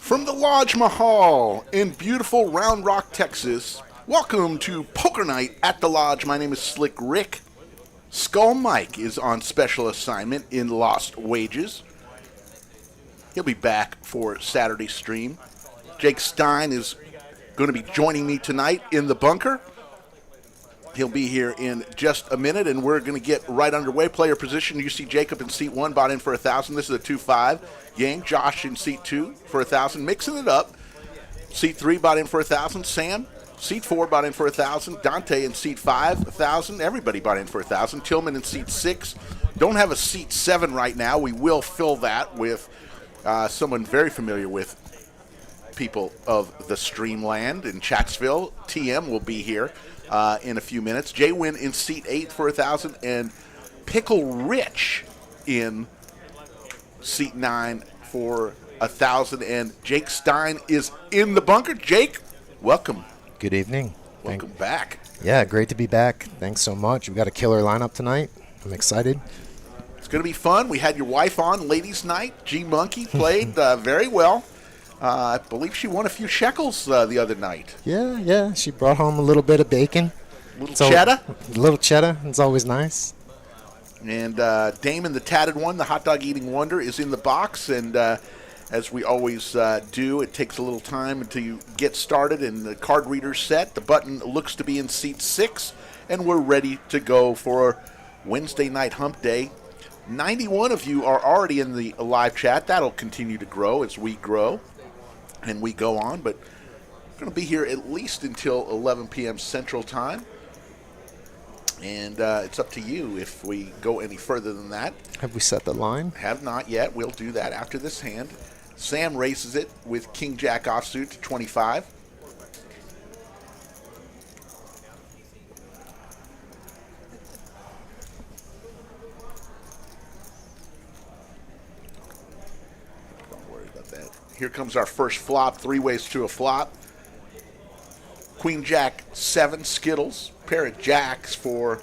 From the Lodge Mahal in beautiful Round Rock, Texas, welcome to Poker Night at the Lodge. My name is Slick Rick. Skull Mike is on special assignment in Lost Wages. He'll be back for Saturday's stream. Jake Stein is going to be joining me tonight in the bunker. He'll be here in just a minute, and we're going to get right underway. Player position, you see Jacob in seat 1, bought in for 1,000. This is a 2-5. Yang, Josh in seat 2 for 1,000. Mixing it up. Seat 3, bought in for 1,000. Sam, seat 4, bought in for 1,000. Dante in seat 5, 1,000. Everybody bought in for 1,000. Tillman in seat 6. Don't have a seat 7 right now. We will fill that with someone very familiar with people of the Streamland in Chatsville. TM will be here in a few minutes. Jay Wynn in seat 8 for 1,000, and Pickle Rich in seat 9 for 1,000. And Jake Stein is in the bunker. Jake, welcome. Good evening. Welcome back. Yeah, great to be back. Thanks so much. We've got a killer lineup tonight. I'm excited. It's going to be fun. We had your wife on ladies' night. G Monkey played very well. I believe she won a few shekels the other night. Yeah. She brought home a little bit of bacon. Cheddar? A little cheddar. It's always nice. And Damon, the tatted one, the hot dog eating wonder, is in the box. And as we always do, it takes a little time until you get started and the card reader's set. The button looks to be in seat 6, and we're ready to go for Wednesday night hump day. 91 of you are already in the live chat. That'll continue to grow as we grow and we go on, but we're going to be here at least until 11 p.m. Central Time. And it's up to you if we go any further than that. Have we set the line? Have not yet. We'll do that after this hand. Sam races it with King Jack offsuit to 25. Don't worry about that. Here comes our first flop, 3 ways to a flop. Queen Jack 7 Skittles, pair of jacks for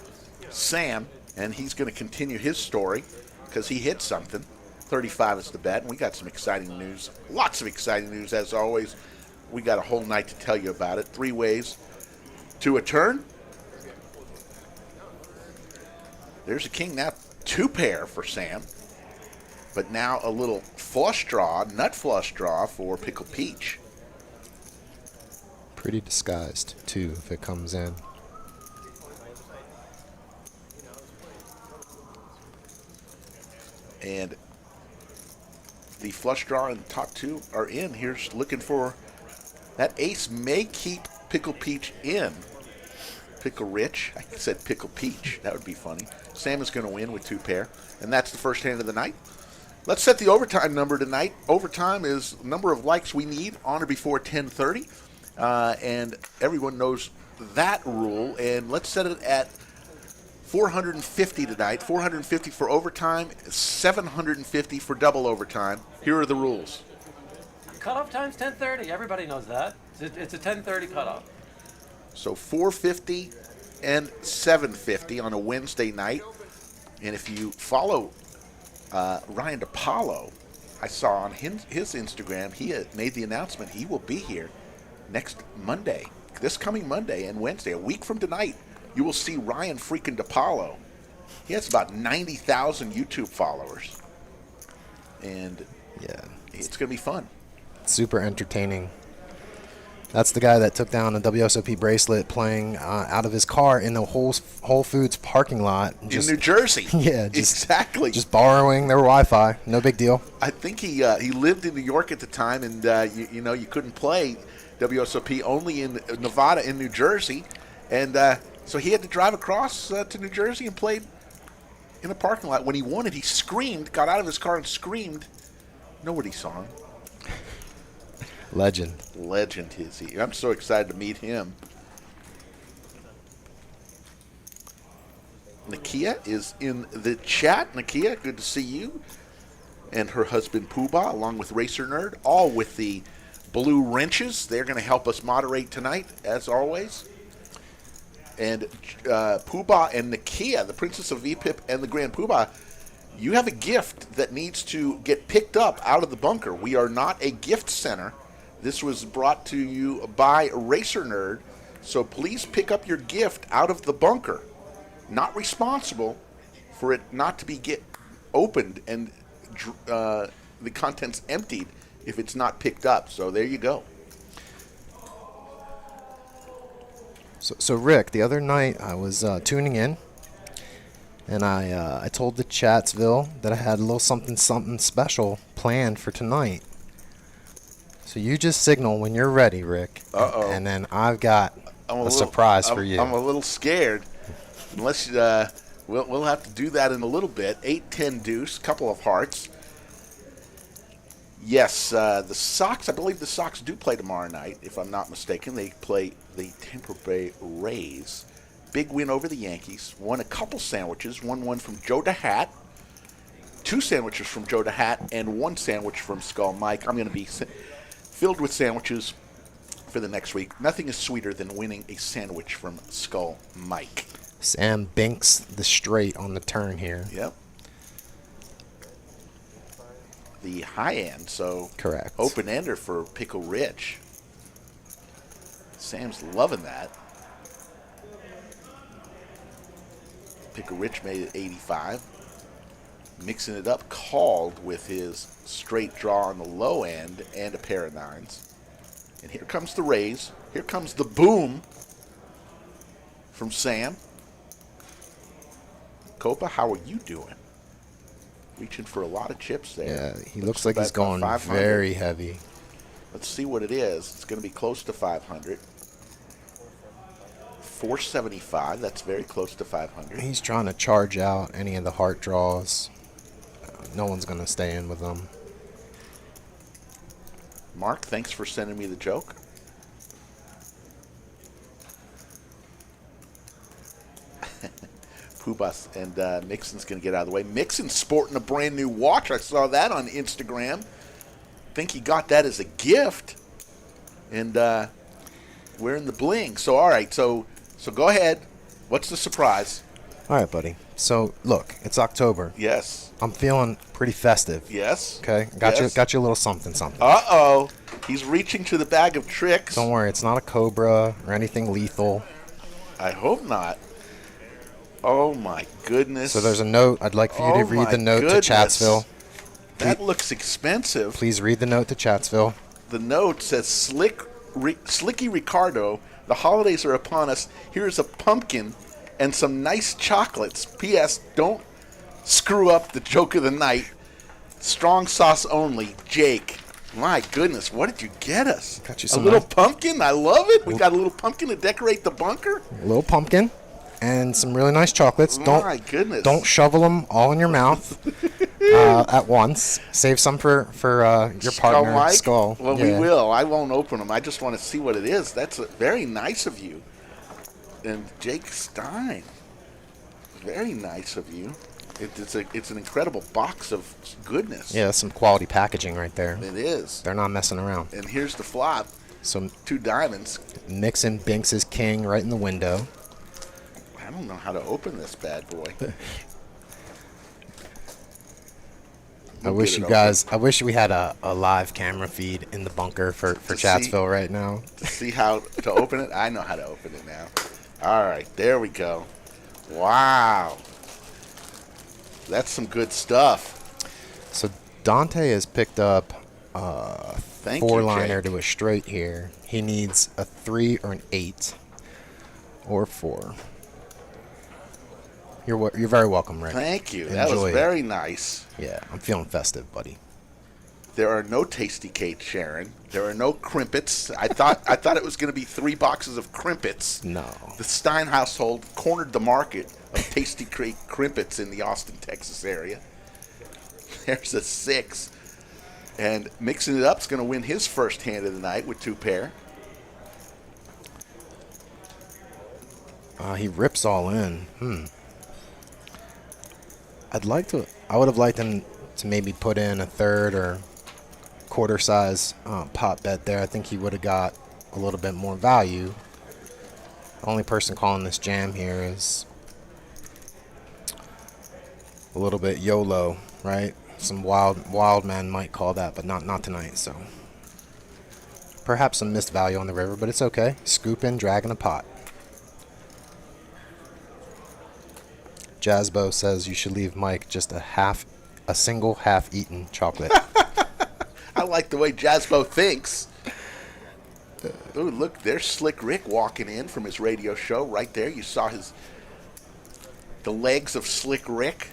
Sam, and he's going to continue his story because he hit something. 35 is the bet, and we got some exciting news. Lots of exciting news, as always. We got a whole night to tell you about it. 3 ways to a turn. There's a king now, 2 pair for Sam, but now a little flush draw, nut flush draw for Pickle Peach. Pretty disguised, too, if it comes in. And the flush draw and top 2 are in. Here's looking for that ace may keep Pickle Peach in. Pickle Rich. I said Pickle Peach. That would be funny. Sam is going to win with 2 pair. And that's the first hand of the night. Let's set the overtime number tonight. Overtime is the number of likes we need on or before 10:30. And everyone knows that rule. And let's set it at 450 tonight. 450 for overtime, 750 for double overtime. Here are the rules. Cutoff time's 10:30. Everybody knows that. It's a 10:30 cutoff. So 450 and 750 on a Wednesday night. And if you follow Ryan DePaulo, I saw on his Instagram, he had made the announcement he will be here next Monday, this coming Monday and Wednesday, a week from tonight. You will see Ryan freaking DePaulo. He has about 90,000 YouTube followers. And yeah, it's going to be fun. Super entertaining. That's the guy that took down a WSOP bracelet playing out of his car in the Whole Foods parking lot. In New Jersey. Yeah, exactly. Just borrowing their Wi-Fi. No big deal. I think he lived in New York at the time, and you couldn't play WSOP only in Nevada and New Jersey. And so he had to drive across to New Jersey and played in a parking lot. When he won it, he screamed, got out of his car and screamed. Nobody saw him. Legend is he. I'm so excited to meet him. Nakia is in the chat. Nakia, good to see you. And her husband Poobah, along with Racer Nerd, all with the blue wrenches. They're going to help us moderate tonight, as always. And Poobah and Nakia, the Princess of VPIP and the Grand Poobah, You have a gift that needs to get picked up out of the bunker. We are not a gift center. This was brought to you by Racer Nerd. So please pick up your gift out of the bunker. Not responsible for it not to be opened and the contents emptied if it's not picked up. So there you go. So Rick, the other night I was tuning in, and I told the Chatsville that I had a little something special planned for tonight. So you just signal when you're ready, Rick. Uh-oh. And then I've got a surprise for you. I'm a little scared. Unless we'll have to do that in a little bit. 8-10 deuce, couple of hearts. Yes, the Sox, I believe the Sox do play tomorrow night, if I'm not mistaken. They play the Tampa Bay Rays. Big win over the Yankees. Won a couple sandwiches. Won one from Joe DeHat. 2 sandwiches from Joe DeHat and 1 sandwich from Skull Mike. I'm going to be filled with sandwiches for the next week. Nothing is sweeter than winning a sandwich from Skull Mike. Sam binks the straight on the turn here. Yep. The high end, so correct. Open ender for Pickle Rich. Sam's loving that. Pickle Rich made it 85. Mixing it up, called with his straight draw on the low end and a pair of 9s. And here comes the raise. Here comes the boom from Sam. Copa, how are you doing? Reaching for a lot of chips there. Yeah, he looks like he's going very heavy. Let's see what it is. It's going to be close to 500. 475. That's very close to 500. He's trying to charge out any of the heart draws. No one's going to stay in with them. Mark, thanks for sending me the joke. Poobas and Mixon's going to get out of the way. Mixon's sporting a brand new watch. I saw that on Instagram. Think he got that as a gift. And wearing the bling. So, all right. So go ahead. What's the surprise? All right, buddy. So, look, it's October. Yes. I'm feeling pretty festive. Yes. Okay? Got you a little something. Uh-oh. He's reaching to the bag of tricks. Don't worry. It's not a Cobra or anything lethal. I hope not. Oh, my goodness. So there's a note. I'd like for you to read the note to Chatsville. That looks expensive. Please read the note to Chatsville. The note says, Slicky Ricardo, the holidays are upon us. Here's a pumpkin and some nice chocolates. P.S. Don't screw up the joke of the night. Strong sauce only. Jake. My goodness, what did you get us? Got you a little pumpkin? I love it. We got a little pumpkin to decorate the bunker. A little pumpkin. And some really nice chocolates. My goodness. Don't shovel them all in your mouth at once. Save some for your partner, Mike? Skull. Well, we will. I won't open them. I just want to see what it is. That's very nice of you. And Jake Stein. Very nice of you. It's an incredible box of goodness. Yeah, that's some quality packaging right there. It is. They're not messing around. And here's the flop. So 2 diamonds. Mixon binks his king right in the window. I don't know how to open this bad boy. I wish we had a live camera feed in the bunker for Chatsville right now. To see how to open it? I know how to open it now. All right, there we go. Wow. That's some good stuff. So Dante has picked up a 4-liner to a straight here. He needs a 3 or an 8 or 4. You're very welcome, Rick. Thank you. Enjoy That was very nice. Yeah, I'm feeling festive, buddy. There are no tasty cakes, Sharon. There are no crimpets. I thought it was going to be 3 boxes of crimpets. No. The Stein household cornered the market of tasty crimpets in the Austin, Texas area. There's a 6. And mixing it up is going to win his first hand of the night with 2 pair. He rips all in. I would have liked him to maybe put in a 3rd or quarter size pot bet there. I think he would have got a little bit more value. The only person calling this jam here is a little bit YOLO, right? Some wild man might call that, but not tonight. So perhaps some missed value on the river, but it's okay. Scoop in, drag in a pot. Jazzbo says you should leave Mike just a single half-eaten chocolate. I like the way Jazzbo thinks. Ooh, look, there's Slick Rick walking in from his radio show right there. You saw the legs of Slick Rick.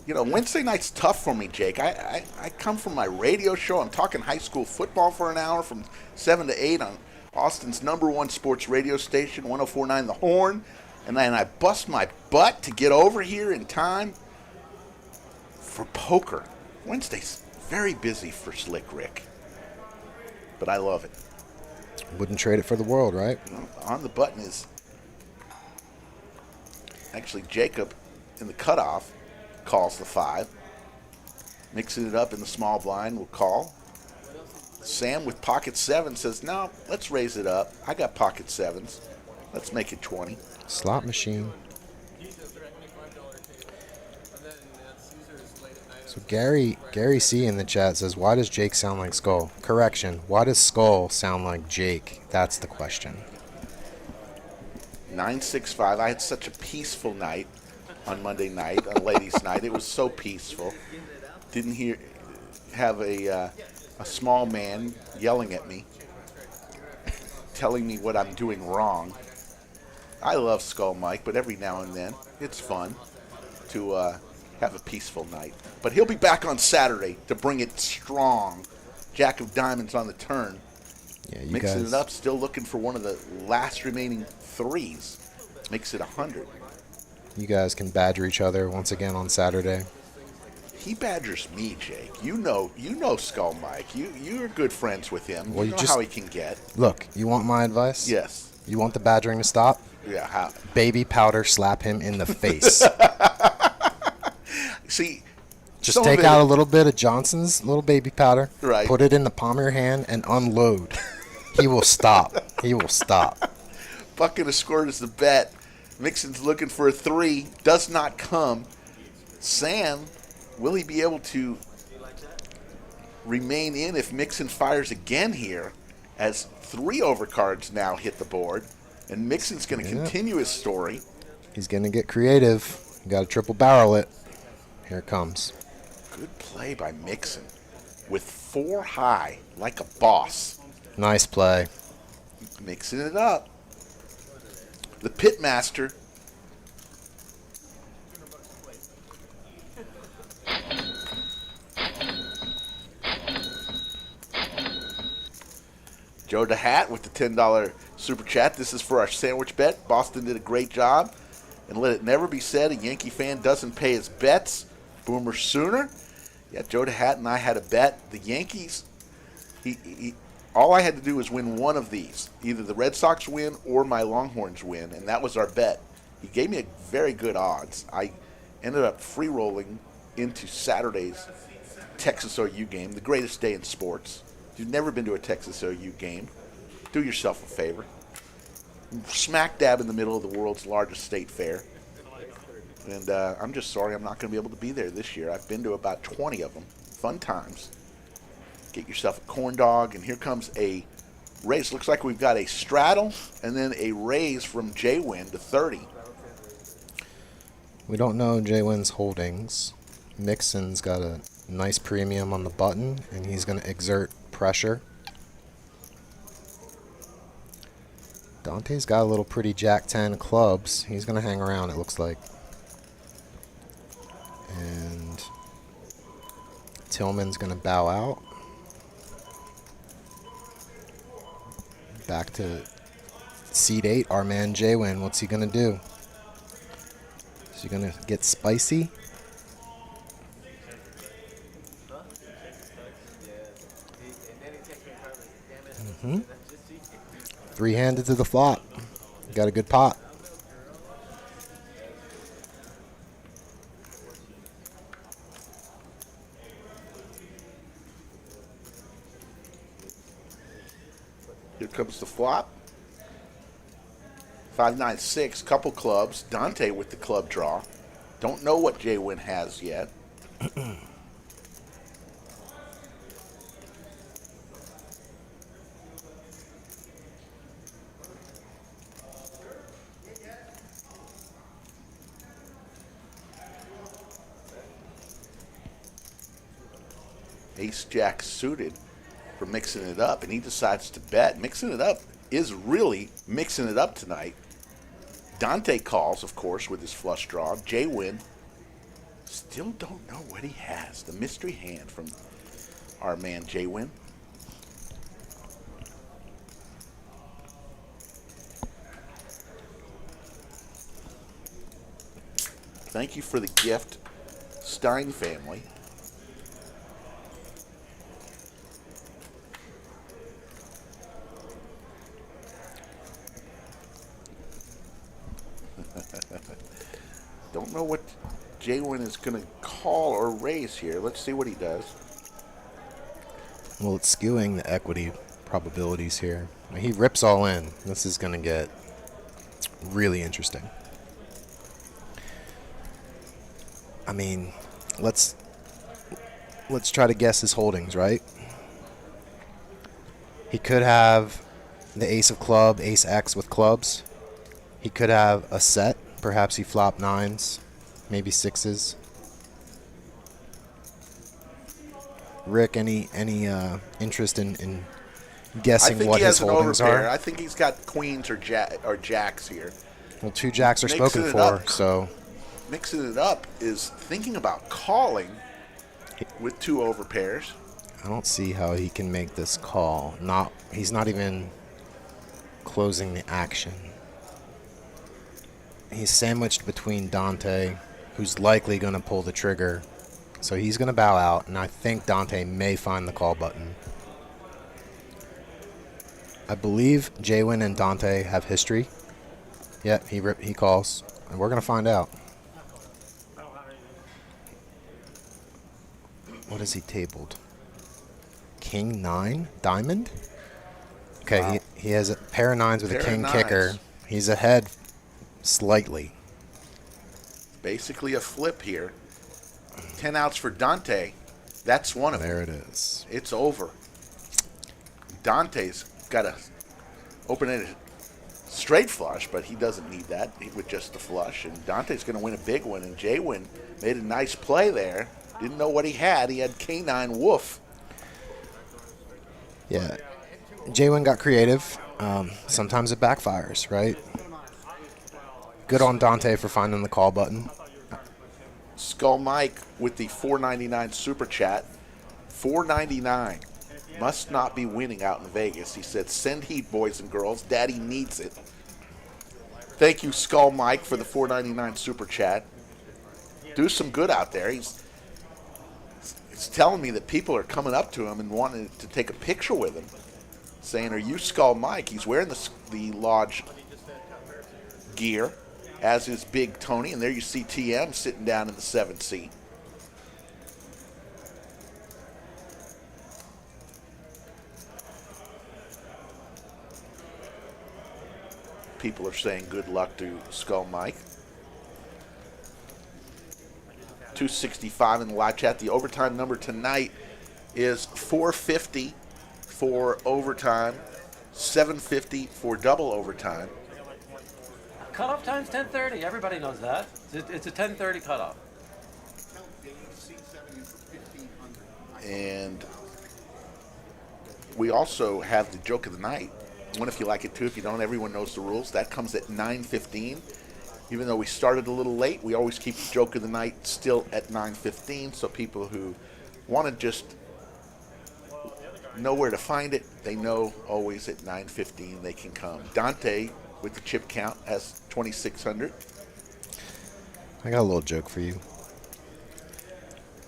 You know, Wednesday night's tough for me, Jake. I come from my radio show. I'm talking high school football for an hour from 7 to 8 on Austin's #1 sports radio station, 104.9 The Horn. And then I bust my butt to get over here in time for poker. Wednesday's very busy for Slick Rick. But I love it. Wouldn't trade it for the world, right? On the button is actually Jacob in the cutoff calls the 5. Mixing it up in the small blind will call. Sam with pocket 7 says, no, let's raise it up. I got pocket 7s. Let's make it 20. Slot machine. So Gary C in the chat says, why does Jake sound like Skull? Correction. Why does Skull sound like Jake? That's the question. 965. I had such a peaceful night on Monday night, on ladies' night. It was so peaceful. Didn't have a small man yelling at me, telling me what I'm doing wrong. I love Skull Mike, but every now and then it's fun to have a peaceful night. But he'll be back on Saturday to bring it strong. Jack of Diamonds on the turn. Yeah, you Mixing guys, it up, still looking for one of the last remaining 3s. Makes it 100. you guys can badger each other once again on Saturday. He badgers me, Jake. You know Skull Mike. You're good friends with him. Well, you you know just- how he can get. Look, you want my advice? Yes. You want the badgering to stop? Yeah. How? Baby powder slap him in the face. See, Just some take of it- out a little bit of Johnson's little baby powder, Right. put it in the palm of your hand, and unload. He will stop. He will stop. Bucket of squirt is the bet. Mixon's looking for a 3. Does not come. Sam, will he be able to remain in if Mixon fires again here? As 3 overcards now hit the board. And Mixon's going to Yeah. continue his story. He's going to get creative. You got to triple barrel it. Here it comes. Good play by Mixon. With 4 high, like a boss. Nice play. Mixing it up. The Pitmaster. Joe DeHat with the $10 super chat. This is for our sandwich bet. Boston did a great job. And let it never be said a Yankee fan doesn't pay his bets. Boomer Sooner. Yeah, Joe DeHat and I had a bet. The Yankees, all I had to do was win one of these. Either the Red Sox win or my Longhorns win. And that was our bet. He gave me a very good odds. I ended up free rolling into Saturday's Texas OU game, the greatest day in sports. If you've never been to a Texas OU game, do yourself a favor. Smack dab in the middle of the world's largest state fair. And I'm just sorry I'm not going to be able to be there this year. I've been to about 20 of them. Fun times. Get yourself a corn dog, and here comes a raise. Looks like we've got a straddle and then a raise from J-Win to 30. We don't know J-Win's holdings. Mixon's got a nice premium on the button, and he's going to exert pressure. Dante's got a little pretty Jack 10 clubs. He's going to hang around, it looks like. And Tillman's going to bow out. Back to seat 8, our man J-Win. What's he going to do? Is he going to get spicy? Three-handed to the flop. Got a good pot. Here comes the flop. 5-9-6, couple clubs. Dante with the club draw. Don't know what Jay Wynn has yet. Ace Jack suited for mixing it up, and he decides to bet. Mixing it up is really mixing it up tonight. Dante calls, of course, with his flush draw. Jay Wynn still don't know what he has. The mystery hand from our man Jay Wynn. Thank you for the gift, Stein family. Don't know what Jay Wynn is going to call or raise here. Let's see what he does. Well, it's skewing the equity probabilities here. He rips all in. This is going to get really interesting. I mean, let's try to guess his holdings, right? He could have the ace of club, ace X with clubs. He could have a set. Perhaps he flopped nines, maybe sixes. Rick, any interest in guessing what his holdings are? I think he's got queens or jacks here. Well, two jacks are spoken for, so mixing it up is thinking about calling with two overpairs. I don't see how he can make this call. He's not even closing the action. He's sandwiched between Dante, who's likely going to pull the trigger. So he's going to bow out, and I think Dante may find the call button. I believe Jay Wynn and Dante have history. Yep, he calls, and we're going to find out. What has he tabled? King 9? Diamond? Okay, wow. He has a pair of nines with a king kicker. He's ahead slightly. Basically a flip here. 10 outs for Dante. That's one of them. There it is. It's over. Dante's got to open it straight flush, but he doesn't need that with just the flush. And Dante's going to win a big one. And Jay Wynn made a nice play there. Didn't know what he had. He had K9 woof. Yeah. Jay Wynn got creative. Sometimes it backfires, right? Good on Dante for finding the call button. Skull Mike with the $4.99 super chat. $4.99. Must not be winning out in Vegas. He said, send heat, boys and girls. Daddy needs it. Thank you, Skull Mike, for the $4.99 super chat. Do some good out there. He's telling me that people are coming up to him and wanting to take a picture with him, saying, are you Skull Mike? He's wearing the Lodge gear, as is Big Tony. And there you see TM sitting down in the 7th seat. People are saying good luck to Skull Mike. 265 in the live chat. The overtime number tonight is 450 for overtime, 750 for double overtime. Cutoff time's 10:30. Everybody knows that. It's a 10:30 cutoff. And we also have the joke of the night. One if you like it too. If you don't, everyone knows the rules. That comes at 9:15. Even though we started a little late, we always keep the joke of the night still at 9:15. So people who want to just know where to find it, they know always at 9:15 they can come. Dante with the chip count has 2,600. I got a little joke for you.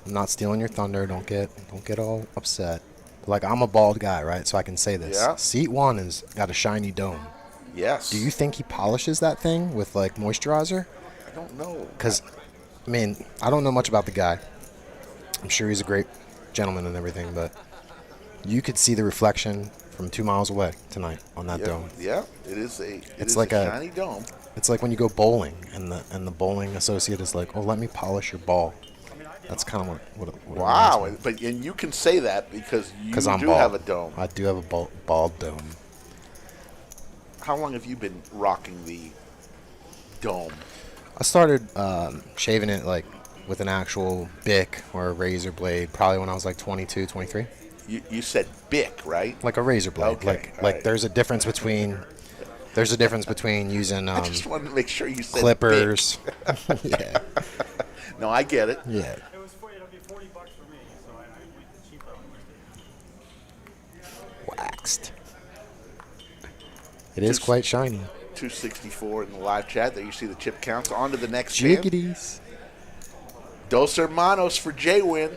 I'm not stealing your thunder. Don't get all upset. Like, I'm a bald guy, right? So I can say this. Yeah. Seat 1 has got a shiny dome. Yes. Do you think he polishes that thing with, like, moisturizer? I don't know. Because, I mean, I don't know much about the guy. I'm sure he's a great gentleman and everything, but you could see the reflection from 2 miles away tonight on that dome. Yeah, it is a It's like a shiny dome. It's like when you go bowling, and the bowling associate is like, "Oh, let me polish your ball." That's kind of what it Wow, reminds me. but and you can say that because you Because I'm do bald. have a dome. I do have a bald dome. How long have you been rocking the dome? I started shaving it like with an actual Bic or a razor blade probably when I was like 22, 23. You said Bic, right? Like a razor blade. Okay, Like all like right. there's a difference between using I just wanted to make sure you said clippers. Yeah. Bic. No, I get it. Yeah. It'll be $40 for me, so I went the cheaper one. Waxed. It is quite shiny. 264 in the live chat. There you see the chip counts. On to the next band. Jiggities. Dos Hermanos for J-Win.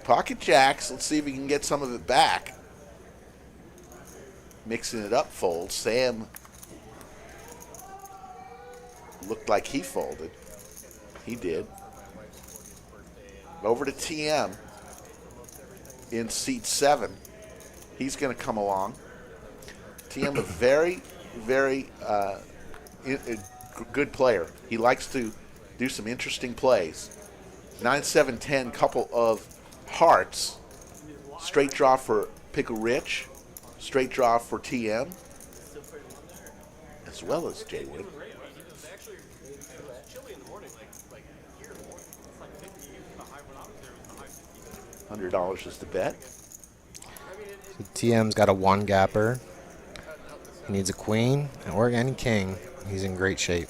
Pocket jacks. Let's see if we can get some of it back. Mixing it up, fold. Sam looked like he folded. He did. Over to TM in seat 7. He's going to come along. TM, a very, very good player. He likes to do some interesting plays. 9-7-10, couple of hearts. Straight draw for Pickle Rich. Straight draw for TM. As well as J-Wood. $100 is the bet. So TM's got a 1-gapper. He needs a queen or any king. He's in great shape.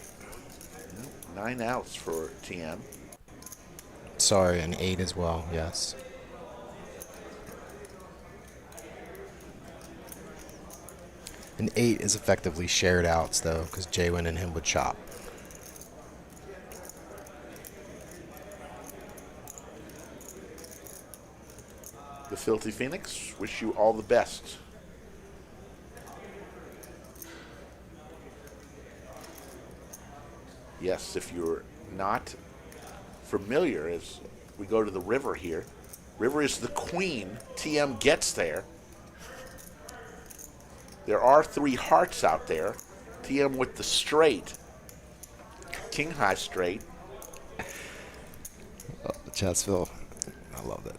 9 outs for TM. Sorry, an 8 as well, yes. An 8 is effectively shared outs, though, because Jaywin and him would chop. The Filthy Phoenix, wish you all the best. Yes, if you're not familiar, as we go to the river here, river is the queen. TM gets there. There are 3 hearts out there. TM with the straight. King high straight. Oh, Chatsville. I love it.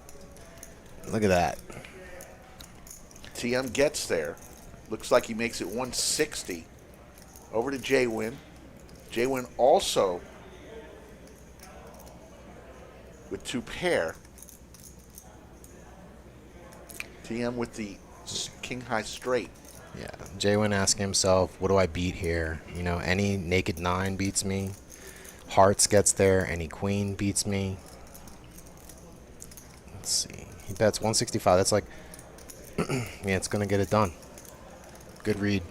Look at that. TM gets there. Looks like he makes it 160. Over to J-Win. J-Win also with 2 pair. TM with the king high straight. Yeah, Jaywin asking himself, what do I beat here? You know, any naked 9 beats me. Hearts gets there. Any queen beats me. Let's see. He bets 165. That's like, yeah, it's going to get it done. Good read.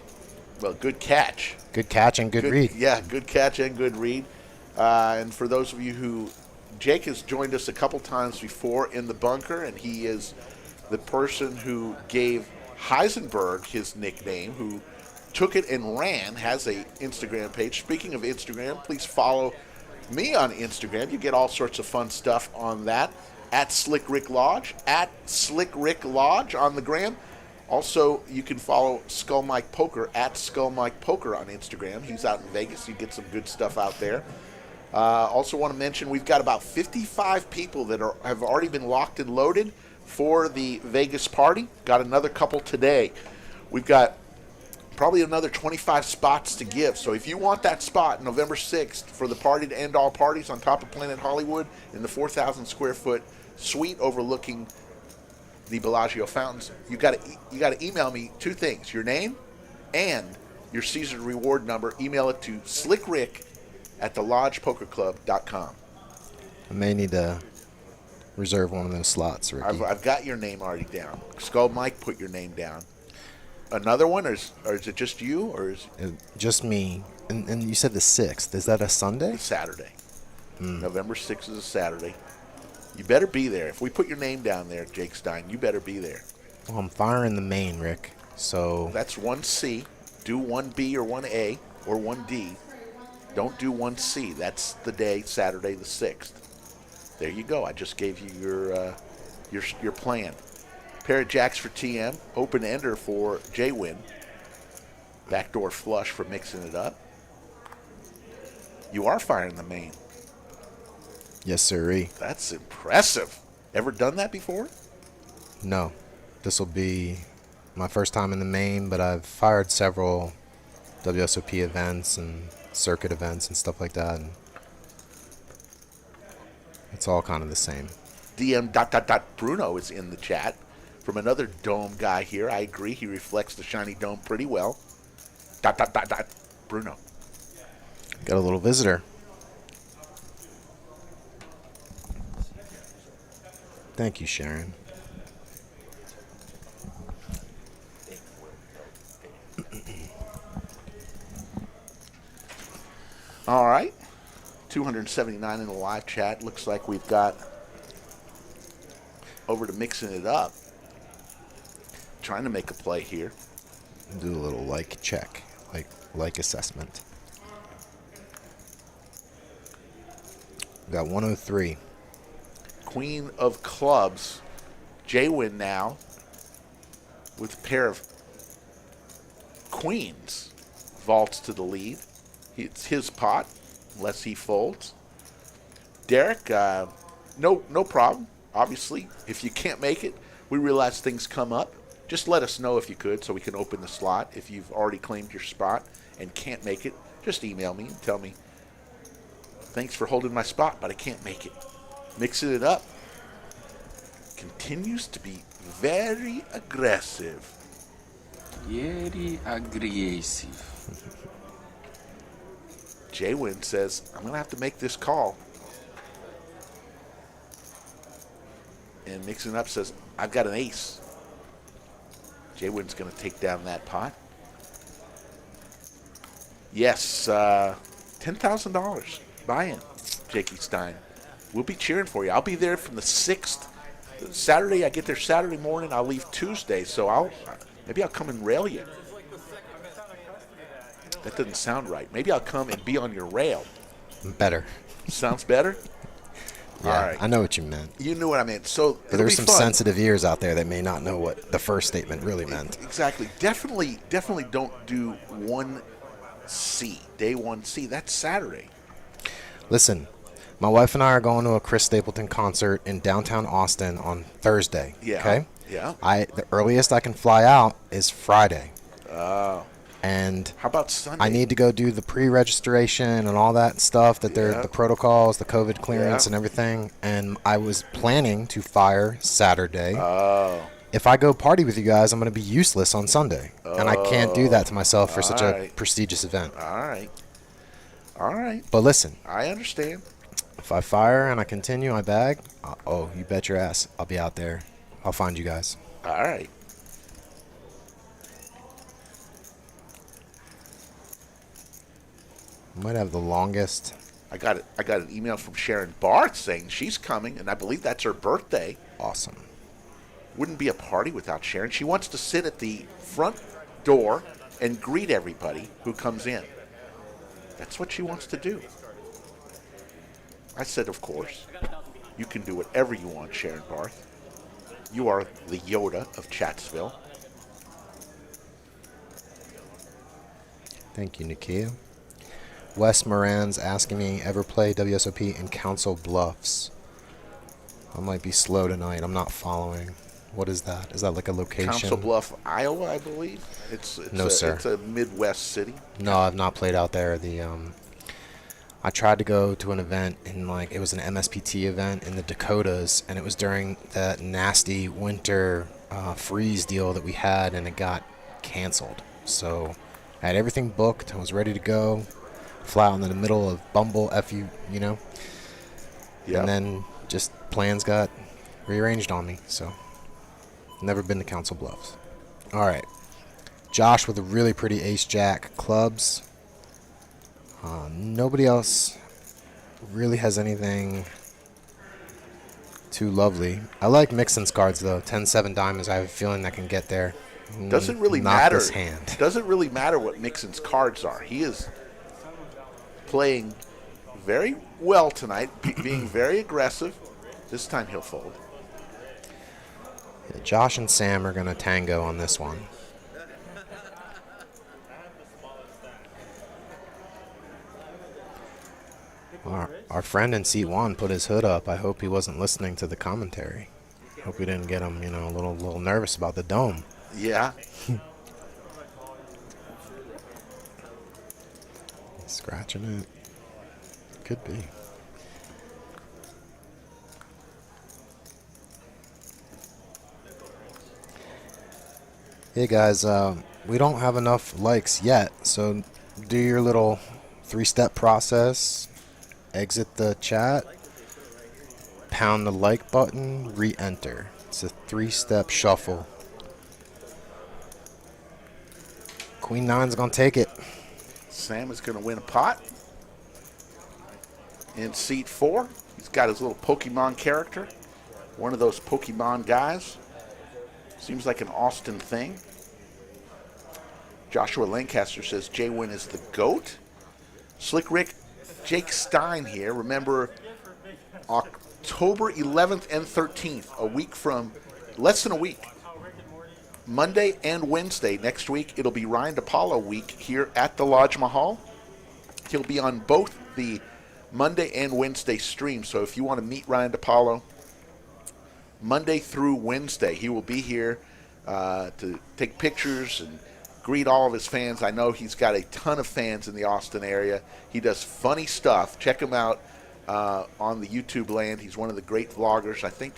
Well, good catch. Good catch and good read. Yeah, good catch and good read. And for those of you who, Jake has joined us a couple times before in the bunker, and he is the person who gave Heisenberg his nickname, who took it and ran, has a Instagram page. Speaking of Instagram, please follow me on Instagram. You get all sorts of fun stuff on that. At Slick Rick Lodge. At Slick Rick Lodge on the gram. Also, you can follow Skull Mike Poker at Skull Mike Poker on Instagram. He's out in Vegas. You get some good stuff out there. Also want to mention we've got about 55 people that have already been locked and loaded for the Vegas party. Got another couple today. We've got probably another 25 spots to give. So if you want that spot November 6th for the party to end all parties on top of Planet Hollywood in the 4,000 square foot suite overlooking the Bellagio fountains, you got to email me 2 things: your name and your Caesar reward number. Email it to slickrick@thelodgepokerclub.com. I may need to reserve one of those slots, Ricky. I've got your name already down. Skull Mike put your name down. Another one, or is it just you, or is Just me. And you said the 6th. Is that a Sunday? it Saturday? November 6th is a Saturday. You better be there. If we put your name down there, Jake Stein, you better be there. Well, I'm firing the main, Rick. So That's 1C. Do 1B or 1A or 1D. Don't do 1C. That's the day, Saturday the 6th. There you go. I just gave you your plan. Pair of jacks for TM. Open ender for J-Win. Backdoor flush for mixing it up. You are firing the main. Yes, sirree. That's impressive. Ever done that before? No. This will be my first time in the main, but I've fired several WSOP events and circuit events and stuff like that. And it's all kind of the same. DM ... Bruno is in the chat from another dome guy here. I agree. He reflects the shiny dome pretty well. ... Bruno. Got a little visitor. Thank you, Sharon. All right. 279 in the live chat. Looks like we've got over to mixing it up. Trying to make a play here. Do a little like check, like assessment. We got 103. Queen of clubs. J-Win now with a pair of queens. Vaults to the lead. It's his pot, unless he folds. Derek, no problem. Obviously, if you can't make it, we realize things come up. Just let us know if you could so we can open the slot. If you've already claimed your spot and can't make it, just email me and tell me, thanks for holding my spot, but I can't make it. Mixing it up. Continues to be very aggressive. Very aggressive. J-Win says, I'm going to have to make this call. And mixing up says, I've got an ace. J-Win's going to take down that pot. Yes, $10,000 buy-in, Jakey Stein. We'll be cheering for you. I'll be there from the 6th. Saturday, I get there Saturday morning. I'll leave Tuesday, so maybe I'll come and rail you. That doesn't sound right. Maybe I'll come and be on your rail. Better. Sounds better? Yeah, All right. I know what you meant. You knew what I meant. So But there's some sensitive ears out there that may not know what the first statement really meant. Exactly. Definitely don't do 1C, day 1C. That's Saturday. Listen, my wife and I are going to a Chris Stapleton concert in downtown Austin on Thursday. Yeah. Okay? Yeah. The earliest I can fly out is Friday. Oh. And How about Sunday? I need to go do the pre-registration and all that stuff, Yeah. the protocols, the COVID clearance Yeah. and everything. And I was planning to fire Saturday. Oh. If I go party with you guys, I'm going to be useless on Sunday. And I can't do that to myself for such a Alright. prestigious event. All right. All right. But listen, I understand. if I fire and I continue, I bag, you bet your ass I'll be out there. I'll find you guys. All right. Might have the longest. I got an email from Sharon Barth saying she's coming, and I believe that's her birthday. Awesome. Wouldn't be a party without Sharon. She wants to sit at the front door and greet everybody who comes in. That's what she wants to do. I said, of course. You can do whatever you want, Sharon Barth. You are the Yoda of Chatsville. Thank you, Nikia. Wes Moran's asking me, ever play WSOP in Council Bluffs? I might be slow tonight. I'm not following. What is that? Is that like a location? Council Bluff, Iowa, I believe. No, sir. It's a Midwest city. No, I've not played out there. I tried to go to an event it was an MSPT event in the Dakotas, and it was during that nasty winter freeze deal that we had, and it got canceled. So I had everything booked. I was ready to go. Fly out in the middle of Bumble, you know. Yeah. And then just plans got rearranged on me. So never been to Council Bluffs. All right. Josh with a really pretty ace-jack clubs. Nobody else really has anything too lovely. I like Mixon's cards, though. 10-7 diamonds. I have a feeling that can get there. Doesn't really Not matter. this hand. Doesn't really matter what Mixon's cards are. He is playing very well tonight, being very aggressive. This time he'll fold. Yeah, Josh and Sam are going to tango on this one. Our friend in seat 1 put his hood up. I hope he wasn't listening to the commentary. Hope we didn't get him, a little nervous about the dome. Yeah. Scratching it. Could be. Hey guys, we don't have enough likes yet, so do your little 3-step process. Exit the chat, pound the like button, re-enter. It's a 3-step shuffle. Queen 9's gonna take it. Sam is going to win a pot. In seat 4, he's got his little Pokemon character. One of those Pokemon guys. Seems like an Austin thing. Joshua Lancaster says Jay Wynn is the GOAT. Slick Rick, Jake Stein here. Remember, October 11th and 13th, a week from, less than a week. Monday and Wednesday next week, it'll be Ryan DePaulo week here at the Lodge Mahal. He'll be on both the Monday and Wednesday streams, so if you want to meet Ryan DePaulo, Monday through Wednesday, he will be here to take pictures and greet all of his fans. I know he's got a ton of fans in the Austin area. He does funny stuff. Check him out on the YouTube land. He's one of the great vloggers. I think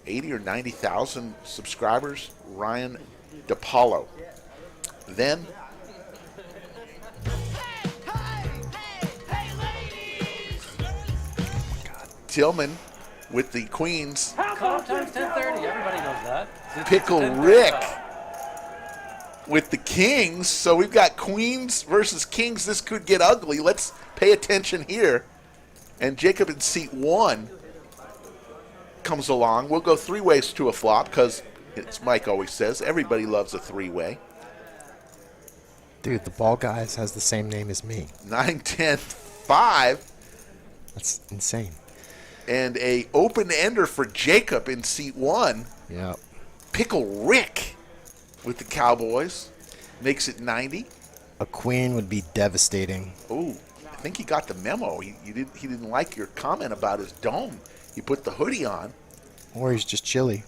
80 or 90,000 subscribers. Ryan DePaulo. Then Tillman with the Queens. Cutoff time's 10:30. Everybody knows that. It's Pickle 10:30 Rick cutoff. with the Kings. So we've got Queens versus Kings. This could get ugly. Let's pay attention here. And Jacob in seat 1 comes along. We'll go 3 ways to a flop because, as Mike always says, everybody loves a 3-way. Dude, the ball guys has the same name as me. 9, 10, 5. That's insane. And a open-ender for Jacob in seat 1. Yep. Pickle Rick with the Cowboys. Makes it 90. A queen would be devastating. Ooh, I think he got the memo. He didn't like your comment about his dome. He put the hoodie on. Or he's just chilly.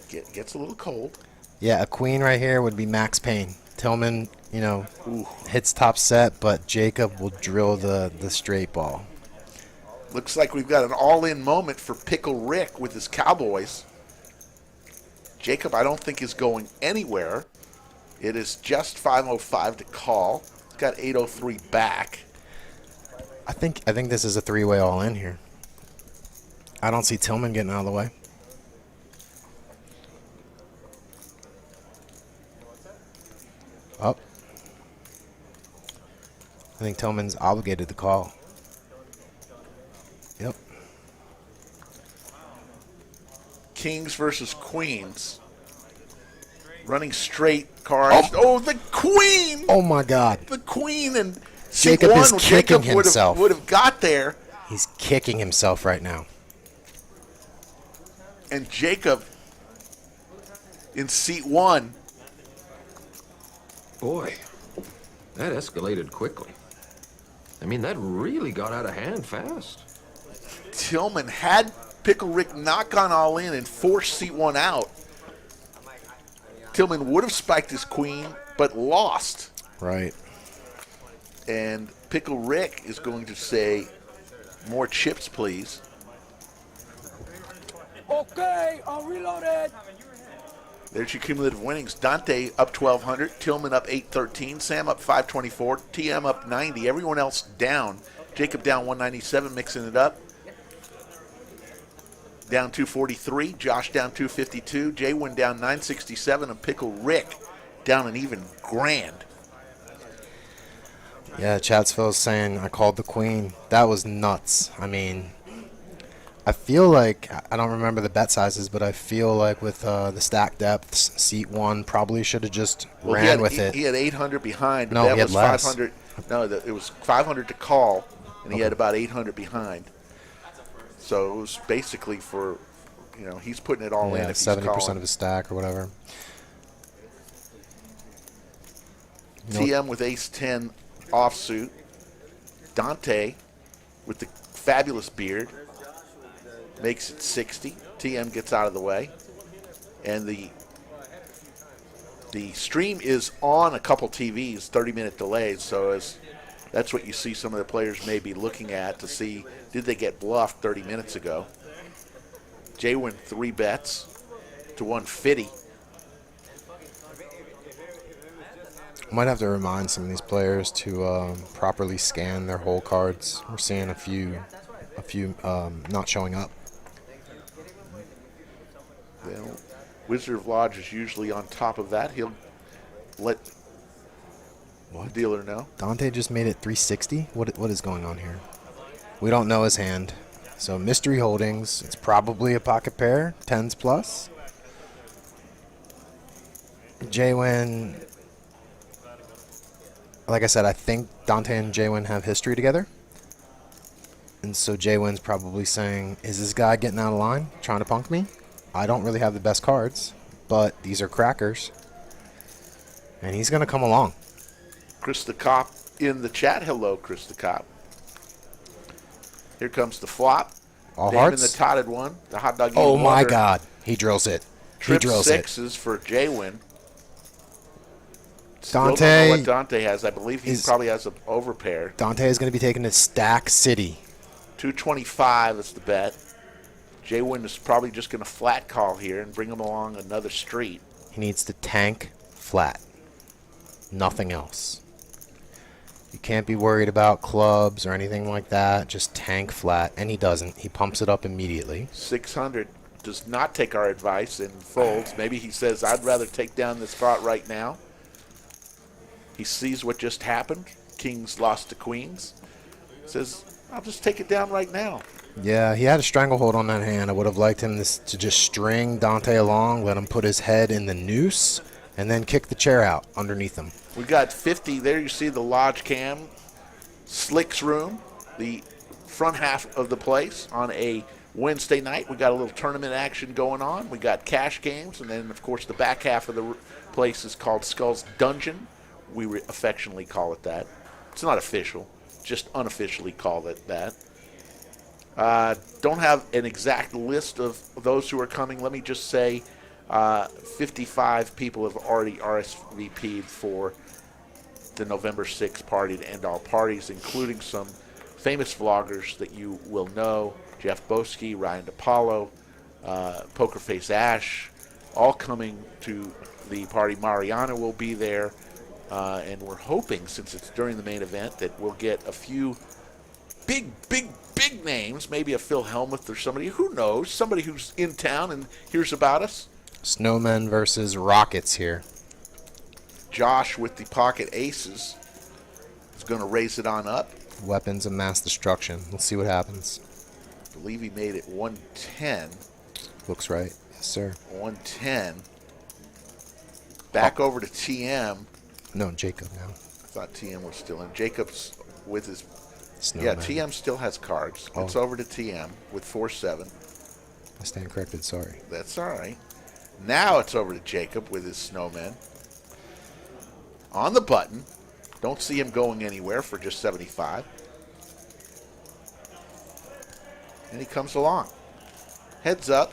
Gets a little cold. Yeah, a queen right here would be Max Payne. Tillman, Ooh. hits top set, but Jacob will drill the straight ball. Looks like we've got an all-in moment for Pickle Rick with his Cowboys. Jacob, I don't think is going anywhere. It is just 5:05 to call. He's got 8:03 back. I think this is a 3-way all in here. I don't see Tillman getting out of the way. Up. I think Tillman's obligated to call. Yep. Kings versus Queens. Running straight cards. Oh, the Queen! Oh my God. The Queen and seat Jacob 1. is kicking himself. Would have got there. He's kicking himself right now. And Jacob in seat 1. Boy, that escalated quickly. I mean, that really got out of hand fast. Tillman had Pickle Rick not gone all in and forced seat 1 out. Tillman would have spiked his queen, but lost. Right. And Pickle Rick is going to say, more chips, please. Okay, I'll reload it. There's your cumulative winnings. Dante up 1,200. Tillman up 813. Sam up 524. TM up 90. Everyone else down. Jacob down 197, mixing it up. Down 243. Josh down 252. Jay went down 967. And Pickle Rick down an even grand. Yeah, Chatsville's saying I called the queen. That was nuts. I mean, I feel like, I don't remember the bet sizes, but I feel like with the stack depths, seat 1 probably should have just ran with it. He had 800 behind. No, that he had was less. 500. No, it was 500 to call, and he had about 800 behind. So it was basically for he's putting it all in Yeah, if he's 70% calling. of his stack or whatever. TM with ace-10 offsuit. Dante with the fabulous beard makes it 60. TM gets out of the way. And the stream is on a couple TVs, 30-minute delays, so that's what you see some of the players may be looking at to see, did they get bluffed 30 minutes ago? Jay win 3 bets to 150. Might have to remind some of these players to properly scan their hole cards. We're seeing a few not showing up. Well, Wizard of Lodge is usually on top of that. He'll let the dealer know. Dante just made it 360? What is going on here? We don't know his hand. So mystery holdings. It's probably a pocket pair. 10s plus. Jaywin. Like I said, I think Dante and Jaywin have history together. And so Jaywin's probably saying, is this guy getting out of line? Trying to punk me? I don't really have the best cards, but these are crackers. And he's going to come along. Chris the Cop in the chat. Hello, Chris the Cop. Here comes the flop. All Name hearts? in the totted one. The hot dog. Oh eating my water. God. He drills it. Trip He drills it. sixes for Jaywin. Still Dante don't know what Dante has. I believe he is- probably has an overpair. Dante is going to be taking to Stack City. 225 is the bet. Jaywin is probably just going to flat call here and bring him along another street. He needs to tank flat. Nothing else. You can't be worried about clubs or anything like that. Just tank flat. And he doesn't. He pumps it up immediately. 600 does not take our advice and folds. Maybe he says, I'd rather take down this spot right now. He sees what just happened. Kings lost to queens. Says, I'll just take it down right now. Yeah, he had a stranglehold on that hand. I would have liked him to just string Dante along, let him put his head in the noose, and then kick the chair out underneath him. We got 50 there. You see the lodge cam. Slick's room, the front half of the place on a Wednesday night. We got a little tournament action going on. We got cash games, and then, of course, the back half of the place is called Skull's Dungeon. We affectionately call it that. It's not official, just unofficially call it that. Don't have an exact list of those who are coming. Let me just say 55 people have already RSVP'd for the November 6th party to end all parties, including some famous vloggers that you will know. Jeff Boski, Ryan DePaulo, Pokerface Ash, all coming to the party. Mariana will be there. And we're hoping, since it's during the main event, that we'll get a few big names, maybe a Phil Hellmuth or somebody, who knows, somebody who's in town and hears about us. Snowmen versus Rockets here. Josh with the pocket aces is going to raise it on up. Weapons of mass destruction. Let's see what happens. I believe he made it 110. Looks right. Yes, sir. 110. Back over to TM. No, Jacob now. I thought TM was still in. Jacob's with his... Snowman. Yeah, TM still has cards. Oh. It's over to TM with 4-7. I stand corrected, sorry. That's all right. Now it's over to Jacob with his snowman. On the button. Don't see him going anywhere for just 75. And he comes along. Heads up.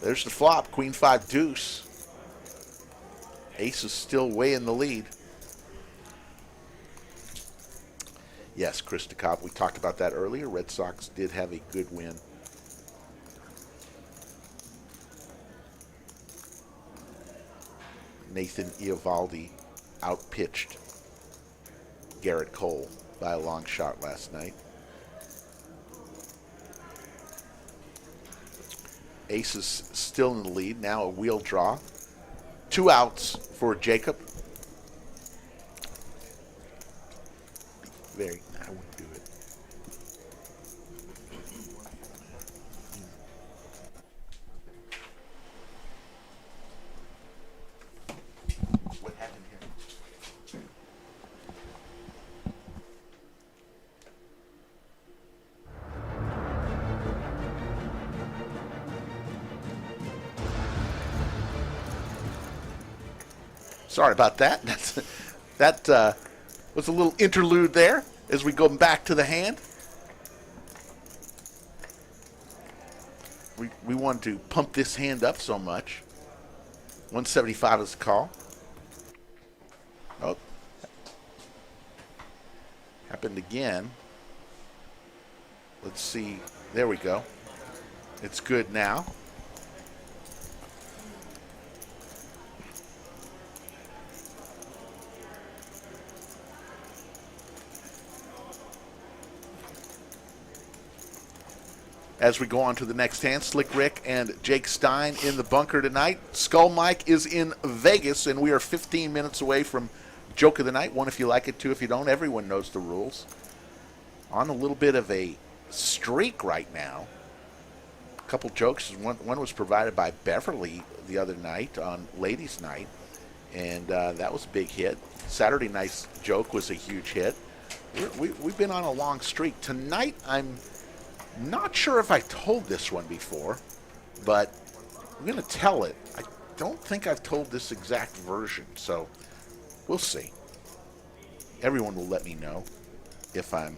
There's the flop. Queen 5 deuce. Ace is still way in the lead. Yes, Chris DeCobb, we talked about that earlier. Red Sox did have a good win. Nathan Eovaldi outpitched Garrett Cole by a long shot last night. Ace is still in the lead. Now a wheel draw. 2 outs for Jacob. I wouldn't do it. What happened here? Sorry about that. That was a little interlude there as we go back to the hand. We wanted to pump this hand up so much. 175 is the call. Oh. Happened again. Let's see. There we go. It's good now. As we go on to the next hand, Slick Rick and Jake Stein in the bunker tonight. Skull Mike is in Vegas, and we are 15 minutes away from Joke of the Night. One if you like it, two if you don't. Everyone knows the rules. On a little bit of a streak right now. A couple jokes. One was provided by Beverly the other night on Ladies' Night, and that was a big hit. Saturday night's joke was a huge hit. We've been on a long streak. Tonight, I'm not sure if I told this one before, but I'm going to tell it. I don't think I've told this exact version, so we'll see. Everyone will let me know if I've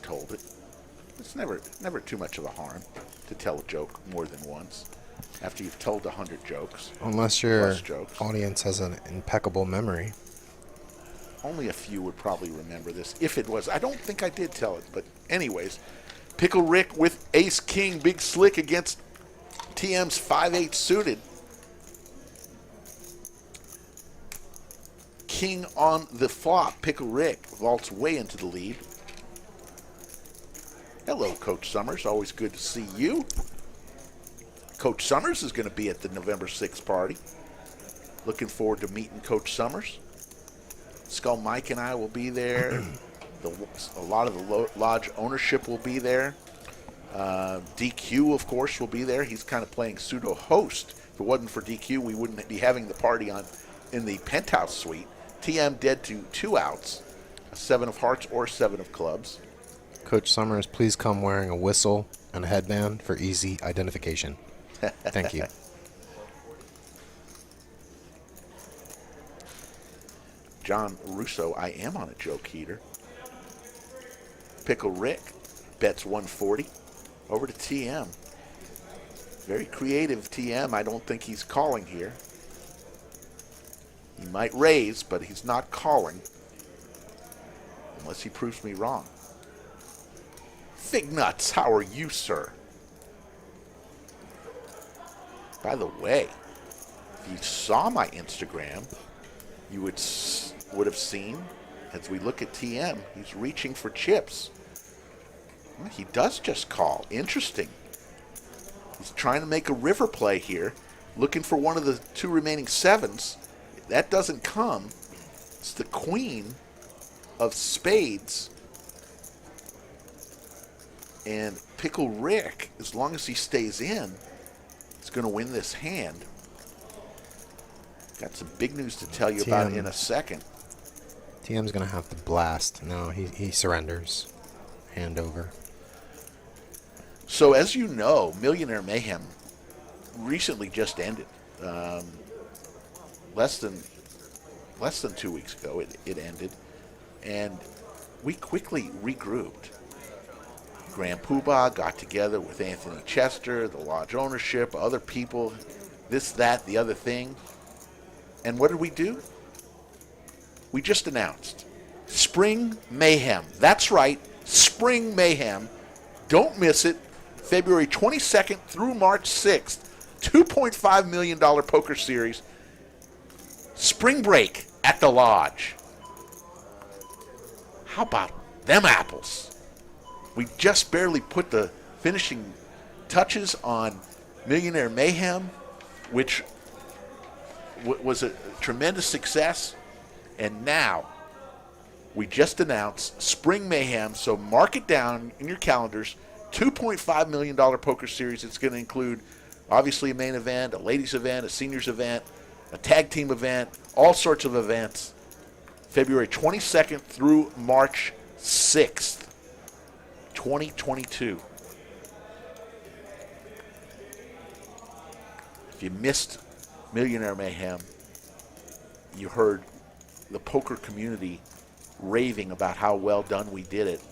told it. It's never too much of a harm to tell a joke more than once after you've told 100 jokes. Unless your jokes. audience has an impeccable memory. Only a few would probably remember this, if it was. I don't think I did tell it, but anyways. Pickle Rick with Ace King, Big Slick against TM's 5-8 suited. King on the flop. Pickle Rick vaults way into the lead. Hello, Coach Summers. Always good to see you. Coach Summers is going to be at the November 6th party. Looking forward to meeting Coach Summers. Skull Mike and I will be there. A lot of the lodge ownership will be there. DQ, of course, will be there. He's kind of playing pseudo-host. If it wasn't for DQ, we wouldn't be having the party in the penthouse suite. TM dead to 2 outs, a 7 of hearts or 7 of clubs. Coach Summers, please come wearing a whistle and a headband for easy identification. Thank you. John Russo, I am on a joke heater. Pickle Rick bets 140 over to TM. Very creative TM. I don't think he's calling here. He might raise, but he's not calling. Unless he proves me wrong. Fig Nuts, how are you, sir? By the way, if you saw my Instagram, you would have seen, as we look at TM, he's reaching for chips. Well, he does just call. Interesting. He's trying to make a river play here, looking for one of the 2 remaining 7s. If that doesn't come, it's the queen of spades. And Pickle Rick, as long as he stays in, is going to win this hand. Got some big news to tell you about in a second. TM's going to have to blast. No, he surrenders. Hand over. So as you know, Millionaire Mayhem recently just ended. Less than 2 weeks ago it ended. And we quickly regrouped. Graham Poobah got together with Anthony Chester, the lodge ownership, other people, this, that, the other thing. And what did we do? We just announced Spring Mayhem. That's right, Spring Mayhem. Don't miss it. February 22nd through March 6th. $2.5 million poker series. Spring break at the lodge. How about them apples? We just barely put the finishing touches on Millionaire Mayhem, which was a tremendous success. And now we just announced Spring Mayhem, so mark it down in your calendars. $2.5 million poker series. It's going to include, obviously, a main event, a ladies event, a seniors event, a tag team event, all sorts of events. February 22nd through March 6th, 2022. If you missed Millionaire Mayhem, you heard the poker community raving about how well done we did it.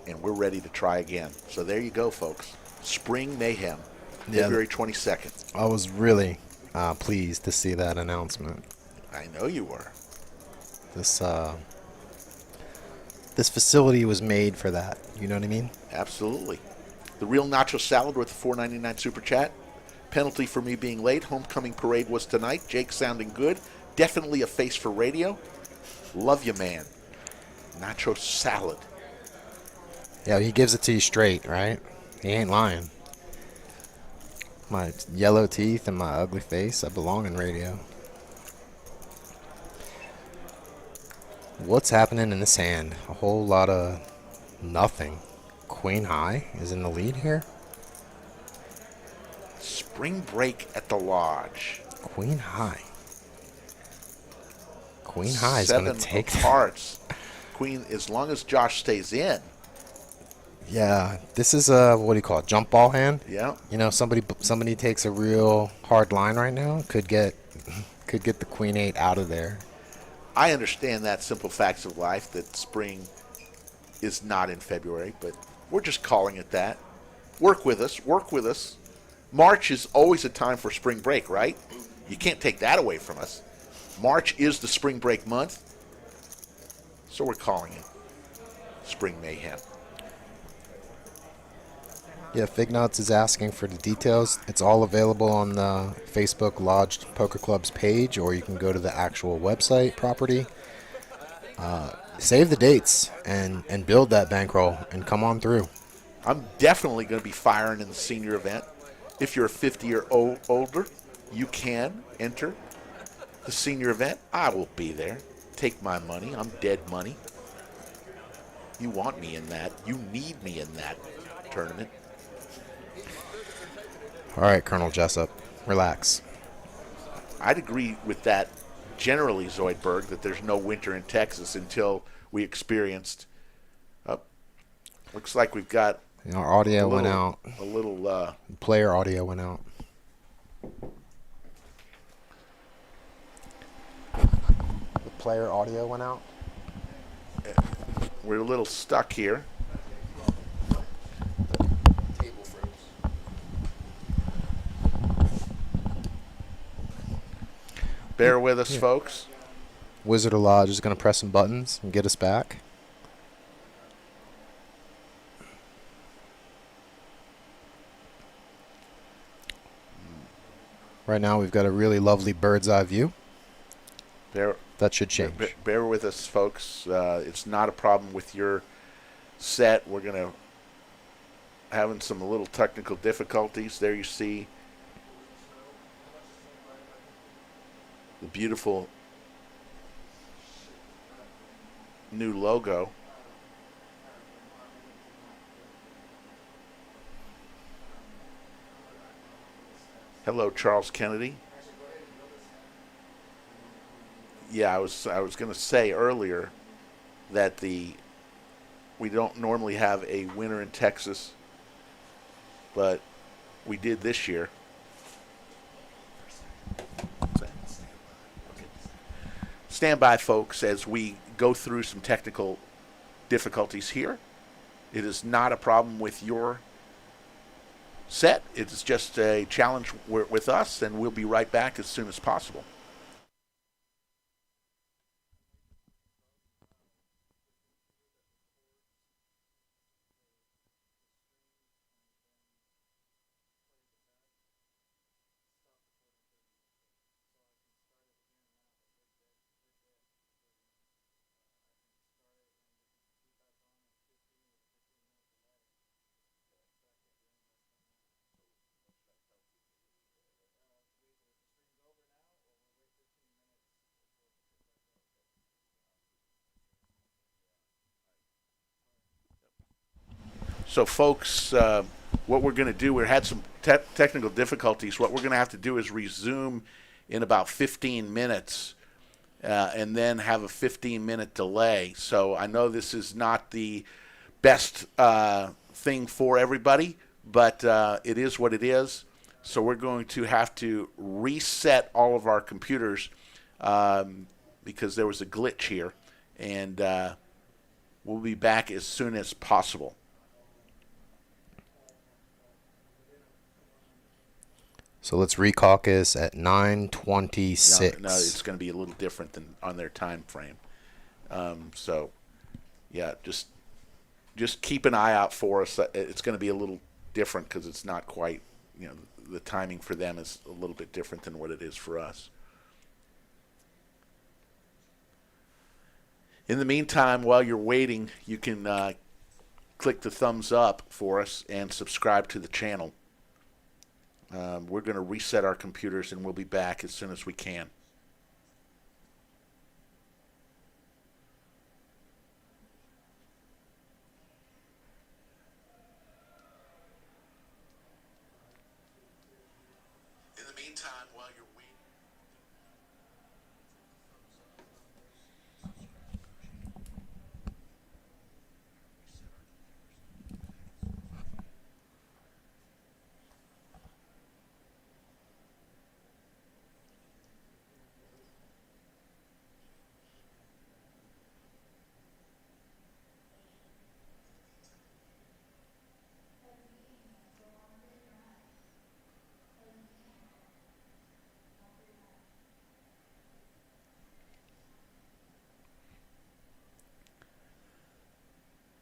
And we're ready to try again. So there you go, folks. Spring Mayhem, Yeah, February 22nd. I was really pleased to see that announcement. I know you were. This facility was made for that. You know what I mean? Absolutely. The Real Nacho Salad with the $4.99 Super Chat. Penalty for me being late. Homecoming parade was tonight. Jake sounding good. Definitely a face for radio. Love you, man. Nacho Salad. Yeah, he gives it to you straight, right? He ain't lying. My yellow teeth and my ugly face, I belong in radio. What's happening in this hand? A whole lot of nothing. Queen High is in the lead here. Spring break at the Lodge. Queen High. Queen High is going to take Seven of hearts. Queen, as long as Josh stays in. Yeah, this is a, what do you call it, jump ball hand? Yeah. You know, somebody takes a real hard line right now, could get the Queen 8 out of there. I understand that simple facts of life, that spring is not in February, but we're just calling it that. Work with us. Work with us. March is always a time for spring break, right? You can't take that away from us. March is the spring break month, so we're calling it Spring Mayhem. Yeah, Fignuts is asking for the details. It's all available on the Facebook Lodge Poker Club's page, or you can go to the actual website property. Save the dates and build that bankroll and come on through. I'm definitely going to be firing in the senior event. If you're 50 or older, you can enter the senior event. I will be there. Take my money. I'm dead money. You want me in that. You need me in that tournament. All right, Colonel Jessup, relax. I'd agree with that generally, Zoidberg, that there's no winter in Texas until we experienced. Looks like we've got Our audio went out. A little. Player audio went out. The player audio went out? We're a little stuck here. Bear with us, folks. Wizard of Lodge is going to press some buttons and get us back. Right now we've got a really lovely bird's eye view. That should change. Bear with us, folks. It's not a problem with your set. We're going to having some little technical difficulties. There you see the beautiful new logo. Hello, Charles Kennedy. Yeah, I was going to say earlier that we don't normally have a winter in Texas, but we did this year. Stand by, folks, as we go through some technical difficulties here. It is not a problem with your set. It is just a challenge with us, and we'll be right back as soon as possible. So, folks, what we're going to do, we had some technical difficulties. What we're going to have to do is resume in about 15 minutes and then have a 15-minute delay. So I know this is not the best thing for everybody, but it is what it is. So we're going to have to reset all of our computers because there was a glitch here, and we'll be back as soon as possible. So let's recaucus at 9:26. No, it's going to be a little different than on their time frame. So, yeah, just keep an eye out for us. It's going to be a little different because it's not quite, the timing for them is a little bit different than what it is for us. In the meantime, while you're waiting, you can click the thumbs up for us and subscribe to the channel. We're going to reset our computers, and we'll be back as soon as we can. In the meantime, while you're waiting.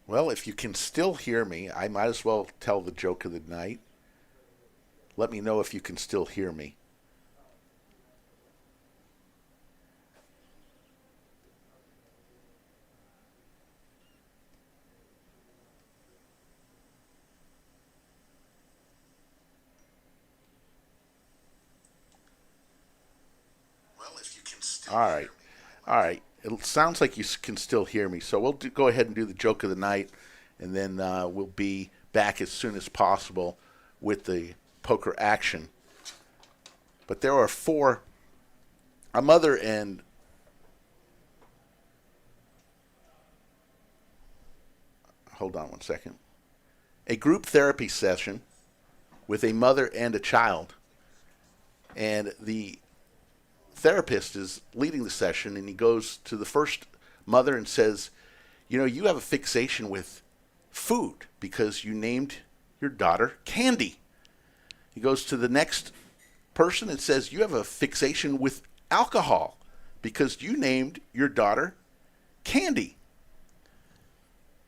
Well, if you can still hear me, I might as well tell the joke of the night. Let me know if you can still hear me. Well, if you can still All right. All right. It sounds like you can still hear me, so we'll go ahead and do the joke of the night, and then we'll be back as soon as possible with the poker action. But there are a mother and hold on one second. A group therapy session with a mother and a child, and the therapist is leading the session, and he goes to the first mother and says, you have a fixation with food because you named your daughter Candy. He goes to the next person and says, you have a fixation with alcohol because you named your daughter Candy.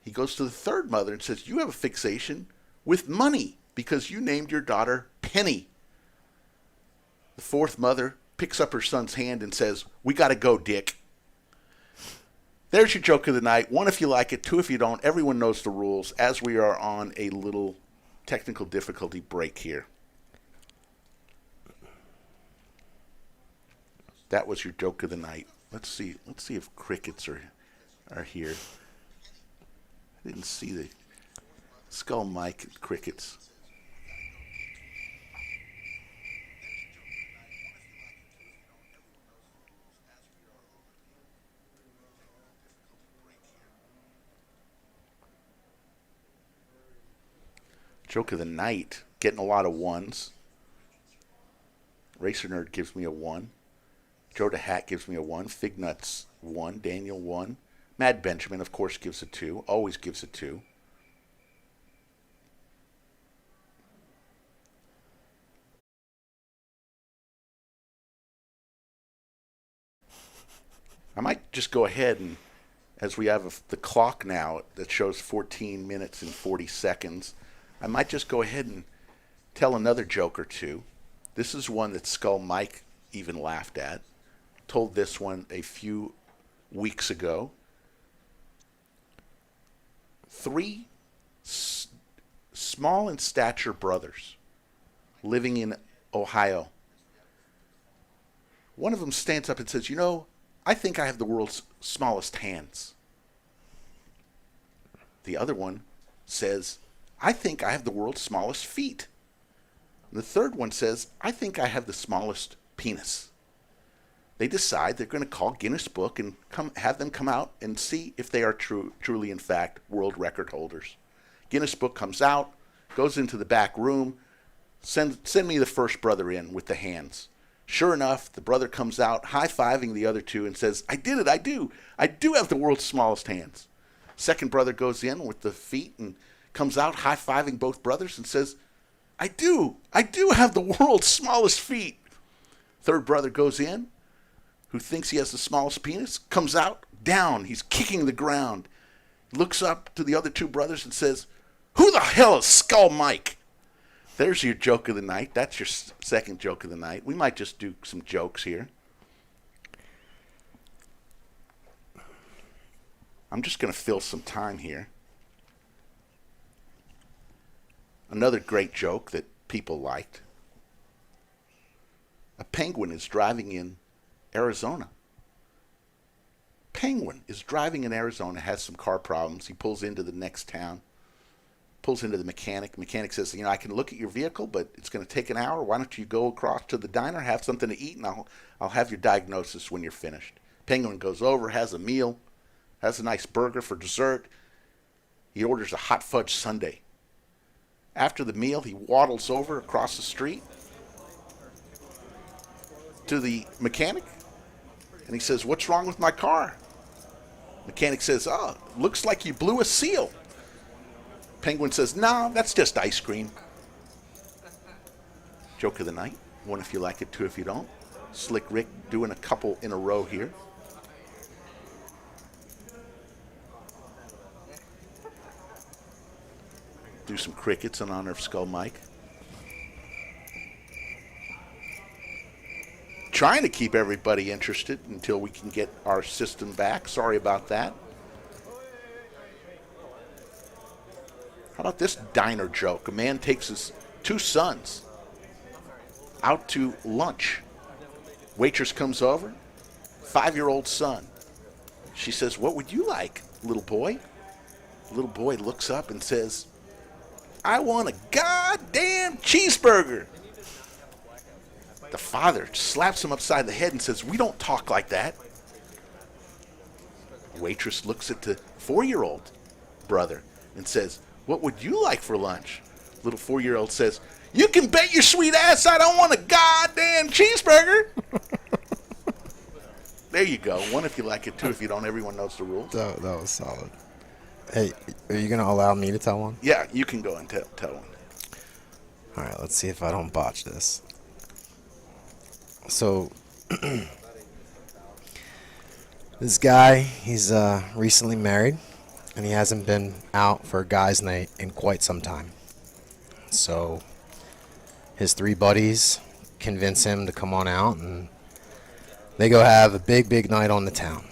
He goes to the third mother and says, you have a fixation with money because you named your daughter Penny. The fourth mother picks up her son's hand and says, we got to go, Dick. There's your joke of the night. 1 if you like it, 2 if you don't. Everyone knows the rules as we are on a little technical difficulty break here. That was your joke of the night. Let's see if crickets are here. I didn't see the Skull Mike crickets. Joke of the night, getting a lot of ones. Racer Nerd gives me a 1. Joe the Hat gives me a 1. Fig Nuts 1. Daniel 1. Mad Benjamin, of course, gives a 2. Always gives a 2. I might just go ahead and, as we have the clock now that shows 14 minutes and 40 seconds, I might just go ahead and tell another joke or two. This is one that Skull Mike even laughed at. Told this one a few weeks ago. 3 small in stature brothers living in Ohio. One of them stands up and says, I think I have the world's smallest hands. The other one says, I think I have the world's smallest feet. And the third one says, I think I have the smallest penis. They decide they're going to call Guinness Book and have them come out and see if they are truly, in fact, world record holders. Guinness Book comes out, goes into the back room. Send me the first brother in with the hands. Sure enough, the brother comes out, high-fiving the other two, and says, I did it, I do. I do have the world's smallest hands. Second brother goes in with the feet and comes out, high-fiving both brothers, and says, I do have the world's smallest feet. Third brother goes in, who thinks he has the smallest penis, comes out, down. He's kicking the ground. Looks up to the other two brothers and says, who the hell is Skull Mike? There's your joke of the night. That's your second joke of the night. We might just do some jokes here. I'm just going to fill some time here. Another great joke that people liked. A penguin is driving in Arizona. Penguin is driving in Arizona, has some car problems. He pulls into the next town. Pulls into the mechanic. Mechanic says, I can look at your vehicle, but it's going to take an hour. Why don't you go across to the diner, have something to eat, and I'll have your diagnosis when you're finished. Penguin goes over, has a meal, has a nice burger for dessert. He orders a hot fudge sundae. After the meal, he waddles over across the street to the mechanic, and he says, what's wrong with my car? Mechanic says, looks like you blew a seal. Penguin says, no, that's just ice cream. Joke of the night. One if you like it, two if you don't. Slick Rick doing a couple in a row here. Do some crickets in honor of Skull Mike. Trying to keep everybody interested until we can get our system back. Sorry about that. How about this diner joke? A man takes his two sons out to lunch. Waitress comes over. 5-year-old son. She says, what would you like, little boy? Little boy looks up and says, I want a goddamn cheeseburger. The father slaps him upside the head and says, we don't talk like that. Waitress looks at the 4-year-old brother and says, what would you like for lunch? Little 4-year-old says, you can bet your sweet ass I don't want a goddamn cheeseburger. There you go. One if you like it, two if you don't. Everyone knows the rules. That was solid. Hey, are you going to allow me to tell one? Yeah, you can go and tell one. All right, let's see if I don't botch this. So, this guy, he's recently married, and he hasn't been out for a guy's night in quite some time. So, his 3 buddies convince him to come on out, and they go have a big night on the town.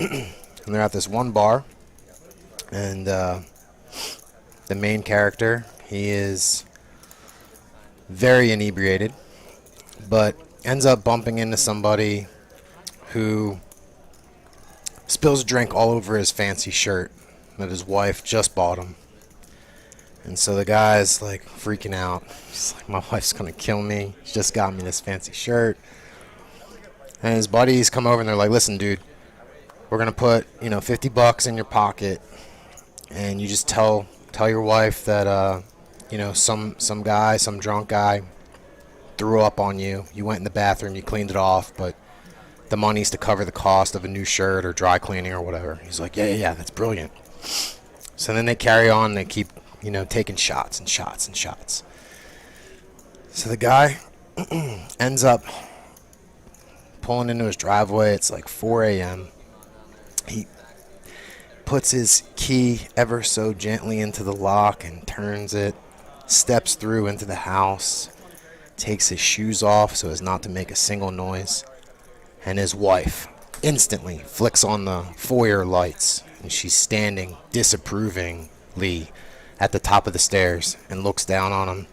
And they're at this one bar, and the main character, he is very inebriated, but ends up bumping into somebody who spills drink all over his fancy shirt that his wife just bought him. And so the guy's like freaking out. He's like, my wife's gonna kill me. She just got me this fancy shirt. And his buddies come over and they're like, listen, dude, we're gonna put, $50 in your pocket, and you just tell your wife that some guy, some drunk guy threw up on you. You went in the bathroom, you cleaned it off, but the money's to cover the cost of a new shirt or dry cleaning or whatever. He's like, yeah, that's brilliant. So then they carry on, they keep, taking shots and shots and shots. So the guy ends up pulling into his driveway. It's like 4 a.m. He puts his key ever so gently into the lock and turns it, steps through into the house, takes his shoes off so as not to make a single noise, and his wife instantly flicks on the foyer lights, and she's standing disapprovingly at the top of the stairs and looks down on him,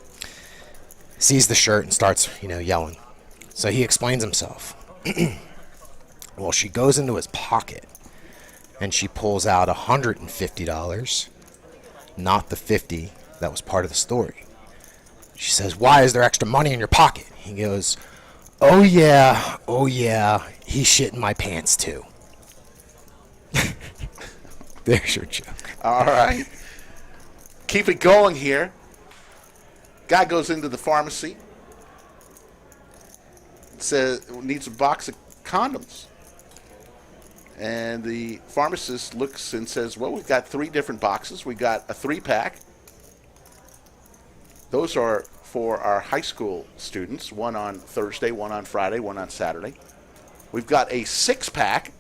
sees the shirt, and starts, yelling. So he explains himself. Well, she goes into his pocket and she pulls out $150, not the 50 that was part of the story. She says, why is there extra money in your pocket? He goes, oh yeah, he shit in my pants too. There's your joke. All right. Keep it going here. Guy goes into the pharmacy, says needs a box of condoms. And the pharmacist looks and says, well, we've got 3 different boxes. We've got a 3-pack. Those are for our high school students, one on Thursday, one on Friday, one on Saturday. We've got a 6-pack.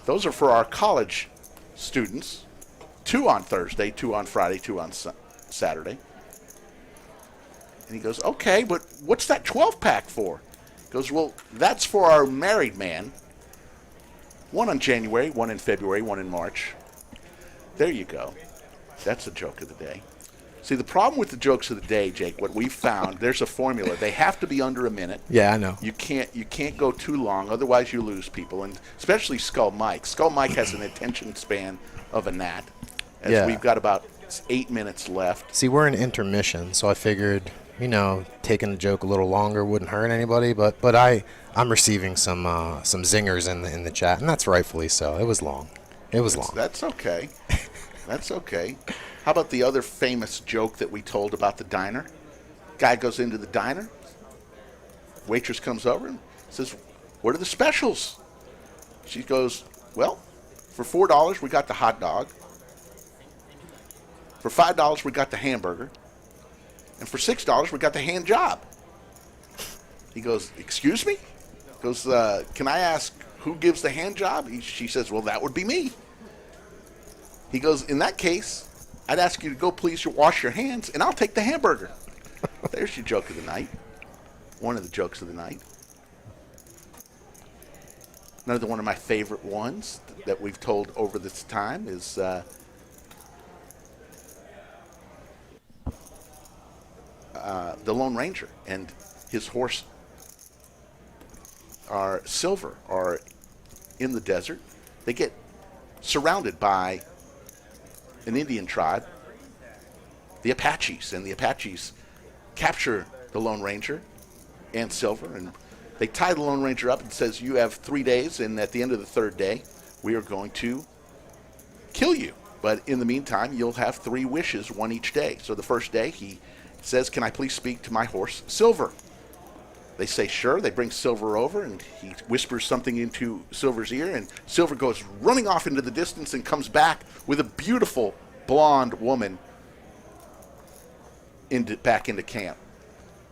Those are for our college students, 2 on Thursday, 2 on Friday, 2 on Saturday. And he goes, okay, but what's that 12-pack for? He goes, well, that's for our married man. 1 in January, 1 in February, 1 in March. There you go. That's the joke of the day. See, the problem with the jokes of the day, Jake, what we've found, there's a formula. They have to be under a minute. Yeah, I know. You can't go too long, otherwise you lose people, and especially Skull Mike. Skull Mike has an attention span of a gnat. As Yeah. we've got about 8 minutes left. See, we're in intermission, so I figured, taking a joke a little longer wouldn't hurt anybody. But I'm receiving some zingers in the chat, and that's rightfully so. It was long. That's okay. That's okay. How about the other famous joke that we told about the diner? Guy goes into the diner. Waitress comes over and says, what are the specials? She goes, well, for $4 we got the hot dog. For $5 we got the hamburger. And for $6 we got the hand job. He goes, excuse me? He goes, can I ask who gives the hand job? She says, well, that would be me. He goes, in that case, I'd ask you to go please wash your hands, and I'll take the hamburger. There's your joke of the night. One of the jokes of the night. Another one of my favorite ones that we've told over this time is the Lone Ranger and his horse Silver are in the desert. They get surrounded by an Indian tribe, the Apaches, and the Apaches capture the Lone Ranger and Silver, and they tie the Lone Ranger up and says, you have 3 days, and at the end of the 3rd day, we are going to kill you. But in the meantime, you'll have 3 wishes, 1 each day. So the first day, he says, can I please speak to my horse, Silver? They say, sure. They bring Silver over, and he whispers something into Silver's ear, and Silver goes running off into the distance and comes back with a beautiful blonde woman back into camp.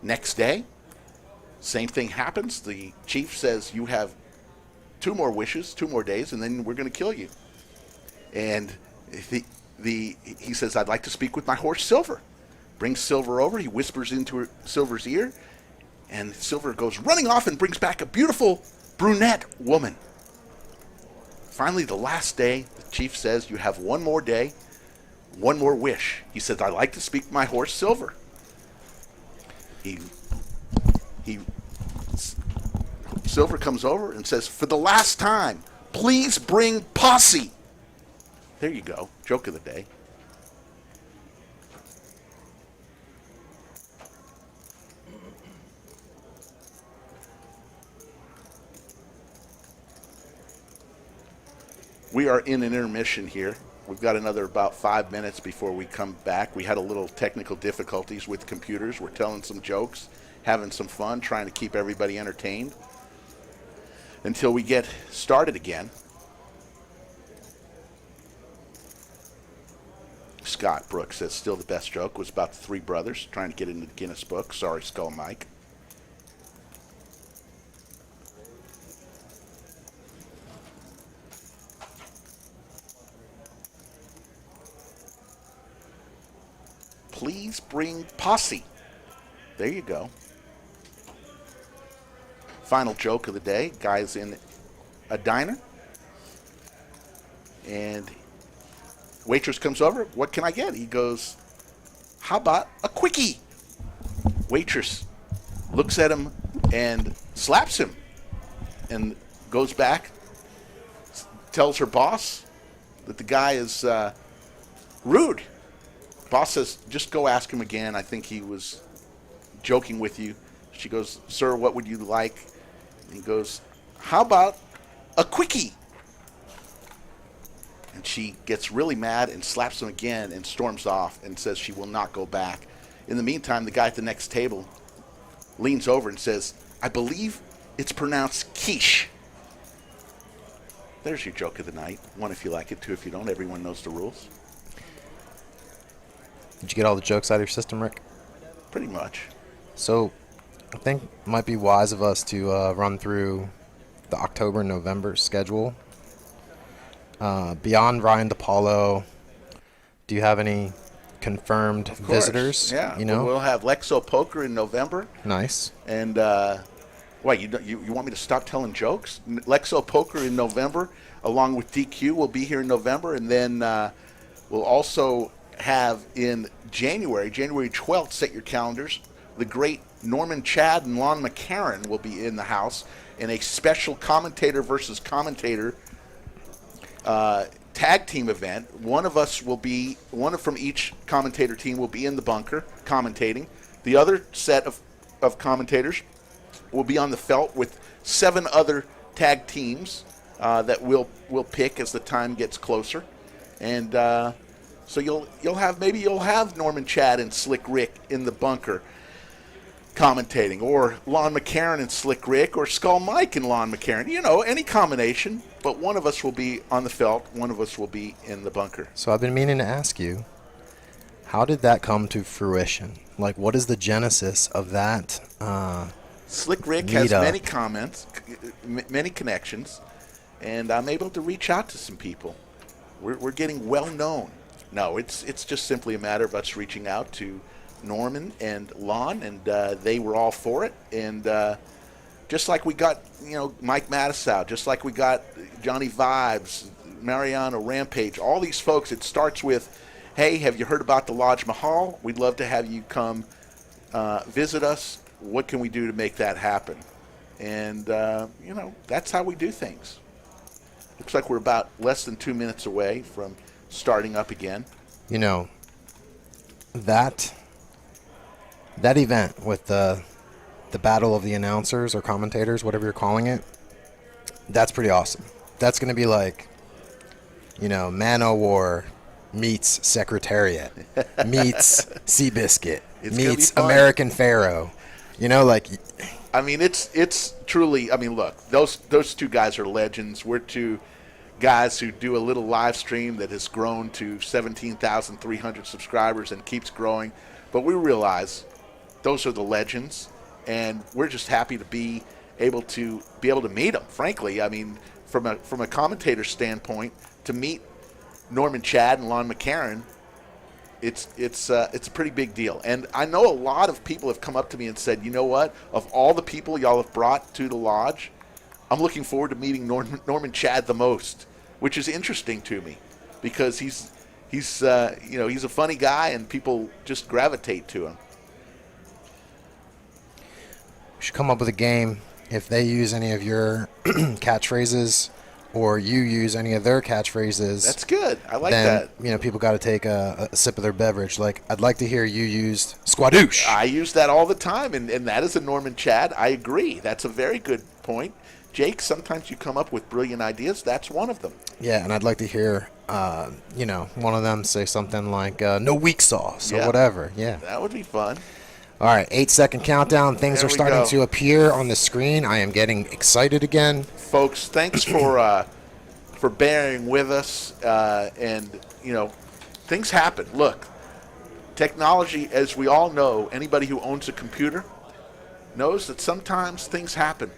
Next day, same thing happens. The chief says, you have 2 more wishes, 2 more days, and then we're going to kill you. And he says, I'd like to speak with my horse, Silver. Brings Silver over. He whispers into Silver's ear, and Silver goes running off and brings back a beautiful brunette woman. Finally, the last day, the chief says, you have 1 more day, 1 more wish. He says, I'd like to speak to my horse, Silver. Silver comes over and says, for the last time, please bring posse. There you go. Joke of the day. We are in an intermission here. We've got another about 5 minutes before we come back. We had a little technical difficulties with computers. We're telling some jokes, having some fun, trying to keep everybody entertained until we get started again. Scott Brooks says still the best joke was about the 3 brothers trying to get into the Guinness Book. Sorry, Skull Mike. Please bring posse. There you go. Final joke of the day. Guy's in a diner. And waitress comes over. What can I get? He goes, how about a quickie? Waitress looks at him and slaps him and goes back, tells her boss that the guy is rude. Boss says, just go ask him again. I think he was joking with you. She goes, sir, what would you like? And he goes, how about a quickie? And she gets really mad and slaps him again and storms off and says she will not go back. In the meantime, the guy at the next table leans over and says, I believe it's pronounced quiche. There's your joke of the night. One if you like it, two if you don't. Everyone knows the rules. Did you get all the jokes out of your system, Rick? Pretty much. So, I think it might be wise of us to run through the October and November schedule. Beyond Ryan DePaulo, do you have any confirmed visitors? Yeah. You know? We'll have Lexo Poker in November. Nice. And, wait, you want me to stop telling jokes? Lexo Poker in November, along with DQ, will be here in November. And then we'll also have in January 12th, set your calendars, the great Norman Chad and Lon McCarran will be in the house in a special commentator versus commentator tag team event. One from each commentator team will be in the bunker commentating. The other set of commentators will be on the felt with 7 other tag teams that we'll pick as the time gets closer. And so you'll have Norman Chad and Slick Rick in the bunker commentating, or Lon McCarran and Slick Rick, or Skull Mike and Lon McCarran. You know, any combination. But one of us will be on the felt, one of us will be in the bunker. So I've been meaning to ask you, how did that come to fruition? Like, what is the genesis of that? Slick Rick has meetup? many connections, and I'm able to reach out to some people. We're getting well known. No, it's just simply a matter of us reaching out to Norman and Lon, and they were all for it. And just like we got, Mike Matisow, just like we got Johnny Vibes, Mariano Rampage, all these folks, it starts with, hey, have you heard about the Lodge Mahal? We'd love to have you come visit us. What can we do to make that happen? And, that's how we do things. Looks like we're about less than 2 minutes away from starting up again. That event with the battle of the announcers or commentators, whatever you're calling it, that's pretty awesome. That's going to be like, Man-O-War meets Secretariat, meets Seabiscuit, meets American Pharaoh. It's truly, look, those two guys are legends. We're two guys who do a little live stream that has grown to 17,300 subscribers and keeps growing. But we realize those are the legends, and we're just happy to be able to meet them. Frankly, from a commentator standpoint, to meet Norman Chad and Lon McCarran, it's a pretty big deal. And I know a lot of people have come up to me and said, you know what? Of all the people y'all have brought to the lodge, I'm looking forward to meeting Norman Chad the most, which is interesting to me because he's a funny guy and people just gravitate to him. We should come up with a game. If they use any of your catchphrases or you use any of their catchphrases, that's good. I like that. Then, people got to take a sip of their beverage. Like, I'd like to hear you use squadoosh. I use that all the time, and that is a Norman Chad. I agree. That's a very good point. Jake, sometimes you come up with brilliant ideas. That's one of them. Yeah, and I'd like to hear, one of them say something like, no weak sauce or whatever. Yeah. That would be fun. All right, 8-second countdown. Things There are we starting go. to appear on the screen. I am getting excited again. Folks, thanks for bearing with us. And things happen. Look, technology, as we all know, anybody who owns a computer knows that sometimes things happen.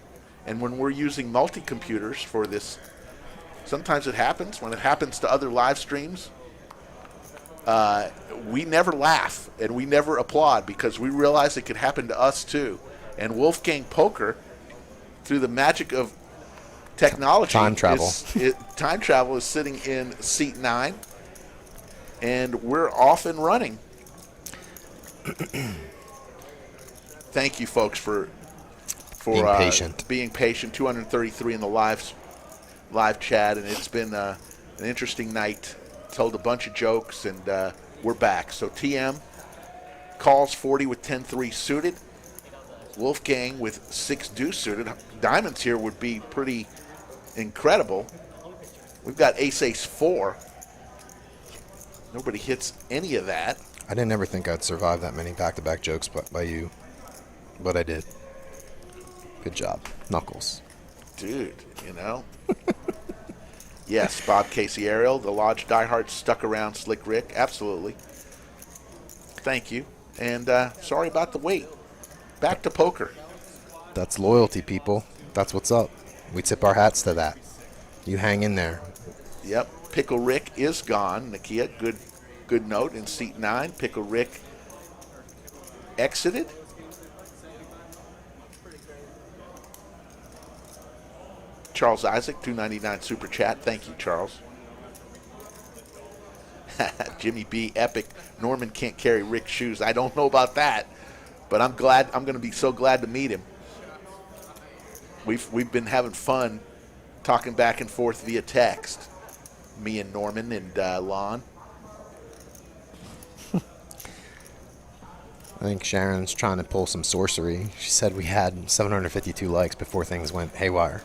And when we're using multi-computers for this, sometimes it happens. When it happens to other live streams, we never laugh and we never applaud because we realize it could happen to us too. And Wolfgang Poker, through the magic of technology, time travel is sitting in seat 9, and we're off and running. Thank you, folks, for being patient. 233 in the live chat, and it's been an interesting night. Told a bunch of jokes, and we're back. So TM calls 40 with 10-3 suited. Wolfgang with 6 deuce suited. Diamonds here would be pretty incredible. We've got ace-ace 4. Nobody hits any of that. I didn't ever think I'd survive that many back-to-back jokes by you, but I did. Good job, Knuckles. Dude, you know. Yes, Bob Casey Ariel, the Lodge diehards stuck around Slick Rick. Absolutely. Thank you. And sorry about the wait. Back to poker. That's loyalty, people. That's what's up. We tip our hats to that. You hang in there. Yep. Pickle Rick is gone. Nakia, good note in seat 9. Pickle Rick exited. Charles Isaac, $2.99 super chat. Thank you, Charles. Jimmy B, epic. Norman can't carry Rick's shoes. I don't know about that, but I'm glad. I'm going to be so glad to meet him. We've been having fun talking back and forth via text. Me and Norman and Lon. I think Sharon's trying to pull some sorcery. She said we had 752 likes before things went haywire.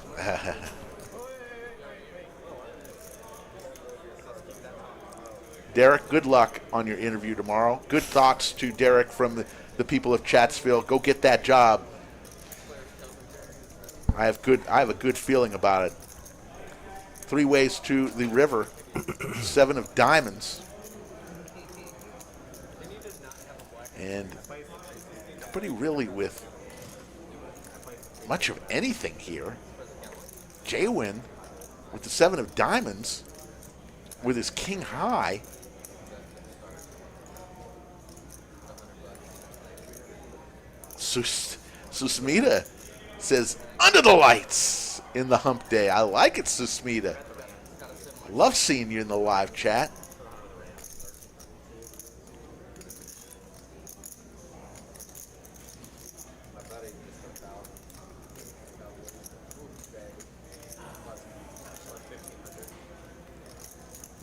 Derek, good luck on your interview tomorrow. Good thoughts to Derek from the people of Chatsville. Go get that job. I have a good feeling about it. 3 ways to the river. 7 of diamonds. And nobody really with much of anything here. Jaywin with the 7 of diamonds with his king high. Susmita says, under the lights in the hump day. I like it, Susmita. Love seeing you in the live chat.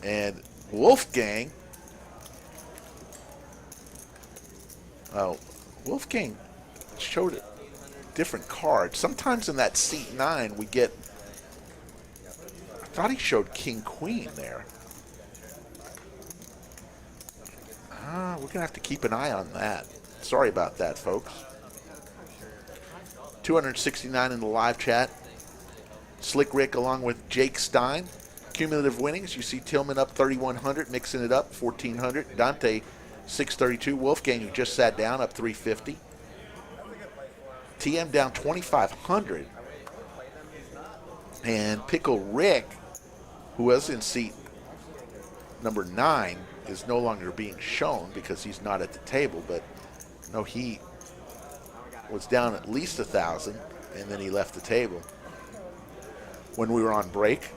And Wolfgang. Wolfgang showed a different card. Sometimes in that seat 9 we get. I thought he showed King Queen there. We're gonna have to keep an eye on that. Sorry about that, folks. 269 in the live chat. Slick Rick along with Jake Stein. Cumulative winnings, you see Tillman up 3,100, mixing it up, 1,400. Dante, 632. Wolfgang, who just sat down, up 350. TM down 2,500. And Pickle Rick, who was in seat number 9, is no longer being shown because he's not at the table. But no, he was down at least 1,000, and then he left the table when we were on break.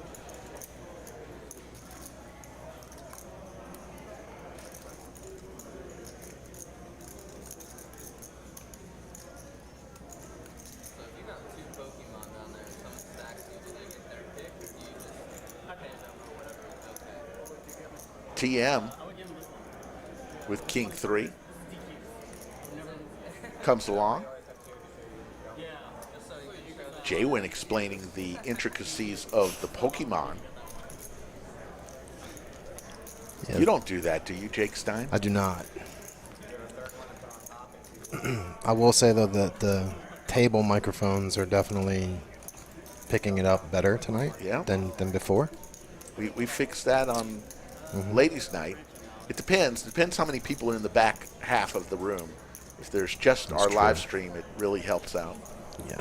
TM with King 3 comes along. Jaywin explaining the intricacies of the Pokemon. Yeah. You don't do that, do you, Jake Stein? I do not. I will say, though, that the table microphones are definitely picking it up better tonight than before. We fixed that on ladies' night. It depends. Depends how many people are in the back half of the room. If there's just That's our true. live stream, it really helps out. Yeah.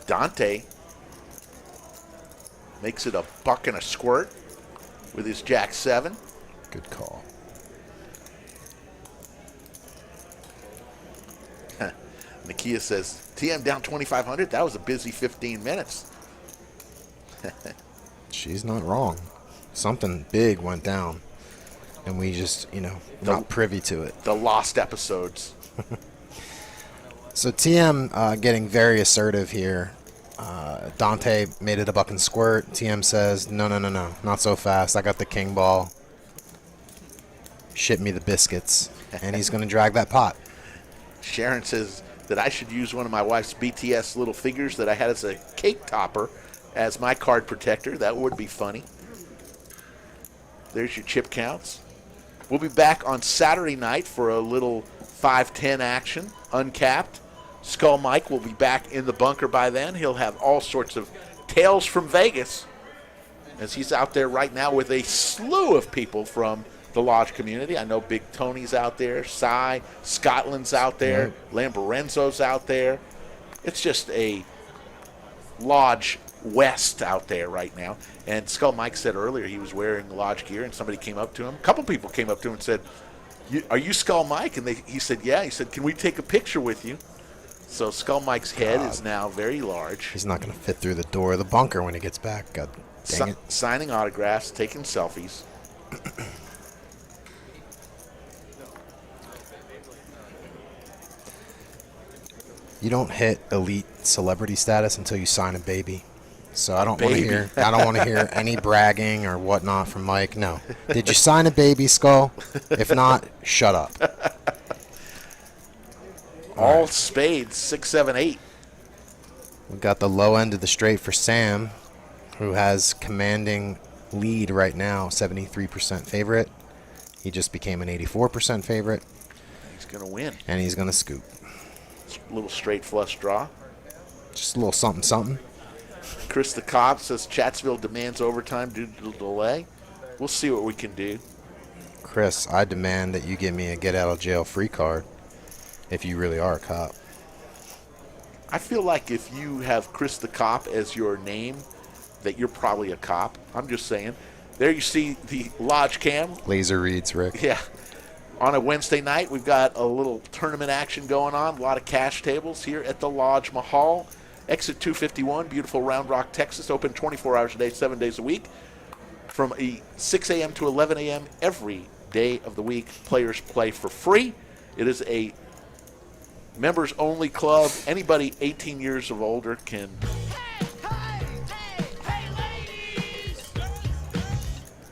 Dante makes it a buck and a squirt with his Jack 7. Good call. Nakia says, TM down 2,500? That was a busy 15 minutes. She's not wrong. Something big went down, and we just, not privy to it. The lost episodes. So TM getting very assertive here. Dante made it a buck and squirt. TM says, no, not so fast. I got the king ball. Ship me the biscuits. And he's going to drag that pot. Sharon says that I should use one of my wife's BTS little figures that I had as a cake topper as my card protector. That would be funny. There's your chip counts. We'll be back on Saturday night for a little 5-10 action, uncapped. Skull Mike will be back in the bunker by then. He'll have all sorts of tales from Vegas, as he's out there right now with a slew of people from the Lodge community. I know Big Tony's out there, Cy, Scotland's out there, Lamborenzo's out there. It's just a Lodge West out there right now. And Skull Mike said earlier he was wearing Lodge gear, and somebody came up to him. A couple people came up to him and said, "Are you Skull Mike?" And he said, "Yeah." He said, "Can we take a picture with you?" So Skull Mike's head is now very large. He's not going to fit through the door of the bunker when he gets back. God dang it. Signing autographs, taking selfies. You don't hit elite celebrity status until you sign a baby. So I don't want to hear. I don't want to hear any bragging or whatnot from Mike. No. Did you sign a baby, Skull? If not, shut up. All spades, 6, 7, 8. We got the low end of the straight for Sam, who has commanding lead right now, 73% favorite. He just became an 84% favorite. He's going to win. And he's going to scoop. A little straight flush draw. Just a little something, something. Chris the Cop says Chatsville demands overtime due to the delay. We'll see what we can do. Chris, I demand that you give me a get-out-of-jail-free card if you really are a cop. I feel like if you have Chris the Cop as your name, that you're probably a cop. I'm just saying. There you see the Lodge cam. Laser reads, Rick. Yeah. On a Wednesday night, we've got a little tournament action going on. A lot of cash tables here at the Lodge Mahal. Exit 251, beautiful Round Rock, Texas. Open 24 hours a day, 7 days a week. From 6 a.m. to 11 a.m. every day of the week, players play for free. It is a members-only club. Anybody 18 years of older can...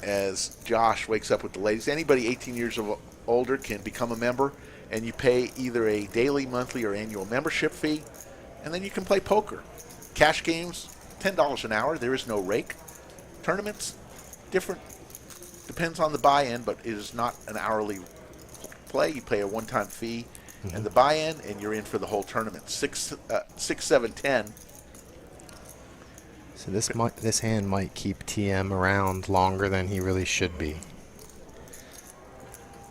As Josh wakes up with the ladies, anybody 18 years of older can become a member, and you pay either a daily, monthly, or annual membership fee, and then you can play poker. Cash games, $10 an hour. There is no rake. Tournaments, different. Depends on the buy-in, but it is not an hourly play. You pay a one-time fee, and the buy-in, and you're in for the whole tournament. 6, 7, 10. So this hand might keep TM around longer than he really should be.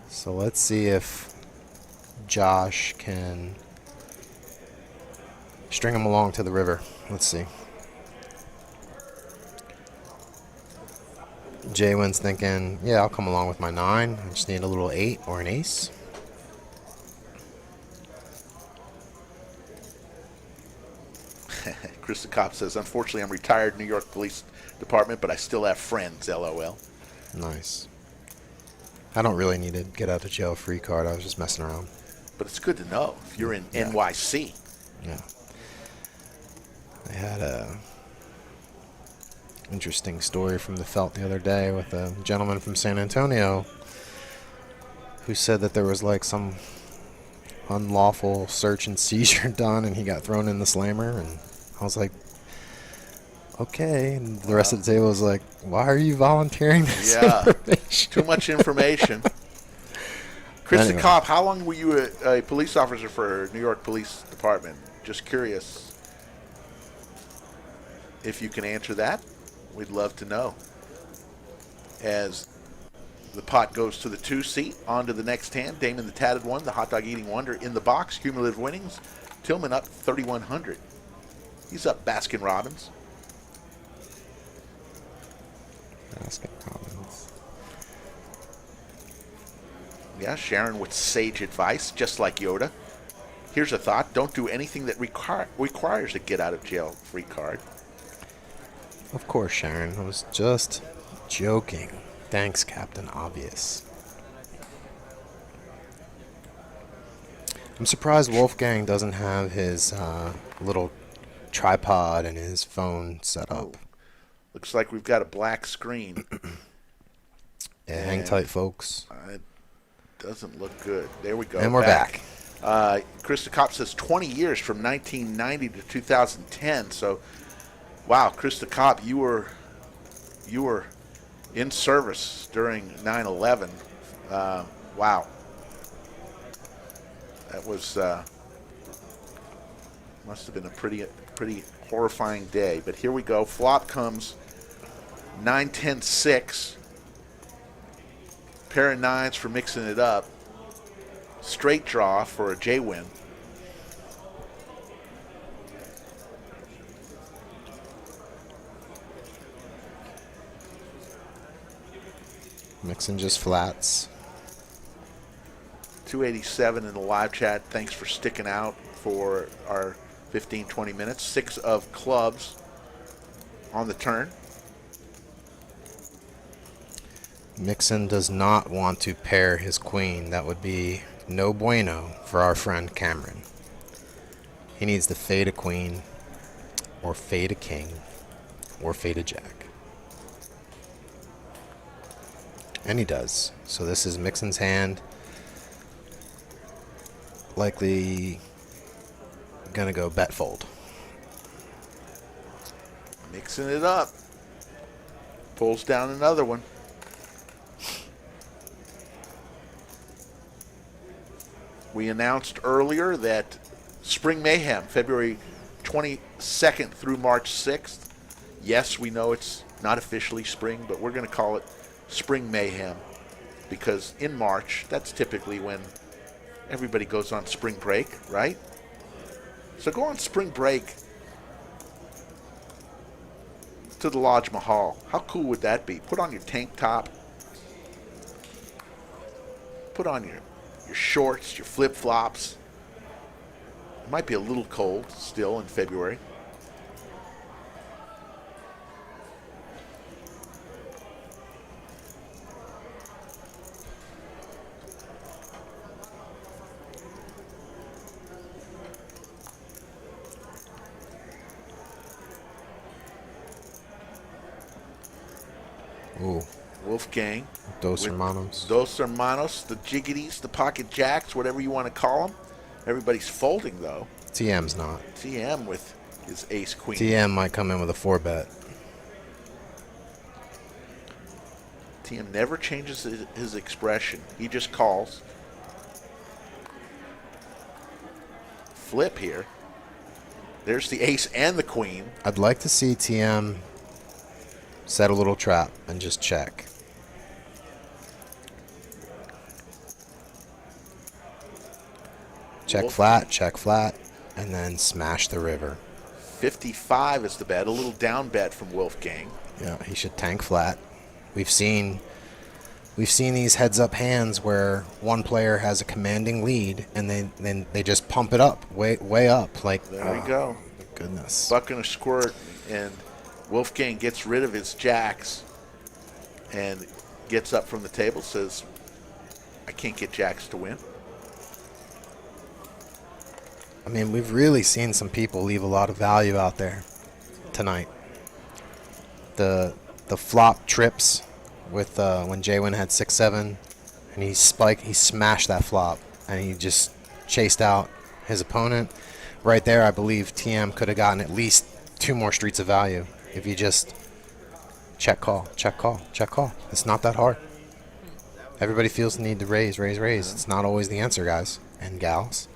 So let's see if Josh can string him along to the river. Let's see. Jaywin's thinking, yeah, I'll come along with my 9. I just need a little 8 or an ace. Chris the Cop says, unfortunately, I'm retired New York Police Department, but I still have friends, LOL. Nice. I don't really need to get out of jail free card. I was just messing around. But it's good to know if you're in NYC. Yeah. I had a interesting story from the Felt the other day with a gentleman from San Antonio who said that there was like some unlawful search and seizure done and he got thrown in the slammer, and I was like, okay. And the rest of the table was like, why are you volunteering this information? Too much information. Chris the Cop, how long were you a police officer for New York Police Department? Just curious if you can answer that. We'd love to know. As the pot goes to the 2 seat, on to the next hand. Damon the Tatted One, the hot dog eating wonder in the box. Cumulative winnings. Tillman up 3,100. He's up Baskin Robbins. Baskin Robbins. Yeah, Sharon with sage advice, just like Yoda. Here's a thought. Don't do anything that requires a get-out-of-jail-free card. Of course, Sharon. I was just joking. Thanks, Captain Obvious. I'm surprised Wolfgang doesn't have his little tripod and his phone set up. Looks like we've got a black screen. Yeah, hang tight, folks. It doesn't look good. There we go. And we're back. Chris the Cop says 20 years from 1990 to 2010. So, wow, Chris the Cop, you were in service during 9/11. Wow. That was must have been a pretty horrifying day. But here we go. Flop comes 9-10-6. Pair of nines for mixing it up. Straight draw for a J win. Mixing just flats. 287 in the live chat. Thanks for sticking out for our 15-20 minutes. 6 of clubs on the turn. Mixon does not want to pair his queen. That would be no bueno for our friend Cameron. He needs to fade a queen, or fade a king, or fade a jack. And he does. So this is Mixon's hand. Likely gonna go bet fold. Mixing it up. Pulls down another one. We announced earlier that Spring Mayhem, February 22nd through March 6th. Yes, we know it's not officially spring, but we're going to call it Spring Mayhem because in March, that's typically when everybody goes on spring break, right? So go on spring break to the Lodge Mahal. How cool would that be? Put on your tank top. Put on your shorts, your flip-flops. It might be a little cold still in February. Ooh. Wolfgang. Dos hermanos. Dos hermanos, the jiggities, the pocket jacks, whatever you want to call them. Everybody's folding, though. TM's not. TM with his ace-queen. TM might come in with a 4-bet. TM never changes his expression. He just calls. Flip here. There's the ace and the queen. I'd like to see TM set a little trap and just check. Check flat, and then smash the river. 55 is the bet, a little down bet from Wolfgang. Yeah, he should tank flat. We've seen these heads-up hands where one player has a commanding lead, and they just pump it up, way up. Like there we go. Goodness. Buck and a squirt, and Wolfgang gets rid of his jacks and gets up from the table, says, I can't get jacks to win. I mean, we've really seen some people leave a lot of value out there tonight. The flop trips with when Jaywin had 6-7, and he smashed that flop, and he just chased out his opponent. Right there, I believe TM could have gotten at least 2 more streets of value if you just check call. It's not that hard. Everybody feels the need to raise. It's not always the answer, guys and gals.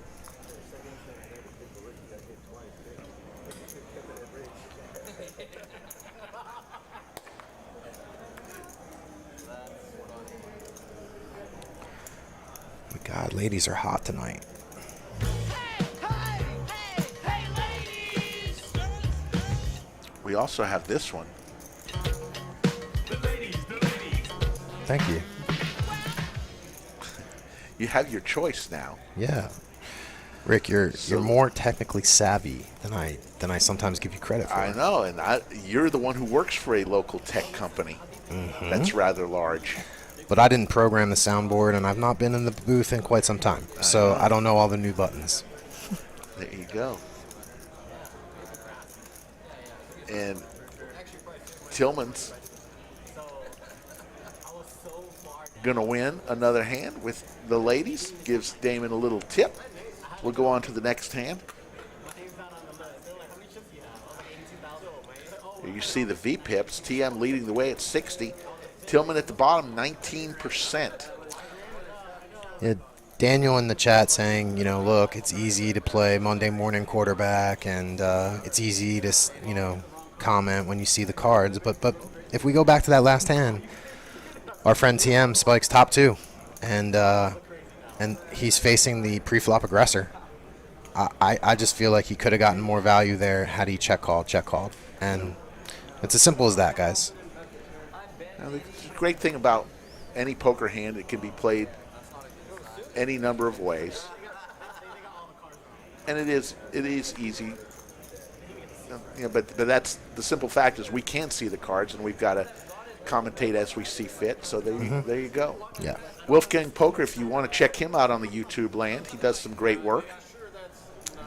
God, ladies are hot tonight. We also have this one. Thank you. You have your choice now. Yeah. Rick, you're more technically savvy than I sometimes give you credit for. I know, and you're the one who works for a local tech company. That's rather large. But I didn't program the soundboard, and I've not been in the booth in quite some time, so I don't know all the new buttons. There you go. And Tillman's going to win another hand with the ladies. Gives Damon a little tip. We'll go on to the next hand. Here you see the V-pips. TM leading the way at 60. Tillman at the bottom, 19%. Yeah, Daniel in the chat saying, look, it's easy to play Monday morning quarterback, and it's easy to, comment when you see the cards. But if we go back to that last hand, our friend TM spikes top 2, and he's facing the pre-flop aggressor. I just feel like he could have gotten more value there had he check called. And it's as simple as that, guys. Now, the great thing about any poker hand, it can be played any number of ways. And it is easy. But that's the simple fact is we can see the cards, and we've got to commentate as we see fit. So there you go. Yeah. Wolfgang Poker, if you want to check him out on the YouTube land, he does some great work.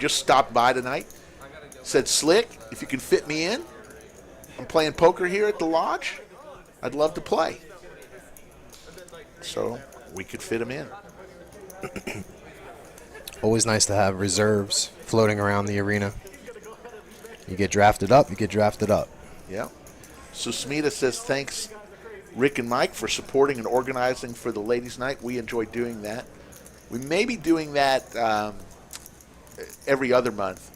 Just stopped by tonight. Said, Slick, if you can fit me in, I'm playing poker here at the lodge. I'd love to play. So we could fit him in. Always nice to have reserves floating around the arena. You get drafted up, you get drafted up. Yeah. Susmita says, thanks, Rick and Mike, for supporting and organizing for the ladies' night. We enjoy doing that. We may be doing that every other month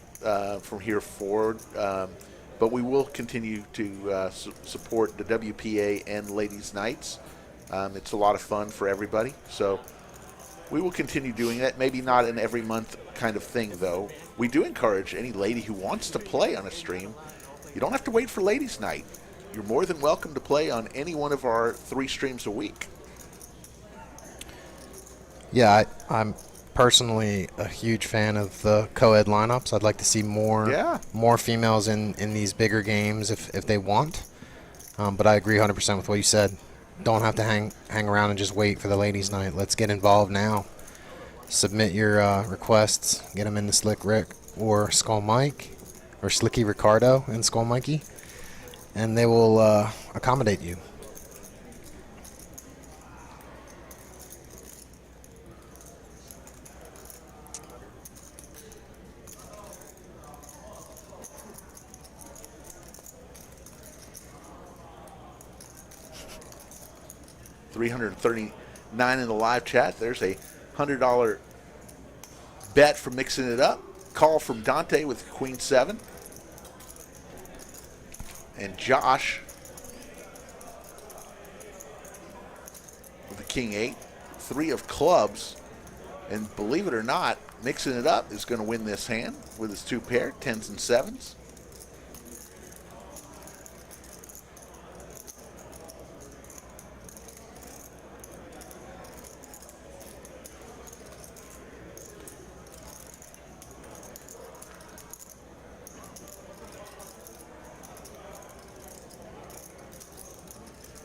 from here forward, but we will continue to support the WPA and ladies' nights. It's a lot of fun for everybody, so we will continue doing that. Maybe not an every month kind of thing, though. We do encourage any lady who wants to play on a stream. You don't have to wait for ladies' night. You're more than welcome to play on any one of our 3 streams a week. Yeah, I'm personally a huge fan of the co-ed lineups. I'd like to see more females in these bigger games if they want. But I agree 100% with what you said. Don't have to hang around and just wait for the ladies' night. Let's get involved now. Submit your requests. Get them into Slick Rick or Skull Mike or Slicky Ricardo and Skull Mikey, and they will accommodate you. $339 in the live chat. There's a $100 bet for mixing it up. Call from Dante with Queen 7. And Josh with the King 8. 3 of clubs. And believe it or not, mixing it up is going to win this hand with his 2 pair, 10s and 7s.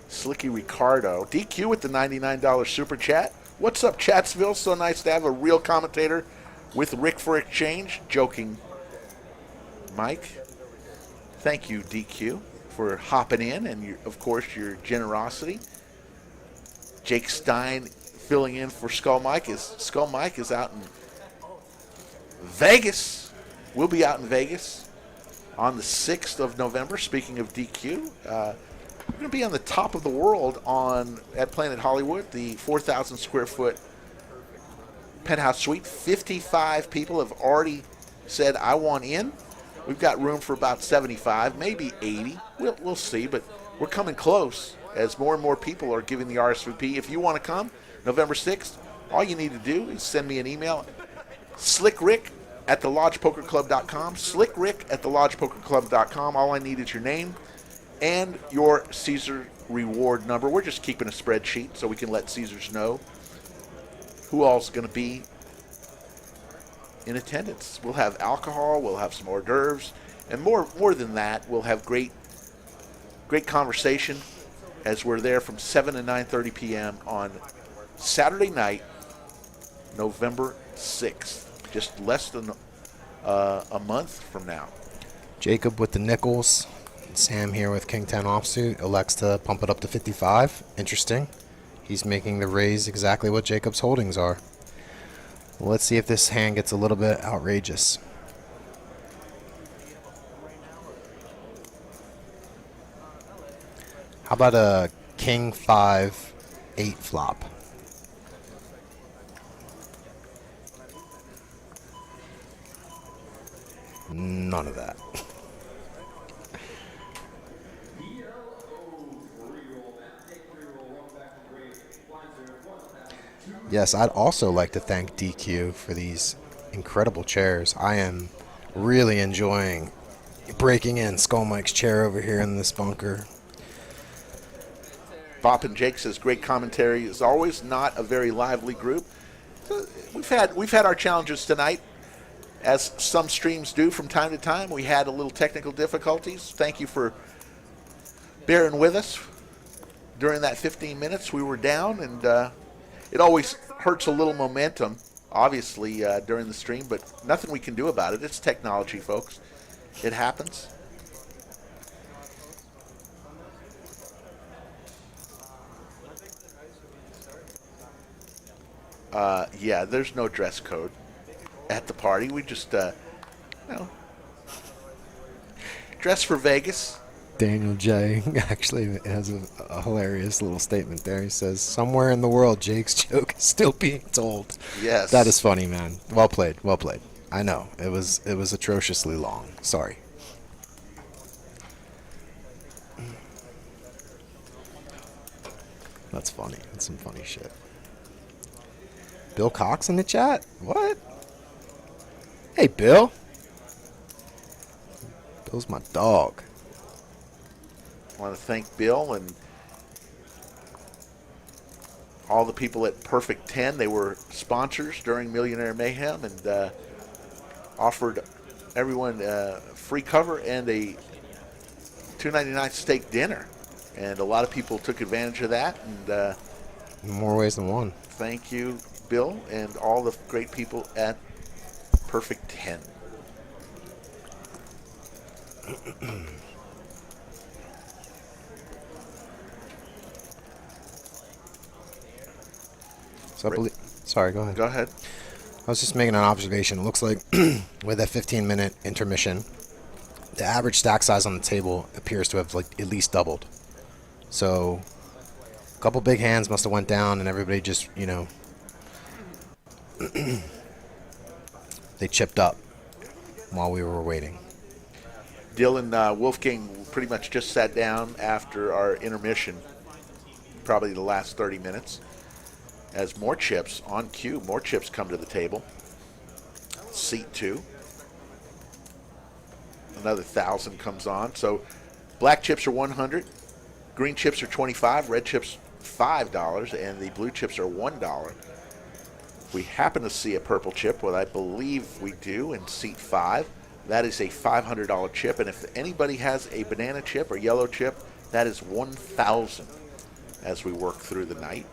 Slicky Ricardo. DQ with the $99 super chat. What's up, Chatsville? So nice to have a real commentator with Rick for exchange. Joking, Mike. Thank you, DQ, for hopping in and, of course, your generosity. Jake Stein filling in for Skull Mike. Skull Mike is out in Vegas. We'll be out in Vegas on the 6th of November. Speaking of DQ, we're going to be on the top of the world at Planet Hollywood, the 4,000 square foot penthouse suite. 55 people have already said, I want in. We've got room for about 75, maybe 80. We'll see, but we're coming close as more and more people are giving the RSVP. If you want to come, November 6th, all you need to do is send me an email, slickrick@thelodgepokerclub.com, slickrick@thelodgepokerclub.com. All I need is your name and your Caesar reward number. We're just keeping a spreadsheet so we can let Caesars know who all's going to be in attendance. We'll have alcohol, we'll have some hors d'oeuvres, and more than that, we'll have great conversation as we're there from 7 to 9:30 p.m. on Saturday night, November 6th, just less than a month from now. Jacob with the nickels. Sam here with King 10 offsuit elects to pump it up to 55. Interesting. He's making the raise exactly what Jacob's holdings are. Well, let's see if this hand gets a little bit outrageous. How about a King 5 8 flop. None of that. Yes, I'd also like to thank DQ for these incredible chairs. I am really enjoying breaking in Skull Mike's chair over here in this bunker. Bop and Jake says great commentary is always, not a very lively group. So we've had our challenges tonight, as some streams do from time to time. We had a little technical difficulties. Thank you for bearing with us during that 15 minutes we were down, and it always hurts a little momentum, obviously, during the stream, but nothing we can do about it. It's technology, folks. It happens. Yeah, there's no dress code at the party. We just, dress for Vegas. Daniel J. actually has a hilarious little statement there. He says, "Somewhere in the world, Jake's joke is still being told." Yes. That is funny, man. Well played. Well played. I know. It was atrociously long. Sorry. That's funny. That's some funny shit. Bill Cox in the chat? What? Hey, Bill. Bill's my dog. I want to thank Bill and all the people at Perfect 10. They were sponsors during Millionaire Mayhem and offered everyone free cover and a $2.99 steak dinner. And a lot of people took advantage of that. And in more ways than one. Thank you, Bill, and all the great people at Perfect 10. So sorry, go ahead. Go ahead. I was just making an observation. It looks like with a 15-minute intermission, the average stack size on the table appears to have like at least doubled. So a couple big hands must have went down, and everybody just, they chipped up while we were waiting. Dylan Wolfgang pretty much just sat down after our intermission, probably the last 30 minutes, as more chips on cue. More chips come to the table. Seat 2. Another 1,000 comes on. So black chips are 100, green chips are 25, red chips $5, and the blue chips are $1. If we happen to see a purple chip, what I believe we do in seat 5, that is a $500 chip. And if anybody has a banana chip or yellow chip, that is $1,000 as we work through the night.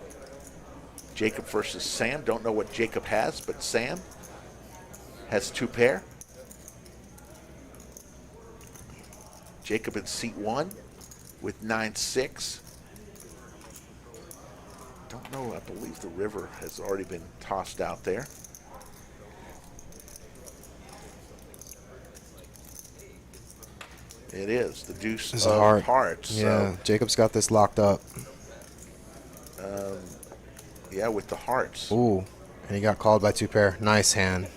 Jacob versus Sam. Don't know what Jacob has, but Sam has 2 pair. Jacob in seat 1 with 9-6. Don't know. I believe the river has already been tossed out there. It is the deuce It's of a hearts. Yeah, So, Jacob's got this locked up. yeah, with the hearts. Ooh, and he got called by 2 pair. Nice hand.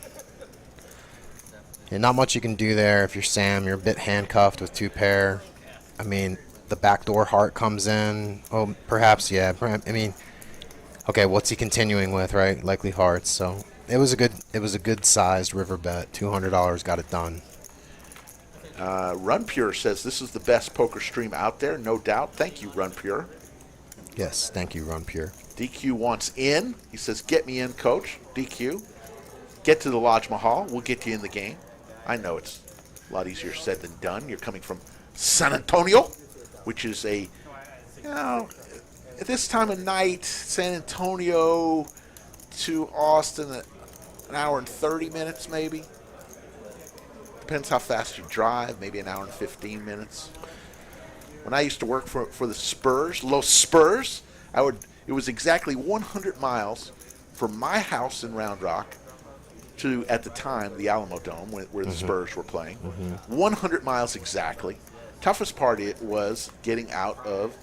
Yeah, not much you can do there if you're Sam. You're a bit handcuffed with 2 pair. I mean, the backdoor heart comes in. Oh, perhaps, yeah. I mean, okay, what's he continuing with, right? Likely hearts. So it was a good sized river bet. $200 got it done. Run Pure says this is the best poker stream out there, no doubt. Thank you, Run Pure. Yes, thank you, Run Pure. DQ wants in. He says, get me in, coach. DQ, get to the Lodge Mahal. We'll get you in the game. I know it's a lot easier said than done. You're coming from San Antonio, which is at this time of night, San Antonio to Austin, an hour and 30 minutes maybe. Depends how fast you drive, maybe an hour and 15 minutes. When I used to work for the Spurs, Los Spurs, it was exactly 100 miles from my house in Round Rock to, at the time, the Alamo Dome, where the Spurs were playing. 100 miles exactly. Toughest part was getting out of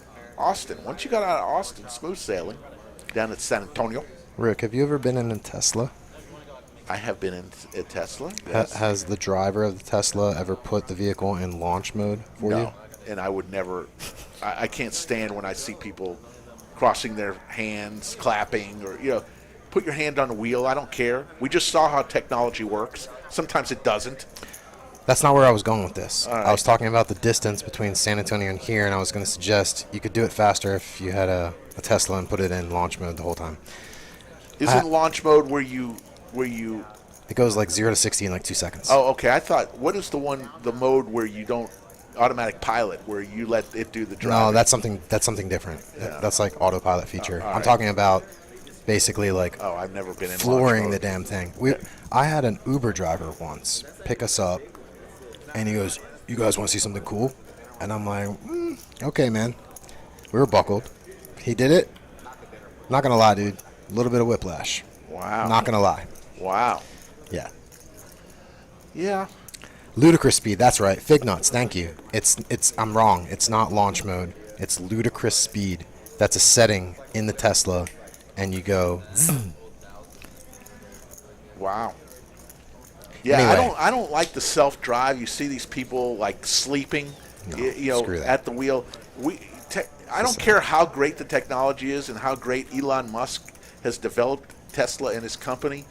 Austin. Once you got out of Austin, smooth sailing down at San Antonio. Rick, have you ever been in a Tesla? I have been in a Tesla. Yes. Has the driver of the Tesla ever put the vehicle in launch mode for you? No, and I would never. I can't stand when I see people crossing their hands, clapping, or put your hand on the wheel. I don't care. We just saw how technology works. Sometimes it doesn't. That's not where I was going with this. All right. I was talking about the distance between San Antonio and here, and I was going to suggest you could do it faster if you had a Tesla and put it in launch mode the whole time. Isn't launch mode where you? It goes like 0 to 60 in like 2 seconds. Oh, okay. I thought, what is the mode where you don't automatic pilot, where you let it do the driving? No, that's something different. Yeah. That's like autopilot feature. all I'm right. talking about basically like Oh, I've never been in flooring launch the mode. damn thing. I had an Uber driver once pick us up, and he goes, "You guys want to see something cool?" And I'm like, "Okay, man." We were buckled. He did it. Not gonna lie, dude. A little bit of whiplash. Wow. Not gonna lie. Wow. Yeah. Yeah. Ludicrous speed. That's right. Fig nuts. Thank you. It's. I'm wrong. It's not launch mode. It's ludicrous speed. That's a setting in the Tesla, and you go. Wow. Yeah, Anyway. I don't like the self drive. You see these people like sleeping, No, screw that. at the wheel. I don't care how great the technology is and how great Elon Musk has developed Tesla and his company.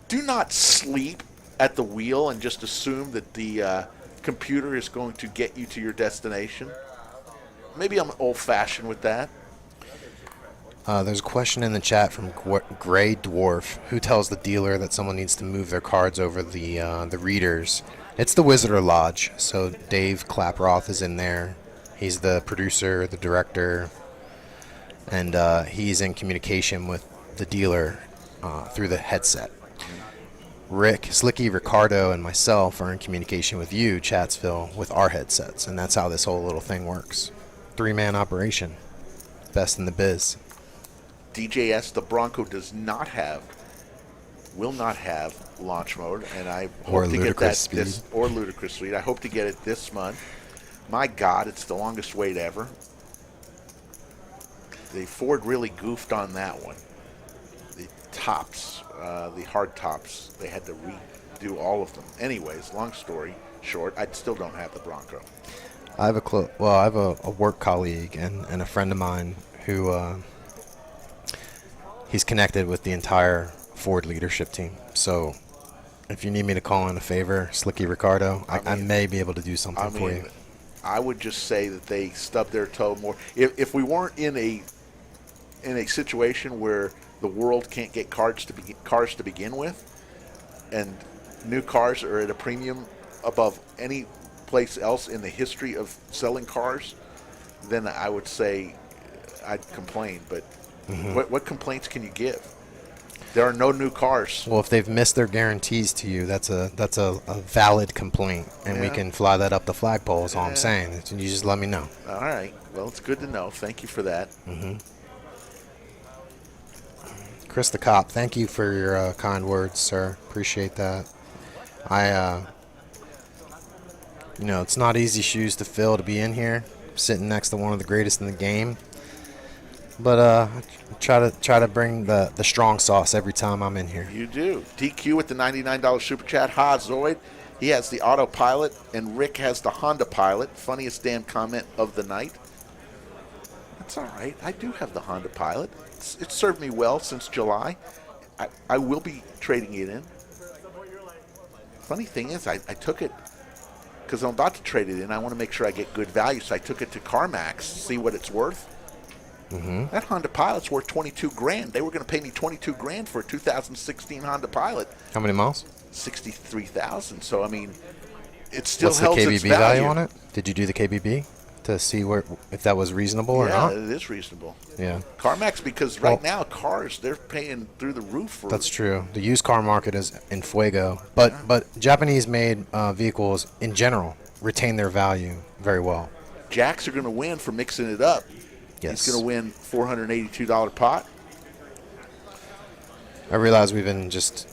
Do not sleep at the wheel and just assume that the computer is going to get you to your destination. Maybe I'm old-fashioned with that. There's a question in the chat from Gray Dwarf, who tells the dealer that someone needs to move their cards over the readers. It's the Wizard Lodge, so Dave Klaproth is in there. He's the producer, the director, and he's in communication with the dealer through the headset. Rick, Slicky, Ricardo, and myself are in communication with you, Chatsville, with our headsets, and that's how this whole little thing works. 3-man operation. Best in the biz. DJS, the Bronco, will not have launch mode, and I Or hope to get ludicrous that speed. or ludicrous speed. I hope to get it this month. My God, it's the longest wait ever. The Ford really goofed on that one. The tops, the hard tops, they had to redo all of them. Anyways, long story short, I still don't have the Bronco. I have a work colleague and a friend of mine who he's connected with the entire Ford leadership team. So if you need me to call in a favor, Slicky Ricardo, I may be able to do something for you. I would just say that they stubbed their toe more. If we weren't in a situation where the world can't get cars to begin with, and new cars are at a premium above any place else in the history of selling cars, then I would say I'd complain. But what complaints can you give? There are no new cars. Well, if they've missed their guarantees to you, that's a valid complaint, and we Yeah. can fly that up the flagpole. Is all I'm Yeah. saying. You just let me know. All right. Well, it's good to know. Thank you for that. Chris the Cop, thank you for your kind words, sir. Appreciate that. It's not easy shoes to fill to be in here, sitting next to one of the greatest in the game. But I try to bring the strong sauce every time I'm in here. You do. DQ with the $99 super chat. Ha, Zoid. He has the autopilot, and Rick has the Honda Pilot. Funniest damn comment of the night. That's all right. I do have the Honda Pilot. It's served me well since July. I will be trading it in. Funny thing is, I took it because I'm about to trade it in. I want to make sure I get good value, so I took it to CarMax, see what it's worth. That Honda Pilot's worth $22,000. They were going to pay me $22,000 for a 2016 Honda Pilot. How many miles? 63,000. So I mean, it still What's the held its KBB value value on it? Did you do the KBB to see if that was reasonable or Yeah, not? it is reasonable. Yeah, CarMax, because right now cars they're paying through the roof for. that's true. The used car market is in fuego, but Japanese-made vehicles in general retain their value very well. Jacks are going to win for mixing it up. Yes. He's going to win $482 pot. I realize we've been just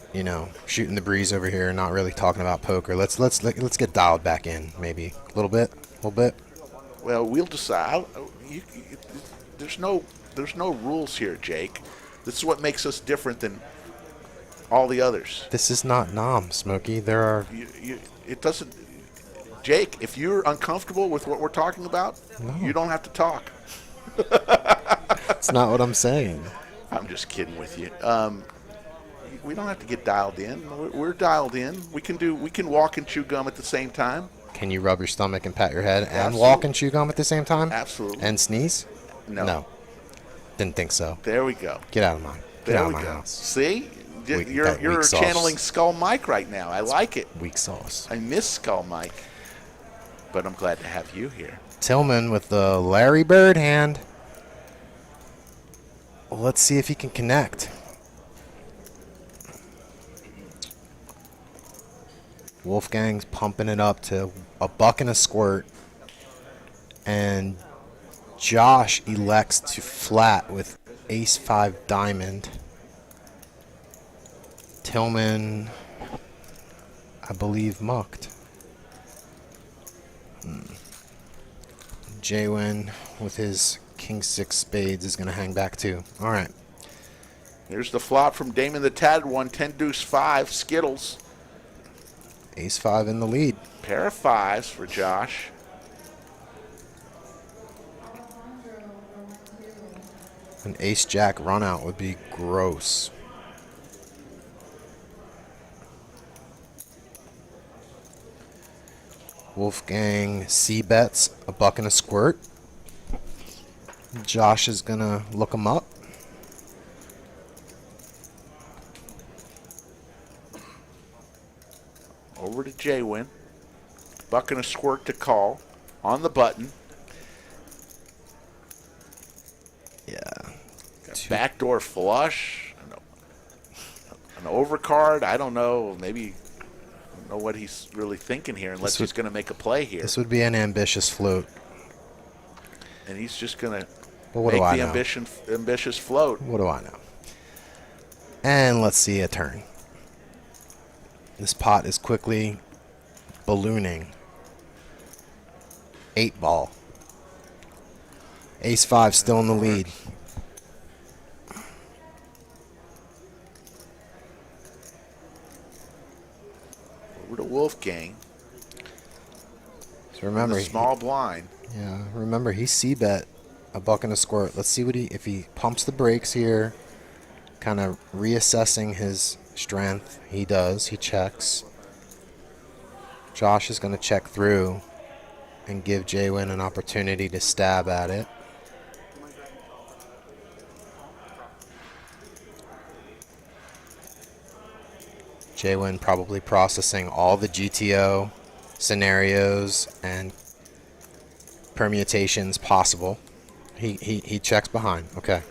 shooting the breeze over here, not really talking about poker. Let's get dialed back in, maybe a little bit. Well, we'll decide. There's no rules here, Jake. This is what makes us different than all the others. This is not Nom, Smokey. There are... It doesn't... Jake, if you're uncomfortable with what we're talking about, you don't have to talk. That's not what I'm saying. I'm just kidding with you. We don't have to get dialed in. We're dialed in. We can walk and chew gum at the same time. Can you rub your stomach and pat your head and Absolutely. walk and chew gum at the same time? Absolutely. And sneeze? No. Didn't think so. There we go. Get out of mine. Get There out of we my go. house. See? Weak- You're that weak sauce. channeling Skull Mike right now. I like it. Weak sauce. I miss Skull Mike. But I'm glad to have you here. Tillman with the Larry Bird hand. Well, let's see if he can connect. Wolfgang's pumping it up to a buck and a squirt. And Josh elects to flat with ace-5 diamond. Tillman, I believe, mucked. Jaywin with his king-6 spades is going to hang back too. All right. Here's the flop from Damon the Tatted One, 10-deuce-5, Skittles. Ace-5 in the lead. Pair of fives for Josh. An ace-jack run-out would be gross. Wolfgang C-bets a buck and a squirt. Josh is going to look him up. Over to Jaywin. Buck and a squirt to call. On the button. Yeah. Backdoor flush. An overcard. I don't know. Maybe I don't know what he's really thinking here unless he's going to make a play here. This would be an ambitious float. And he's just going to Well, what make do I the know? ambitious float. What do I know? And let's see a turn. This pot is quickly ballooning. 8 ball. Ace-5 still in the lead. Over to Wolfgang. So remember, The small blind. remember he c-bet a buck and a squirt. Let's see if he pumps the brakes here. Kind of reassessing his strength. He does. He checks. Josh is going to check through and give Jaywin an opportunity to stab at it. Jaywin probably processing all the GTO scenarios and permutations possible. He checks behind. Okay.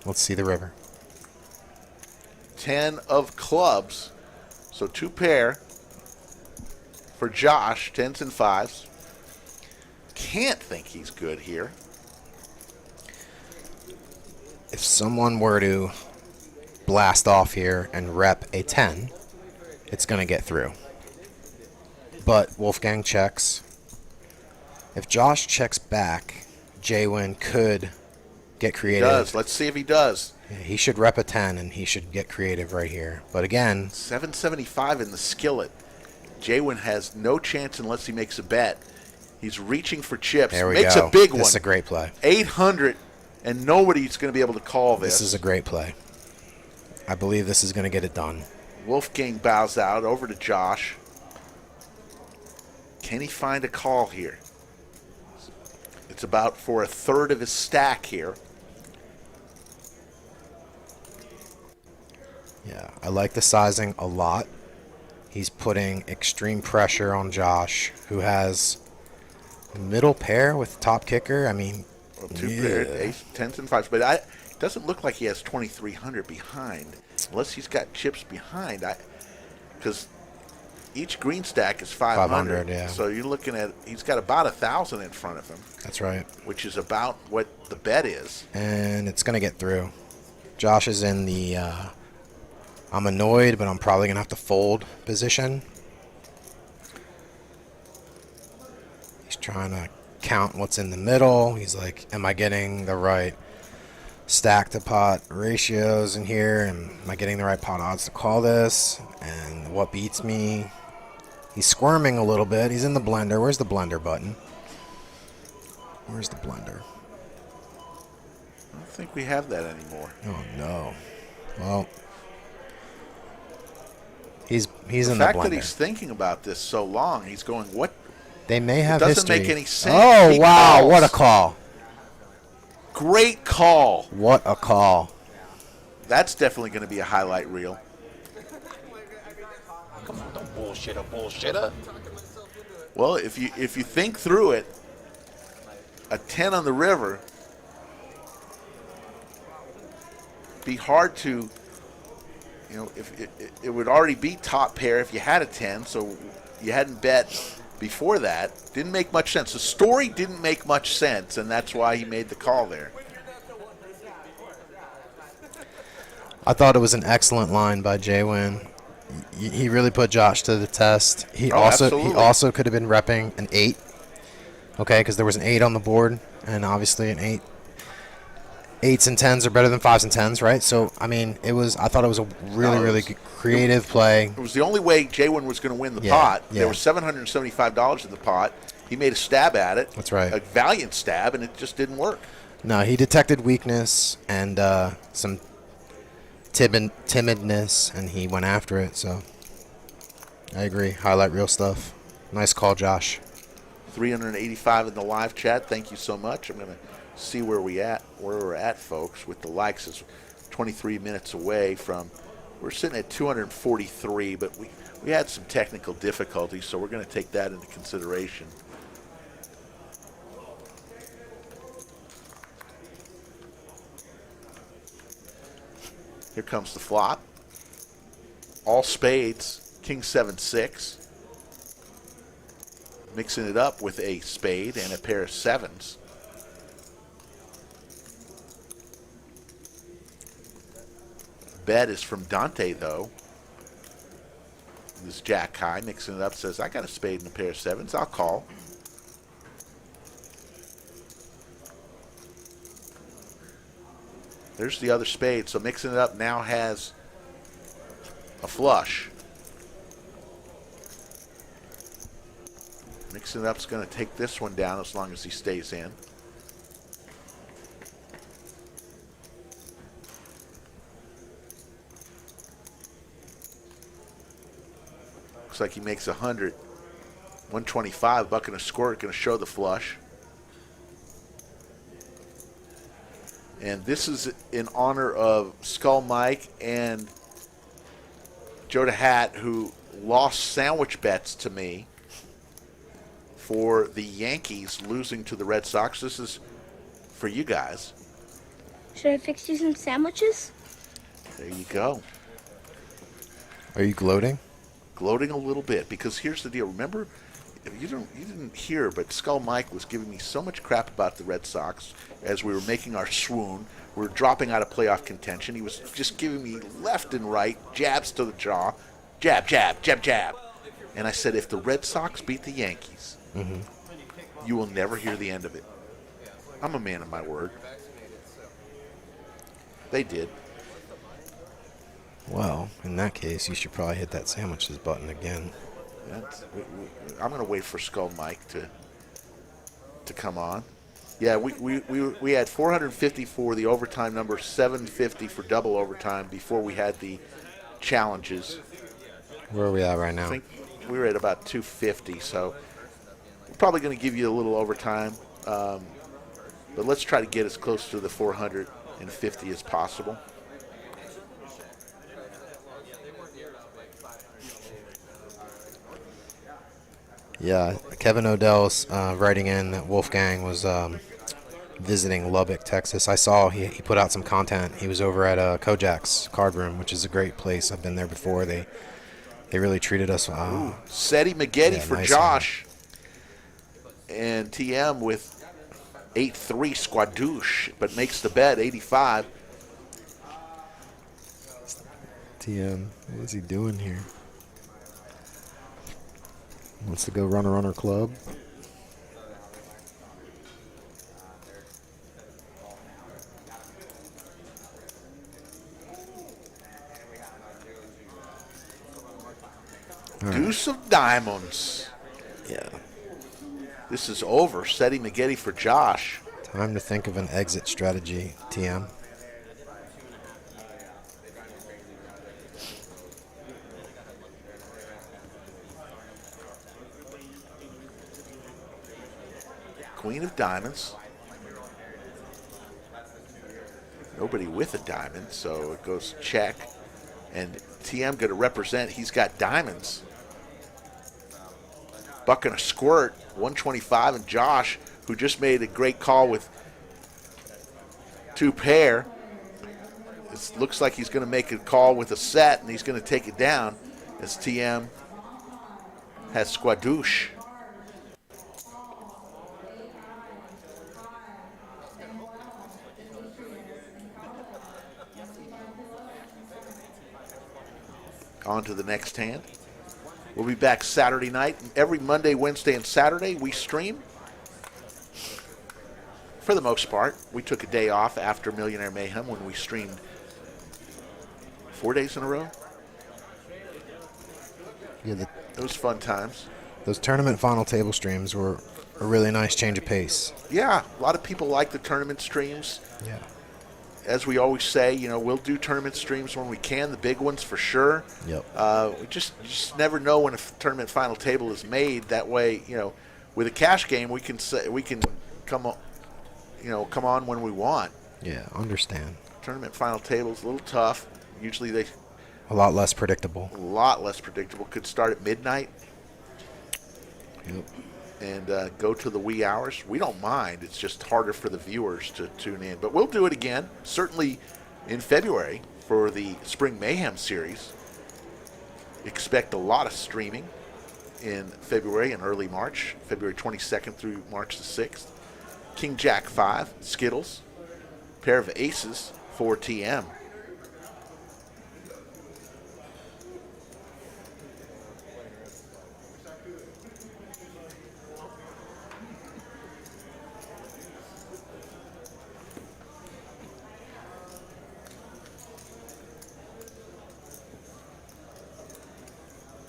Let's see the river. 10 of clubs. So 2 pair for Josh. 10s and 5s. Can't think he's good here. If someone were to blast off here and rep a 10, it's going to get through. But Wolfgang checks. If Josh checks back, Jaywin could get He creative. does. Let's see if he does. Yeah, he should rep a 10 and he should get creative right here. But again, 775 in the skillet. Jaywin has no chance unless he makes a bet. He's reaching for chips. there we Makes go. a big This one. is a great play. 800, and nobody's going to be able to call this. This is a great play. I believe this is going to get it done. Wolfgang bows out over to Josh. Can he find a call here? It's about for a third of his stack here. Yeah, I like the sizing a lot. He's putting extreme pressure on Josh, who has middle pair with top kicker. I mean, Well, 2 pair, ace, 10s and 5s. But it doesn't look like he has 2,300 behind. Unless he's got chips behind. Because each green stack is 500. 500, yeah. So you're looking at, he's got about 1,000 in front of him, That's right. which is about what the bet is. And it's going to get through. Josh is in the I'm annoyed, but I'm probably going to have to fold position. He's trying to count what's in the middle. He's like, am I getting the right stack to pot ratios in here? Am I getting the right pot odds to call this? And what beats me? He's squirming a little bit. He's in the blender. Where's the blender button? Where's the blender? I don't think we have that anymore. Oh, no. Well, he's in The the fact blender. that he's thinking about this so long, he's going, what? They may have doesn't history. make any sense. Oh, He wow. calls. What a call. Great call. What a call. That's definitely going to be a highlight reel. Come on, don't bullshitter. Well, if you think through it, a 10 on the river, be hard to, if it would already be top pair if you had a 10, so you hadn't bet before that. Didn't make much sense. The story didn't make much sense, and that's why he made the call there. I thought it was an excellent line by Jay-Win. He really put Josh to the test. He absolutely. also could have been repping an 8. Okay, because there was an 8 on the board, and obviously an 8. 8s and 10s are better than 5s and 10s, right? So, I mean, I thought it was a really creative play. It was the only way Jaywin was going to win the Yeah, pot. yeah. There was $775 in the pot. He made a stab at it. That's right. A valiant stab, and it just didn't work. No, he detected weakness and some timidness, and he went after it. So, I agree. Highlight reel stuff. Nice call, Josh. 385 in the live chat. Thank you so much. I'm going to see where we're at, folks, with the likes. Is 23 minutes away from. We're sitting at 243, but we had some technical difficulties, so we're going to take that into consideration. Here comes the flop. All spades, king 7-6. Mixing it up with a spade and a pair of 7s. Bet is from Dante, though. This jack high, mixing it up, says, I got a spade and a pair of 7s. I'll call. There's the other spade. So mixing it up now has a flush. Mixing it up is going to take this one down as long as he stays in. Looks like he makes 100. 125, buck and a squirt, going to show the flush. And this is in honor of Skull Mike and Joe DeHat, who lost sandwich bets to me for the Yankees losing to the Red Sox. This is for you guys. Should I fix you some sandwiches? There you go. Are you gloating? Gloating a little bit, because here's the deal. Remember, you didn't hear, but Skull Mike was giving me so much crap about the Red Sox as we were making our swoon. We were dropping out of playoff contention. He was just giving me left and right, jabs to the jaw, jab, jab, jab, jab. And I said, if the Red Sox beat the Yankees, you will never hear the end of it. I'm a man of my word. They did. Well, in that case, you should probably hit that sandwiches button again. I'm going to wait for Skull Mike to come on. Yeah, we had 450 for the overtime number, 750 for double overtime before we had the challenges. Where are we at right now? I think we were at about 250, so we're probably going to give you a little overtime. But let's try to get as close to the 450 as possible. Yeah, Kevin Odell's writing in that Wolfgang was visiting Lubbock, Texas. I saw he put out some content. He was over at Kojak's Card Room, which is a great place. I've been there before. They really treated us. Seti Maggette for nice Josh. And TM with 8-3 squadouche, but makes the bet 85. TM, what is he doing here? Wants to go runner club. Deuce of diamonds. Yeah. This is over. Setting McGetty for Josh. Time to think of an exit strategy, TM. Queen of diamonds. Nobody with a diamond, so it goes check. And TM going to represent. He's got diamonds. Buck and a squirt, 125, and Josh, who just made a great call with 2 pair. It looks like he's going to make a call with a set, and he's going to take it down as TM has squadouche. On to the next hand. We'll be back Saturday night. Every Monday, Wednesday, and Saturday, we stream. For the most part, we took a day off after Millionaire Mayhem when we streamed 4 days in a row. Yeah, It was fun times. those tournament final table streams were a really nice change of pace. Yeah, a lot of people like the tournament streams. Yeah. As we always say, we'll do tournament streams when we can, the big ones for sure. Yep. We just never know when a tournament final table is made. That way, with a cash game, we can come on when we want. Yeah, understand. Tournament final table is a little tough. Usually they A lot less predictable. a lot less predictable. Could start at midnight Yep. and go to the wee hours. We don't mind. It's just harder for the viewers to tune in. But we'll do it again, certainly in February for the Spring Mayhem series. Expect a lot of streaming in February and early March, February 22nd through March the 6th. King Jack 5, Skittles, pair of aces for TM.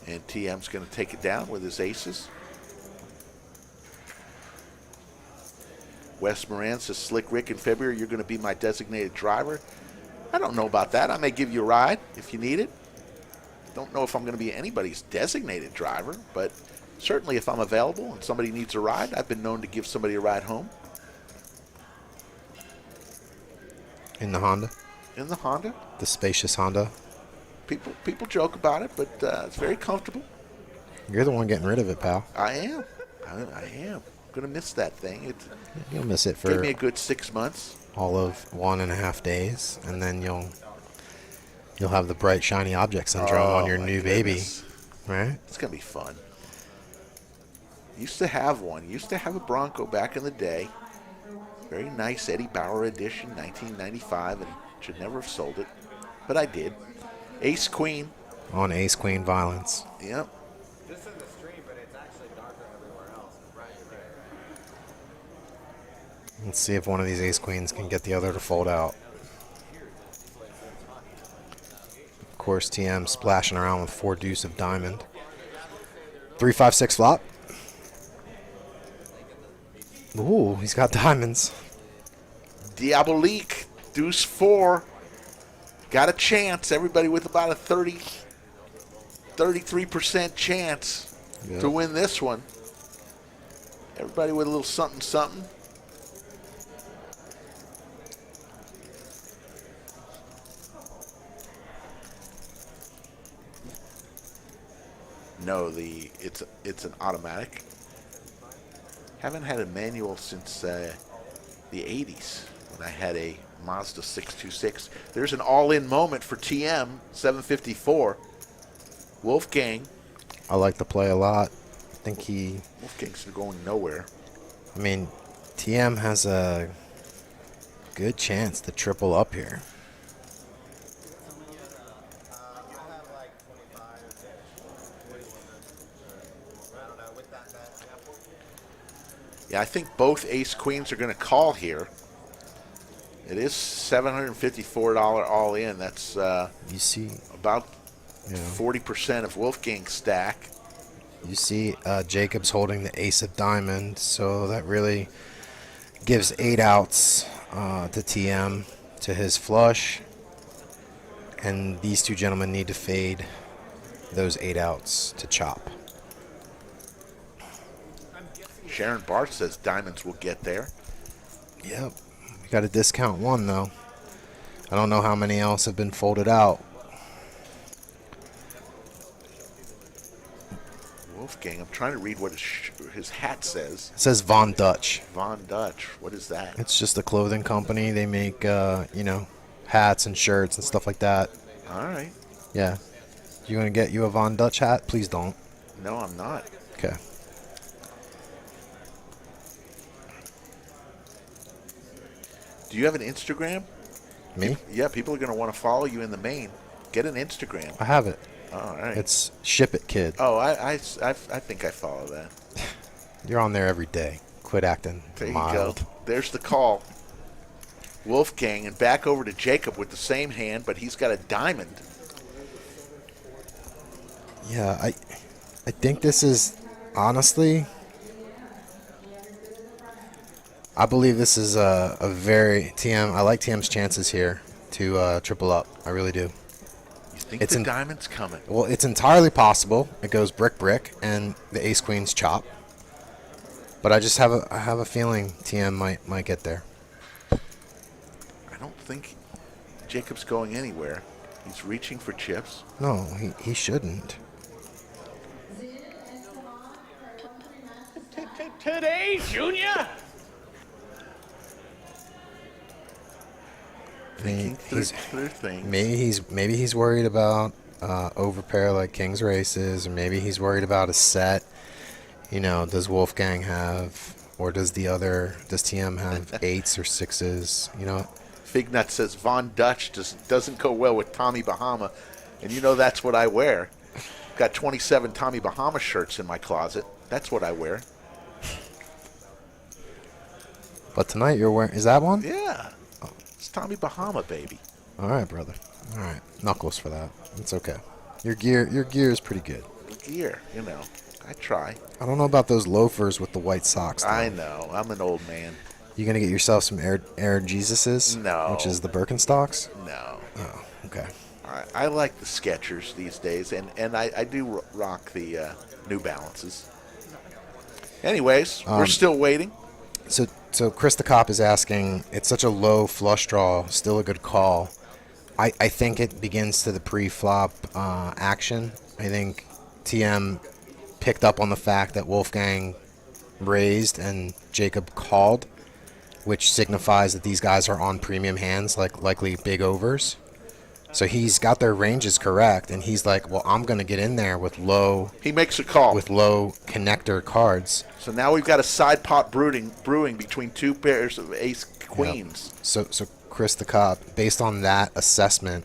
And TM's going to take it down with his aces. Wes Moran says, Slick Rick, in February, you're going to be my designated driver. I don't know about that. I may give you a ride if you need it. Don't know if I'm going to be anybody's designated driver, but certainly if I'm available and somebody needs a ride, I've been known to give somebody a ride home. In the Honda? In the Honda. The spacious Honda? People joke about it, but it's very comfortable. You're the one getting rid of it, pal. I am. I am. Going to miss that thing. It You'll miss it gave for me a good 6 months. all of 1.5 days, and then you'll have the bright, shiny object syndrome on your my new goodness. baby. Right? It's going to be fun. Used to have one. Used to have a Bronco back in the day. Very nice Eddie Bauer edition, 1995, and should never have sold it. But I did. Ace Queen. On Ace Queen violence. Yep. This is the stream, but it's actually darker everywhere else. Right there. Let's see if one of these Ace Queens can get the other to fold out. Of course, TM splashing around with 4 deuce of diamond. 3, 5, 6 flop. Ooh, he's got diamonds. Diabolique. Deuce 4. Got a chance. Everybody with about a 33% chance to win this one. Everybody with a little something, something. No, it's an automatic. Haven't had a manual since the 80s when I had a Mazda 626. There's an all-in moment for TM 754. Wolfgang. I like the play a lot. I think Wolfgang's going nowhere. I mean, TM has a good chance to triple up here. Yeah, I think both ace queens are going to call here. It is $754 all in. That's You see, about You know, 40% of Wolfgang's stack. you see Jacob's holding the ace of diamonds, so that really gives 8 outs to TM to his flush. And these two gentlemen need to fade those 8 outs to chop. Sharon Barth says diamonds will get there. Yep. We got a discount 1, though. I don't know how many else have been folded out. Wolfgang, I'm trying to read what his hat says. It says Von Dutch. Von Dutch. What is that? It's just a clothing company. They make, hats and shirts and stuff like that. All right. Yeah. You want to get you a Von Dutch hat? Please don't. No, I'm not. Okay. Do you have an Instagram? Me? Yeah, people are going to want to follow you in the main. Get an Instagram. I have it. All right. It's Ship It Kid. Oh, I think I follow that. You're on there every day. Quit acting There you mild. go. There's the call. Wolfgang, and back over to Jacob with the same hand, but he's got a diamond. Yeah, I think this is, honestly, I believe this is a very, TM, I like TM's chances here to triple up. I really do. You think the diamond's coming? Well, it's entirely possible. It goes brick, brick, and the ace queens chop. But I have a feeling TM might get there. I don't think Jacob's going anywhere. He's reaching for chips. No, he shouldn't. Today, Junior? Thinking through things. Maybe he's worried about overpair like King's Races, or maybe he's worried about a set. Does Wolfgang have, or does TM have 8s or 6s? Fignut says Von Dutch doesn't go well with Tommy Bahama, and that's what I wear. Got 27 Tommy Bahama shirts in my closet. That's what I wear. But tonight you're wearing, is that one? Yeah. It's Tommy Bahama, baby. All right, brother. All right, knuckles for that. It's okay. Your gear is pretty good. Gear, I try. I don't know about those loafers with the white socks, though. I know. I'm an old man. You gonna get yourself some Air Jesuses? No. Which is the Birkenstocks? No. Oh, okay. I like the Skechers these days, and I do rock the New Balances. Anyways, we're still waiting. So Chris the Cop is asking, it's such a low flush draw, still a good call. I think it begins to the pre-flop action. I think TM picked up on the fact that Wolfgang raised and Jacob called, which signifies that these guys are on premium hands, likely big overs. So he's got their ranges correct, and he's like, well, I'm going to get in there with low. He makes a call. With low connector cards. So now we've got a side pot brewing between two pairs of ace queens. Yep. So Chris the Cop, based on that assessment,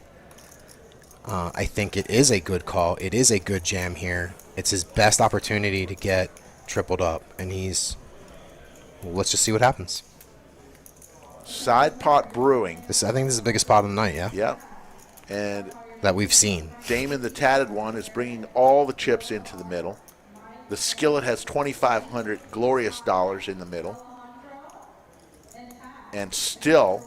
I think it is a good call. It is a good jam here. It's his best opportunity to get tripled up, and let's just see what happens. Side pot brewing. I think this is the biggest pot of the night, yeah? Yep. And that we've seen. Damon the Tatted One is bringing all the chips into the middle. The Skillet has 2,500 glorious dollars in the middle. And still,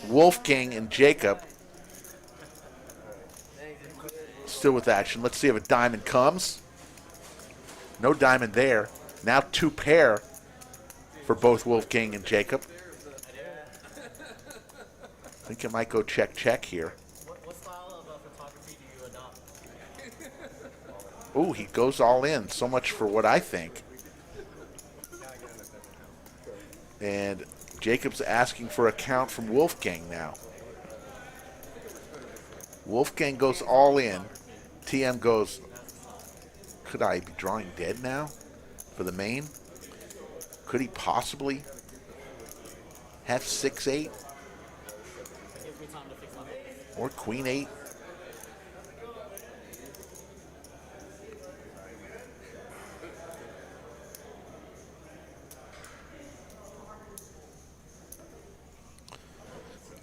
Wolfgang and Jacob still with action. Let's see if a diamond comes. No diamond there. Now 2 pair for both Wolfgang and Jacob. I think it might go check here. What style of photography do you adopt? Ooh, he goes all in. So much for what I think. And Jacob's asking for a count from Wolfgang now. Wolfgang goes all in. TM goes, could I be drawing dead now for the main? Could he possibly have 6-8? Or Queen 8?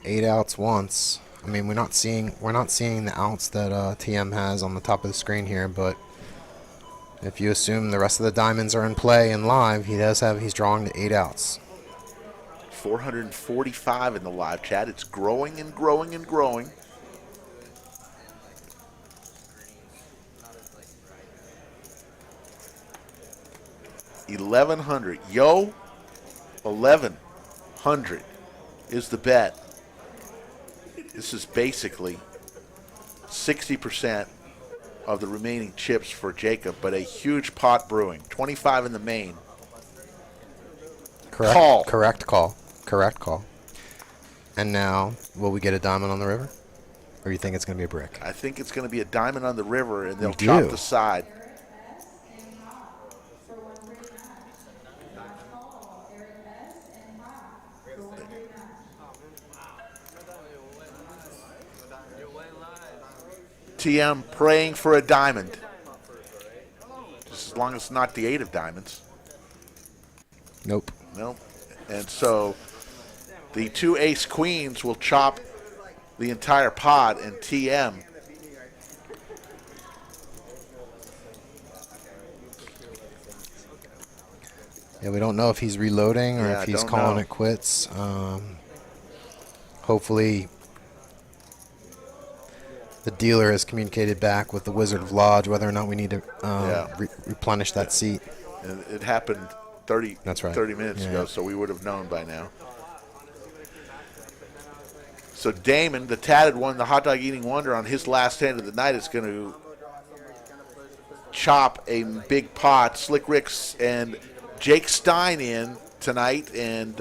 Eight outs once. I mean, we're not seeing the outs that TM has on the top of the screen here, but if you assume the rest of the diamonds are in play and live, he's drawing to 8 outs. 445 in the live chat. It's growing and growing and growing. $1,100. Yo, 1,100 is the bet. This is basically 60% of the remaining chips for Jacob, but a huge pot brewing. 25 in the main. Correct. Call. Correct call. And now, will we get a diamond on the river? Or you think it's going to be a brick? I think it's going to be a diamond on the river, and they'll You chop do? the side. TM praying for a diamond. Just as long as it's not the 8 of diamonds. Nope. Nope. And so the 2 ace queens will chop the entire pot, and TM Yeah, we don't know if he's reloading or Yeah, if he's don't calling know. it quits. Hopefully, the dealer has communicated back with the Wizard of Lodge whether or not we need to replenish that seat. And it happened 30, That's right. 30 minutes Yeah. ago, so we would have known by now. So Damon, the tatted one, the hot dog eating wonder, on his last hand of the night is going to chop a big pot. Slick Rick's and Jake Stein in tonight, and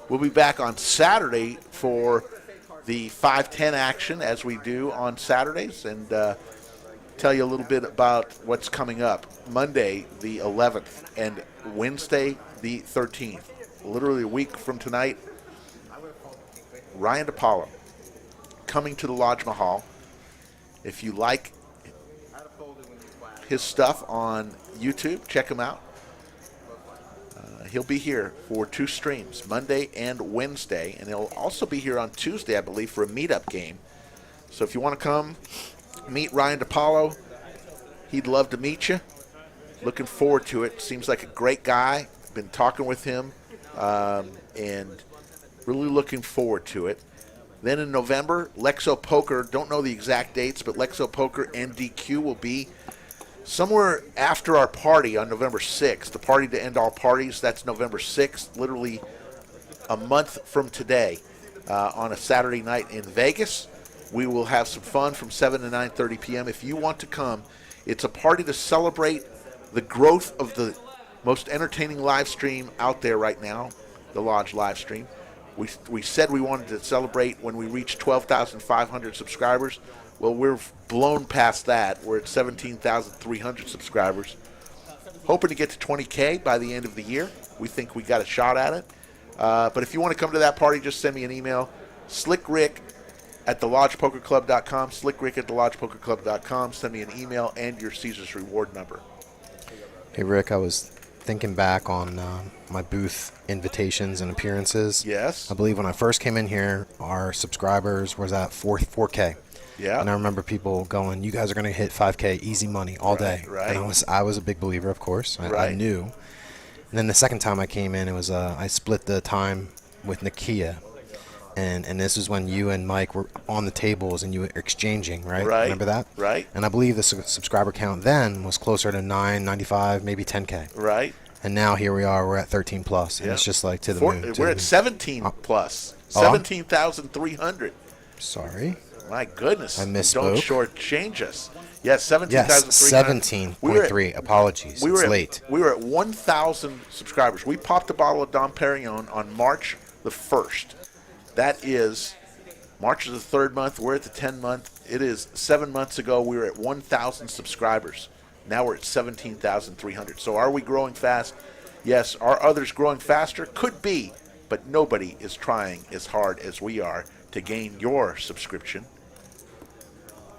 we'll be back on Saturday for the 5-10 action, as we do on Saturdays, and tell you a little bit about what's coming up. Monday, the 11th, and Wednesday, the 13th. Literally a week from tonight, Ryan DePaulo coming to the Lodge Mahal. If you like his stuff on YouTube, check him out. He'll be here for 2 streams, Monday and Wednesday, and he'll also be here on Tuesday, I believe, for a meetup game. So if you want to come meet Ryan DePaulo, he'd love to meet you. Looking forward to it. Seems like a great guy. Been talking with him, and really looking forward to it. Then in November, Lexo Poker, don't know the exact dates, but Lexo Poker and DQ will be somewhere after our party on November 6th. The party to end all parties, that's November 6th, literally a month from today, on a Saturday night in Vegas. We will have some fun from 7 to 9:30 p.m. If you want to come, it's a party to celebrate the growth of the most entertaining live stream out there right now, the Lodge live stream. We said we wanted to celebrate when we reached 12,500 subscribers. Well, we're blown past that. We're at 17,300 subscribers. Hoping to get to 20K by the end of the year. We think we got a shot at it. But if you want to come to that party, just send me an email. slickrick@thelodgepokerclub.com. slickrick@thelodgepokerclub.com. Send me an email and your Caesars reward number. Hey, Rick, I was thinking back on my booth invitations and appearances. Yes. I believe when I first came in here, our subscribers was at 4K. Yeah. And I remember people going, "You guys are going to hit 5K, easy money all day." right. And I was a big believer, of course. I Right. knew. And then the second time I came in, it was I split the time with Nakia. And this is when you and Mike were on the tables and you were exchanging, right? Right. Remember that? Right. And I believe the subscriber count then was closer to 995, maybe 10K. Right. And now here we are, we're at 13 plus. And Yeah. it's just like to the moon. to We're the at moon. 17 plus. Oh. 17,300. Sorry. My goodness. I Don't misspoke. shortchange us. Yes, 17,300. Yes, 17.3. Apologies. We were It's at, late. We were at 1,000 subscribers. We popped a bottle of Dom Perignon on March the 1st. That is, March is the 3rd month. We're at the 10th month. It is 7 months ago. We were at 1,000 subscribers. Now we're at 17,300. So are we growing fast? Yes. Are others growing faster? Could be. But nobody is trying as hard as we are to gain your subscription.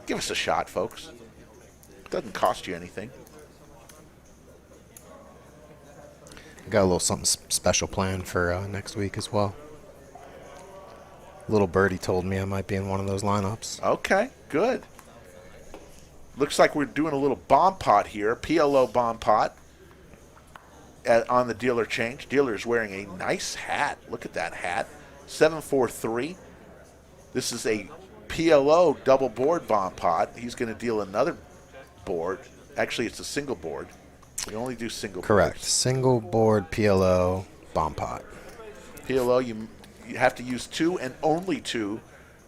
Give us a shot, folks. It doesn't cost you anything. Got a little something special planned for next week as well. Little birdie told me I might be in one of those lineups. Okay, good. Looks like we're doing a little bomb pot here, PLO bomb pot on the dealer change. Dealer is wearing a nice hat. Look at that hat. 743. This is a PLO double board bomb pot. He's going to deal another board. Actually, it's a single board. We only do single Correct. boards. Single board PLO bomb pot. PLO, you have to use 2 and only 2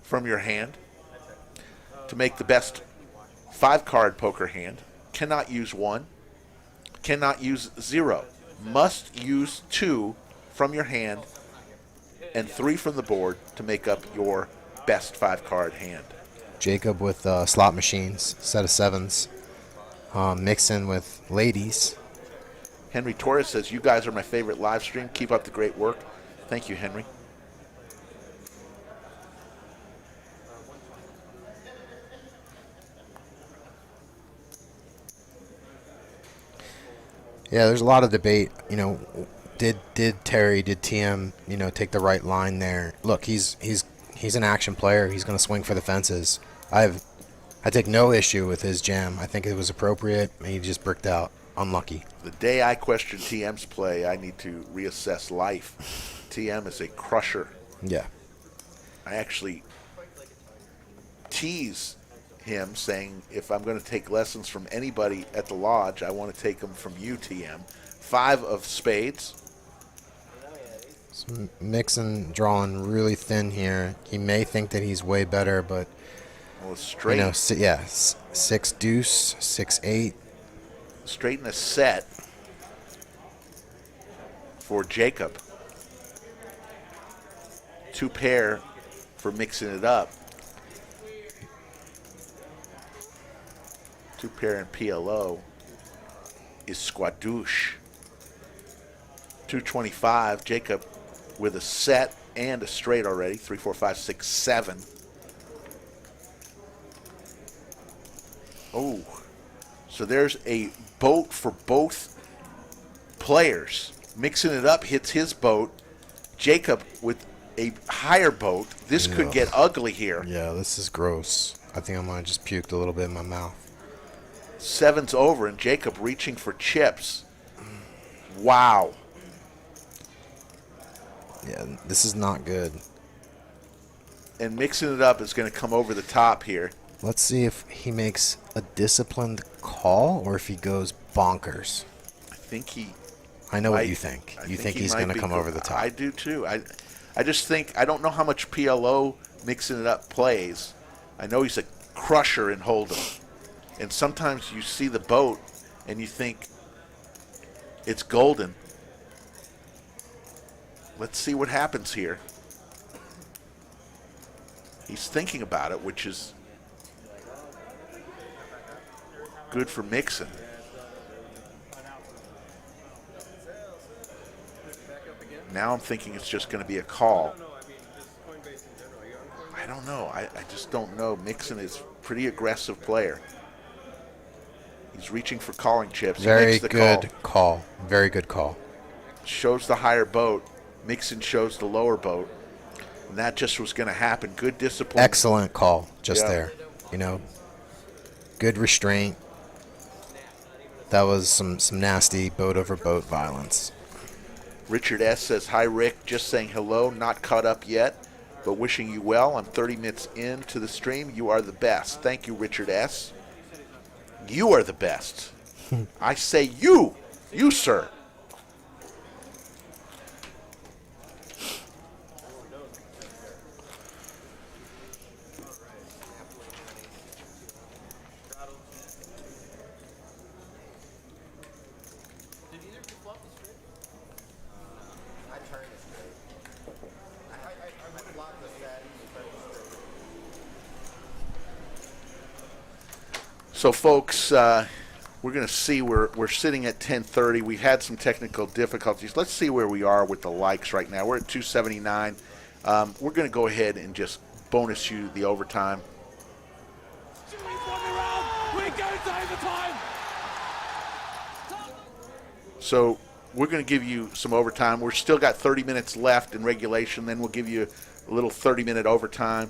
from your hand to make the best 5-card poker hand. Cannot use 1. Cannot use 0. Must use 2 from your hand and 3 from the board to make up your best 5-card hand. Jacob with slot machines, set of 7s. Mixing with ladies. Henry Torres says, you guys are my favorite live stream. Keep up the great work. Thank you, Henry. Yeah, there's a lot of debate. You know, did Terry, did TM, take the right line there? Look, he's an action player. He's going to swing for the fences. I take no issue with his jam. I think it was appropriate. He just bricked out. Unlucky. The day I question TM's play, I need to reassess life. TM is a crusher. Yeah. I actually tease him saying, if I'm going to take lessons from anybody at the lodge, I want to take them from you, TM. 5 of spades. So Mixon drawing really thin here. He may think that he's way better, but Well, straight. 6 deuce, 6-8. Straight in a set for Jacob. 2 pair for mixing it up. 2 pair in PLO is Squadouche. 225, Jacob with a set and a straight already. 3, 4, 5, 6, 7. Oh, so there's a boat for both players. Mixing it up hits his boat. Jacob with a higher boat. This could get ugly here. Yeah, this is gross. I think I might have just puked a little bit in my mouth. 7's over, and Jacob reaching for chips. Wow. Yeah, this is not good. And mixing it up is going to come over the top here. Let's see if he makes a disciplined call or if he goes bonkers. I think he... I know what you think. You think he's going to come over the top. I do too. I just think, I don't know how much PLO mixing it up plays. I know he's a crusher in Hold'em. And sometimes you see the boat and you think it's golden. Let's see what happens here. He's thinking about it, which is good for Mixon. Now I'm thinking it's just going to be a call. I don't know. I just don't know. Mixon is a pretty aggressive player. He's reaching for calling chips. He Very makes the good call. Very good call. Shows the higher boat. Mixon shows the lower boat. And that just was going to happen. Good discipline. Excellent call just there. Good restraint. That was some nasty boat over boat violence. Richard S. says, hi, Rick. Just saying hello. Not caught up yet, but wishing you well. I'm 30 minutes into the stream. You are the best. Thank you, Richard S. You are the best. I say you. You, sir. So, folks, we're going to see. We're sitting at 10:30. We had some technical difficulties. Let's see where we are with the likes right now. We're at 279. We're going to go ahead and just bonus you the overtime. So we're going to give you some overtime. We're still got 30 minutes left in regulation. Then we'll give you a little 30-minute overtime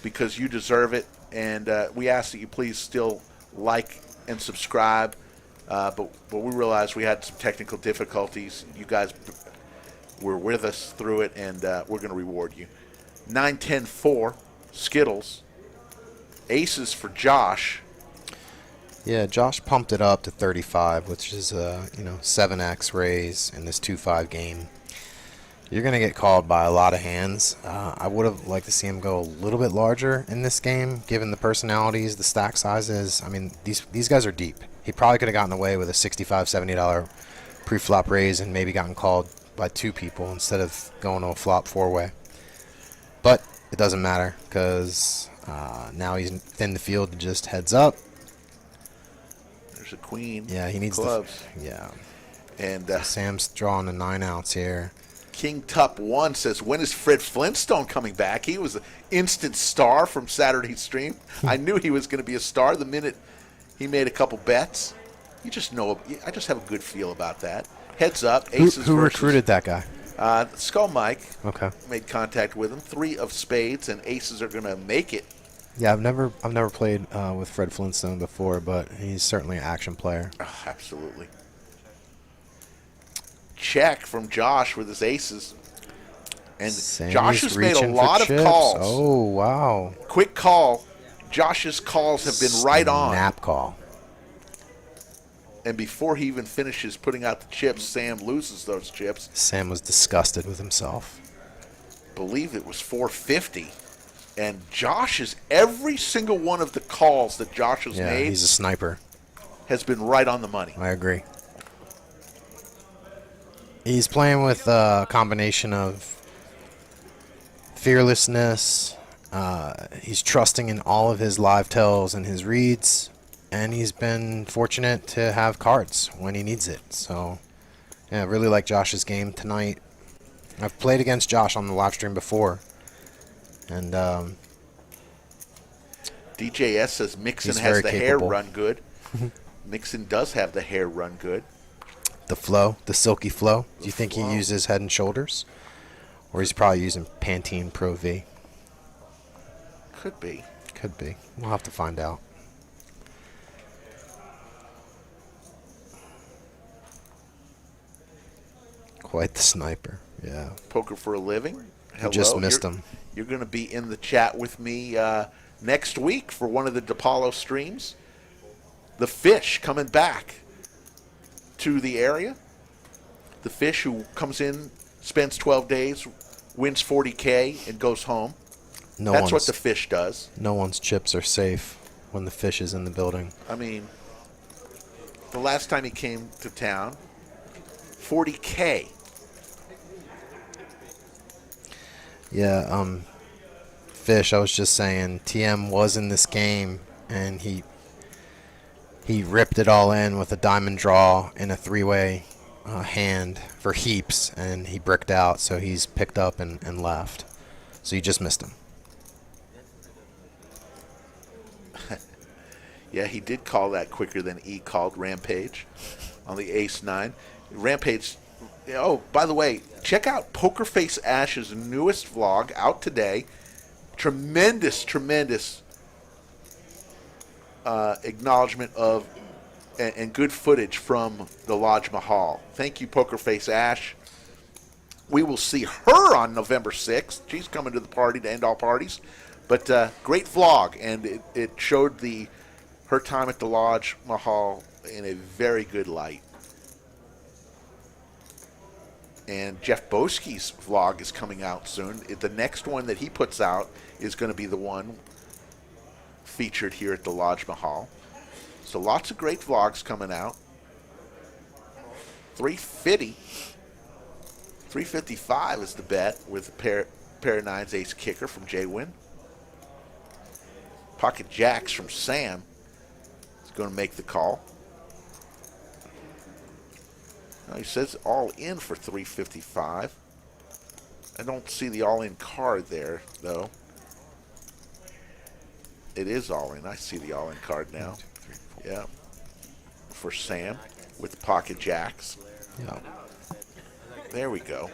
because you deserve it. And we ask that you please still like and subscribe. But we realized we had some technical difficulties. You guys were with us through it, and we're going to reward you. 9-10-4, Skittles. Aces for Josh. Yeah, Josh pumped it up to 35, which is a 7x raise in this 2-5 game. You're going to get called by a lot of hands. I would have liked to see him go a little bit larger in this game, given the personalities, the stack sizes. I mean, these guys are deep. He probably could have gotten away with a $65, $70 pre-flop raise and maybe gotten called by 2 people instead of going to a flop 4-way. But it doesn't matter because now he's thinned the field to just heads up. There's a queen. Yeah, he needs clubs. Yeah. And Sam's drawing the 9 outs here. King Tup 1 says, when is Fred Flintstone coming back? He was an instant star from Saturday's stream. I knew he was going to be a star the minute he made a couple bets. You just know, I just have a good feel about that. Heads up, aces Who versus, recruited that guy? Skull Mike. Okay. Made contact with him. 3 of spades, and aces are going to make it. Yeah, I've never played with Fred Flintstone before, but he's certainly an action player. Oh, absolutely. Check from Josh with his aces. And Sammy's Josh has made a reaching for lot of chips. calls. Oh, wow. Quick call. Josh's calls have been right on. Snap call. And before he even finishes putting out the chips, Sam loses those chips. Sam was disgusted with himself. Believe it was 450. And every single one of the calls that Josh has made he's a sniper. has been right on the money. I agree. He's playing with a combination of fearlessness. He's trusting in all of his live tells and his reads. And he's been fortunate to have cards when he needs it. So, yeah, I really like Josh's game tonight. I've played against Josh on the live stream before. And DJS says Mixon he's has very the capable. hair run good. Mixon does have the hair run good. the flow, the silky flow. Do you think he uses Head and Shoulders? Or he's probably using Pantene Pro V? Could be. Could be. We'll have to find out. Quite the sniper. Yeah. Poker for a living. Hello. You just missed him. You're going to be in the chat with me next week for one of the DePaulo streams. The Fish coming back to the area. The Fish who comes in, spends 12 days, wins 40K, and goes home. That's what the Fish does. No one's chips are safe when the Fish is in the building. I mean, the last time he came to town, 40K. Yeah, Fish, I was just saying, TM was in this game, and he ripped it all in with a diamond draw in a three-way hand for heaps, and he bricked out, so he's picked up and left. So you just missed him. Yeah, he did call that quicker than E called Rampage on the Ace-9. Rampage, oh, by the way, check out Pokerface Ash's newest vlog out today. Tremendous acknowledgement of and good footage from the Lodge Mahal. Thank you, Pokerface Ash. We will see her on November 6th. She's coming to the party to end all parties. But great vlog, and it showed her time at the Lodge Mahal in a very good light. And Jeff Boski's vlog is coming out soon. The next one that he puts out is going to be the one featured here at the Lodge Mahal. So lots of great vlogs coming out. 355 is the bet with a pair of nines ace kicker from Jay-Win. Pocket jacks from Sam is going to make the call. Now he says all in for 355. I don't see the all-in card there, though. It is all in. I see the all-in card now. 1, 2, 3, 4. Yeah. For Sam with the pocket jacks. Yeah. There we go.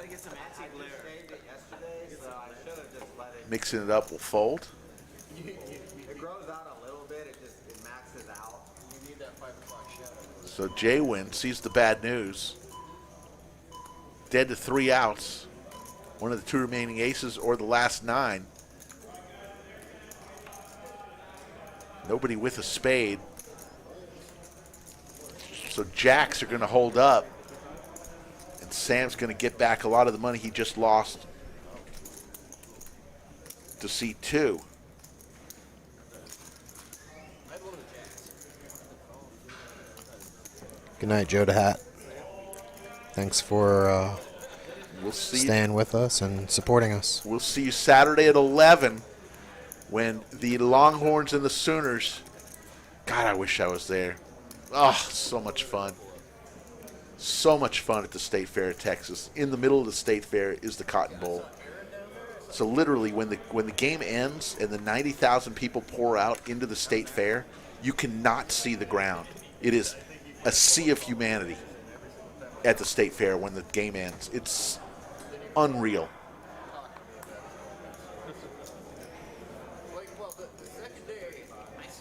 mixing it up will fold. It grows out a little bit. It maxes out. You need that 5 o'clock shadow. So Jaywin sees the bad news. Dead to 3 outs. One of the 2 remaining aces or the last 9. Nobody with a spade. So jacks are going to hold up. And Sam's going to get back a lot of the money he just lost to C2. Good night, Joe DeHat. Thanks for We'll see. staying with us and supporting us. We'll see you Saturday at 11 when the Longhorns and the Sooners. God, I wish I was there. Oh, so much fun. So much fun at the State Fair of Texas. In the middle of the State Fair is the Cotton Bowl. So literally, when the game ends and the 90,000 people pour out into the State Fair, you cannot see the ground. It is a sea of humanity at the State Fair when the game ends. It's unreal.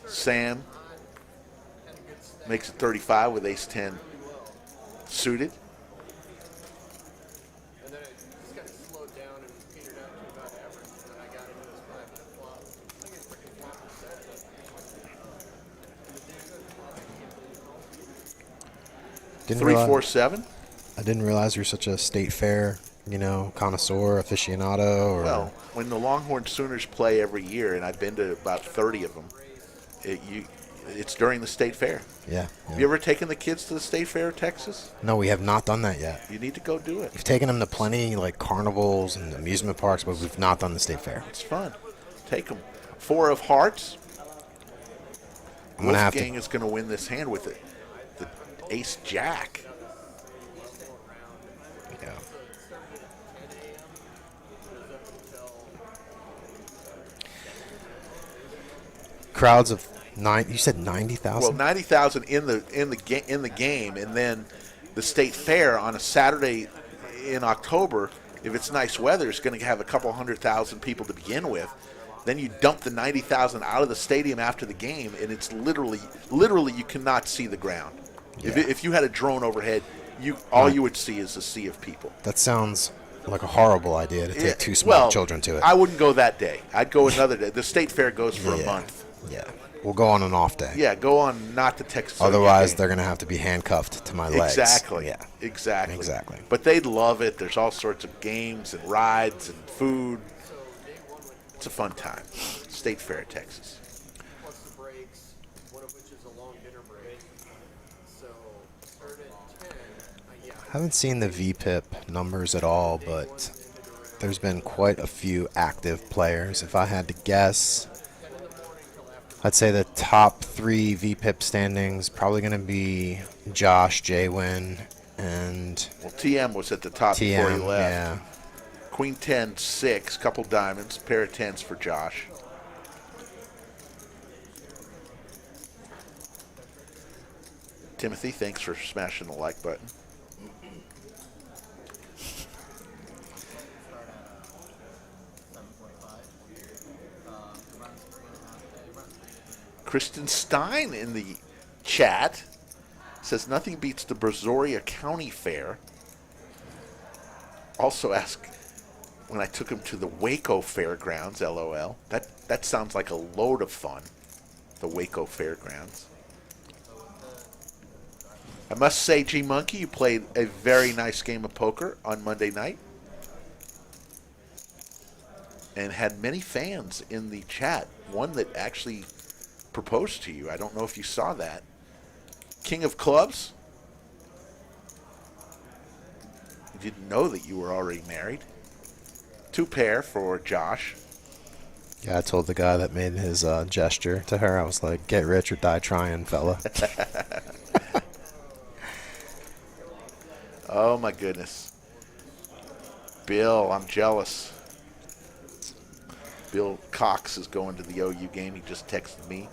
Sam makes it 35 with ace-10 suited. And then it just kind of slowed down and petered out to about average. And then I got into this 5 flop. I think it's freaking flop set. 3-4-7. I didn't realize you're such a State Fair, connoisseur, aficionado. Or Well, when the Longhorn Sooners play every year, and I've been to about 30 of them, it's during the State Fair. yeah. Have you ever taken the kids to the State Fair of Texas? No, we have not done that yet. You need to go do it. We've taken them to plenty carnivals and amusement parks, but we've not done the State Fair. It's fun. Take them. 4 of hearts. I'm gonna have to. Wolfgang is going to win this hand with it. The ace jack. Yeah. Crowds of 9. You said 90,000. Well, 90,000 in the game, and then the State Fair on a Saturday in October. If it's nice weather, it's going to have a couple 100,000 people to begin with. Then you dump the 90,000 out of the stadium after the game, and it's literally you cannot see the ground. Yeah. If you had a drone overhead, you would see is a sea of people. That sounds like a horrible idea to take Yeah, 2 small well, children to it. I wouldn't go that day. I'd go another day. The State Fair goes for a month. Yeah. We'll go on an off day. Yeah, go on not the Texas. Otherwise, game. they're going to have to be handcuffed to my legs. Exactly. Yeah. Exactly. But they'd love it. There's all sorts of games and rides and food. It's a fun time. State Fair, Texas. Plus the breaks, one of which is a long dinner break. So start at 10. I haven't seen the VPIP numbers at all, but there's been quite a few active players. If I had to guess, I'd say the top 3 VPIP standings probably going to be Josh, Jaywin, and Well, TM was at the top before he TM. left. Yeah. Queen 10, 6, couple diamonds, pair of 10s for Josh. Timothy, thanks for smashing the like button. Kristen Stein in the chat says nothing beats the Brazoria County Fair. Also asked when I took him to the Waco Fairgrounds, LOL. That sounds like a load of fun, the Waco Fairgrounds. I must say, G Monkey, you played a very nice game of poker on Monday night and had many fans in the chat. One that actually proposed to you. I don't know if you saw that. King of Clubs. You didn't know that you were already married. 2 pair for Josh. Yeah, I told the guy that made his gesture to her, I was like, get rich or die trying, fella. Oh, my goodness. Bill, I'm jealous. Bill Cox is going to the OU game. He just texted me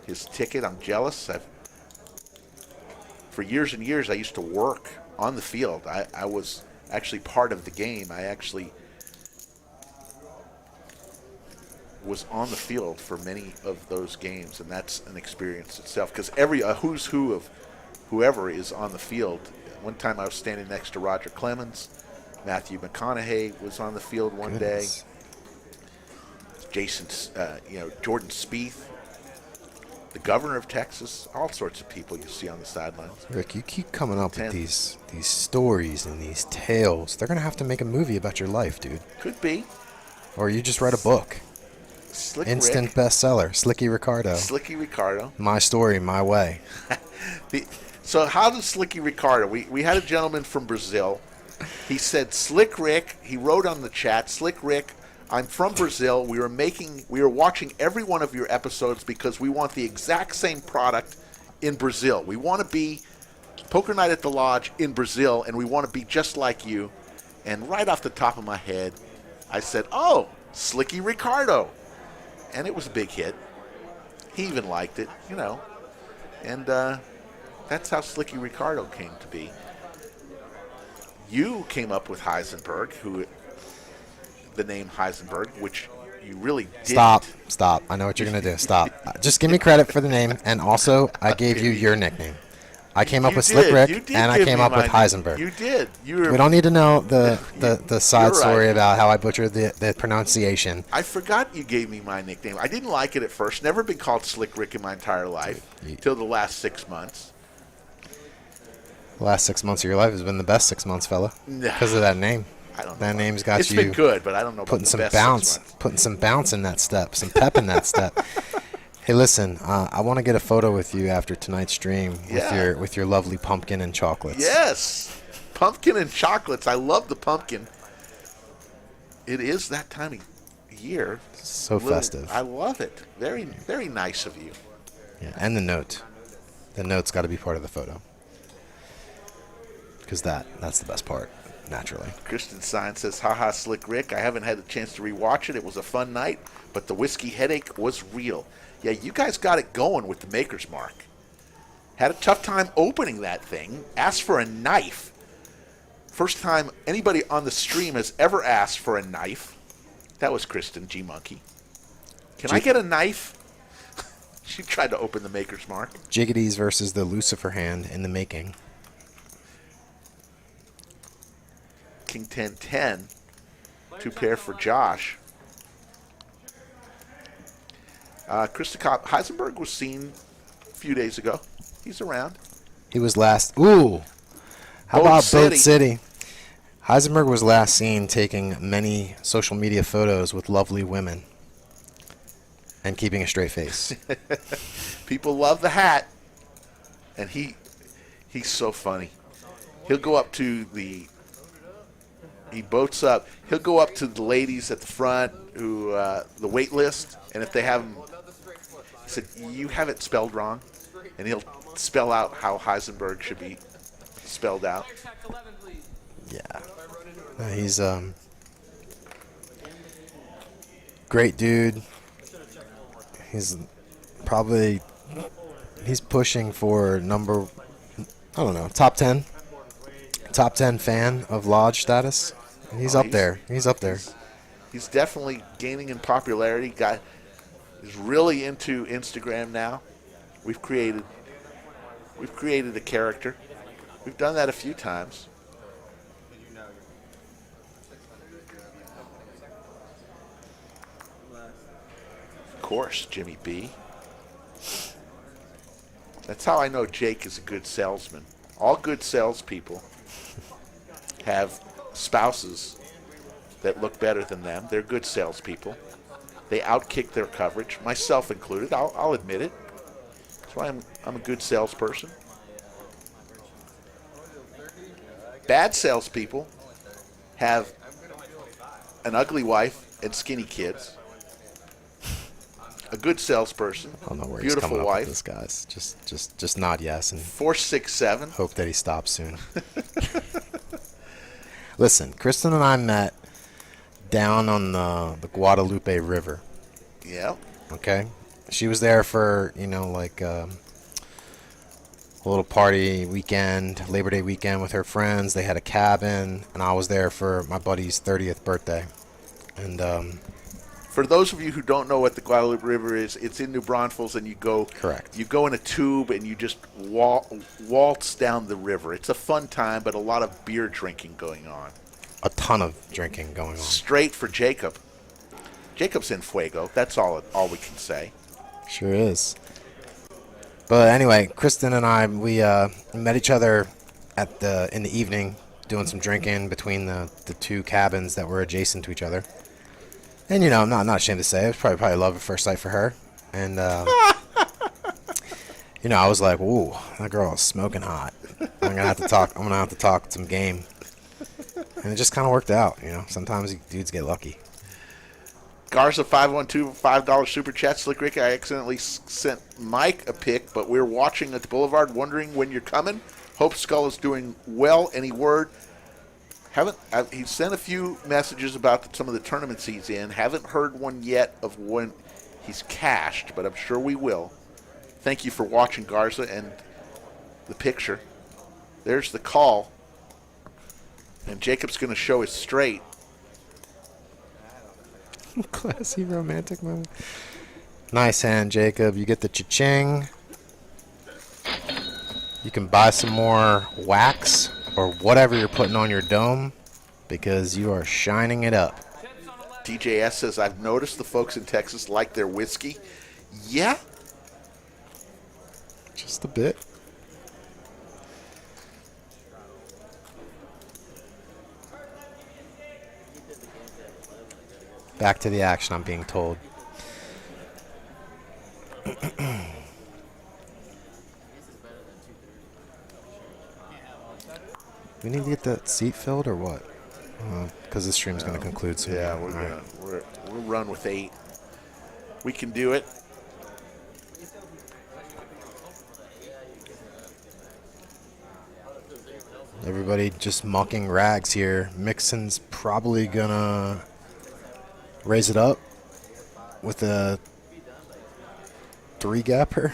his ticket. I'm jealous. For years and years, I used to work on the field. I was actually part of the game. I actually was on the field for many of those games, and that's an experience itself. Because every a who's who of whoever is on the field. One time I was standing next to Roger Clemens. Matthew McConaughey was on the field one Goodness. day. Jason, Jordan Spieth, the governor of Texas, all sorts of people you see on the sidelines. Rick, you keep coming up with these stories and these tales. They're gonna have to make a movie about your life, dude. Could be. Or you just write a book. Slick Instant Rick. bestseller. Slicky Ricardo. Slicky Ricardo. My story, my way. So how does Slicky Ricardo? We had a gentleman from Brazil. He said, Slick Rick. He wrote on the chat, Slick Rick, I'm from Brazil. We were watching every one of your episodes because we want the exact same product in Brazil. We want to be Poker Night at the Lodge in Brazil, and we want to be just like you. And right off the top of my head, I said, oh, Slicky Ricardo. And it was a big hit. He even liked it, And that's how Slicky Ricardo came to be. You came up with Heisenberg, the name Heisenberg, which you really didn't. Stop. I know what you're going to do. Stop. Just give me credit for the name, and also I gave you your nickname. I came up with Slick Rick, and I came up with Heisenberg. You did. We don't need to know the side story about how I butchered the pronunciation. I forgot you gave me my nickname. I didn't like it at first. Never been called Slick Rick in my entire life till the last 6 months. The last 6 months of your life has been the best 6 months, fella, because of that name. I don't know. That name's got it's you. It's been good, but I don't know about the best 6 months. Putting some bounce in that step, some pep in that step. Hey, listen, I want to get a photo with you after tonight's stream with your lovely pumpkin and chocolates. Yes, pumpkin and chocolates. I love the pumpkin. It is that time of year. So festive. I love it. Very, very nice of you. Yeah, and the note. The note's got to be part of the photo. Because that's the best part, naturally. Kristen Stein says, haha, Slick Rick. I haven't had a chance to rewatch it. It was a fun night, but the whiskey headache was real. Yeah, you guys got it going with the Maker's Mark. Had a tough time opening that thing. Asked for a knife. First time anybody on the stream has ever asked for a knife. That was Kristen G. Monkey. Can I get a knife? She tried to open the Maker's Mark. Jiggities versus the Lucifer hand in the making. King 10-10. 2 pair for Josh. Krista Heisenberg was seen a few days ago. He's around. He was last. Ooh. How about Boat City? Heisenberg was last seen taking many social media photos with lovely women and keeping a straight face. People love the hat. And he's so funny. He'll go up to he boats up. He'll go up to the ladies at the front who the wait list, and if they have him, he said, you have it spelled wrong, and he'll spell out how Heisenberg should be spelled out. Yeah. He's great dude. He's pushing for top 10 fan of Lodge status. He's up there. He's up there. He's definitely gaining in popularity. He's really into Instagram now. We've created a character. We've done that a few times. Of course, Jimmy B. That's how I know Jake is a good salesman. All good salespeople have spouses that look better than them. They're good salespeople. They outkick their coverage, myself included. I'll admit it. That's why I'm a good salesperson. Bad salespeople have an ugly wife and skinny kids. A good salesperson, I don't know where beautiful he's coming wife. up with this, guys. Just nod yes and 467. hope that he stops soon. Listen, Kristen and I met down on the Guadalupe River. Yeah. Okay? She was there for, a little party weekend, Labor Day weekend with her friends. They had a cabin, and I was there for my buddy's 30th birthday. And For those of you who don't know what the Guadalupe River is, it's in New Braunfels, and you go. Correct. You go in a tube and you just waltz down the river. It's a fun time, but a lot of beer drinking going on. A ton of drinking going on. Straight for Jacob. Jacob's in fuego. That's all we can say. Sure is. But anyway, Kristen and I, we met each other in the evening, doing some drinking between the two cabins that were adjacent to each other. And I'm not ashamed to say it was probably love at first sight for her. And I was like, "Ooh, that girl is smoking hot. I'm gonna have to talk some game." And it just kind of worked out. Sometimes dudes get lucky. Garza 512 $5 super chat. Slick Rick, I accidentally sent Mike a pic, but we're watching at the Boulevard, wondering when you're coming. Hope Skull is doing well. Any word? He sent a few messages about some of the tournaments he's in. Haven't heard one yet of when he's cashed, but I'm sure we will. Thank you for watching, Garza, and the picture. There's the call. And Jacob's going to show his straight. Classy romantic moment. Nice hand, Jacob. You get the cha-ching. You can buy some more wax or whatever you're putting on your dome because you are shining it up. DJS says, I've noticed the folks in Texas like their whiskey. Yeah. Just a bit. Back to the action, I'm being told. We need to get that seat filled or what? Because this stream's going to conclude soon. Yeah, we'll run with 8. We can do it. Everybody just mucking rags here. Mixon's probably going to raise it up with a 3-gapper.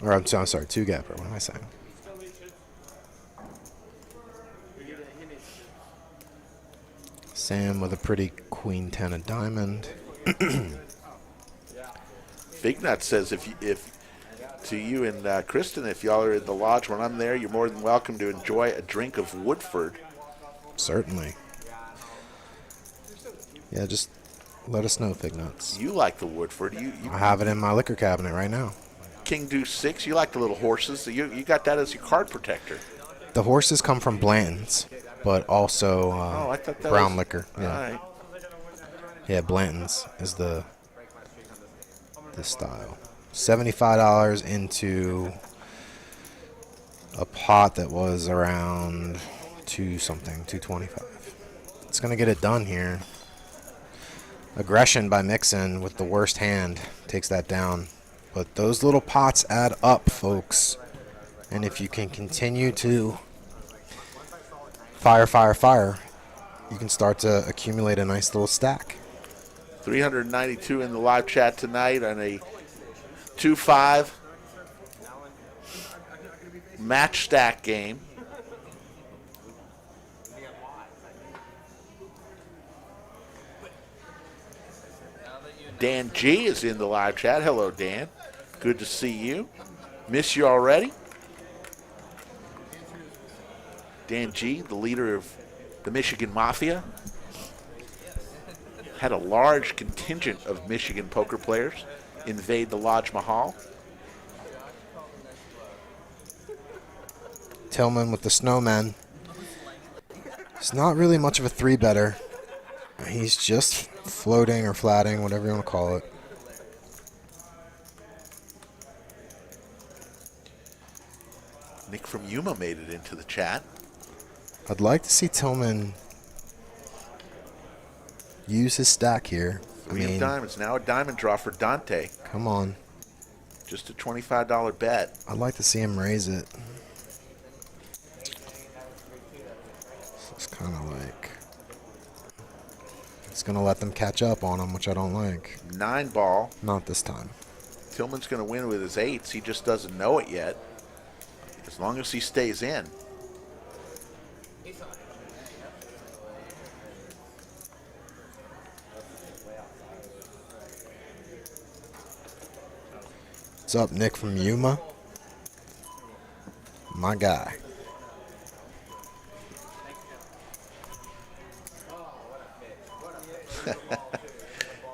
Or I'm sorry, 2-gapper. What am I saying? Sam with a pretty queen 10 of diamond. Big Nut says if to you and Kristen, if y'all are in the lodge when I'm there, you're more than welcome to enjoy a drink of Woodford. Certainly. Yeah, just let us know, Big Nuts. You like the Woodford. I have it in my liquor cabinet right now. King Deuce 6. You like the little horses. You got that as your card protector. The horses come from Blanton's, but also I thought that brown was, liquor. Yeah. All right. Yeah, Blanton's is the style. $75 into a pot that was around $225. It's gonna get it done here. Aggression by Mixon with the worst hand takes that down. But those little pots add up, folks. And if you can continue to fire, you can start to accumulate a nice little stack. 392 in the live chat tonight on a 2-5 match stack game. Dan G is in the live chat. Hello, Dan. Good to see you. Miss you already. Dan G, the leader of the Michigan Mafia, had a large contingent of Michigan poker players invade the Lodge Mahal. Tillman with the snowman. It's not really much of a 3-better. He's just floating or flatting, whatever you want to call it. Nick from Yuma made it into the chat. I'd like to see Tillman use his stack here. Three of diamonds. Now a diamond draw for Dante. Come on. Just a $25 bet. I'd like to see him raise it. It's kind of like it's going to let them catch up on him, which I don't like. 9 ball. Not this time. Tillman's going to win with his 8s. He just doesn't know it yet. As long as he stays in. What's up, Nick from Yuma? My guy.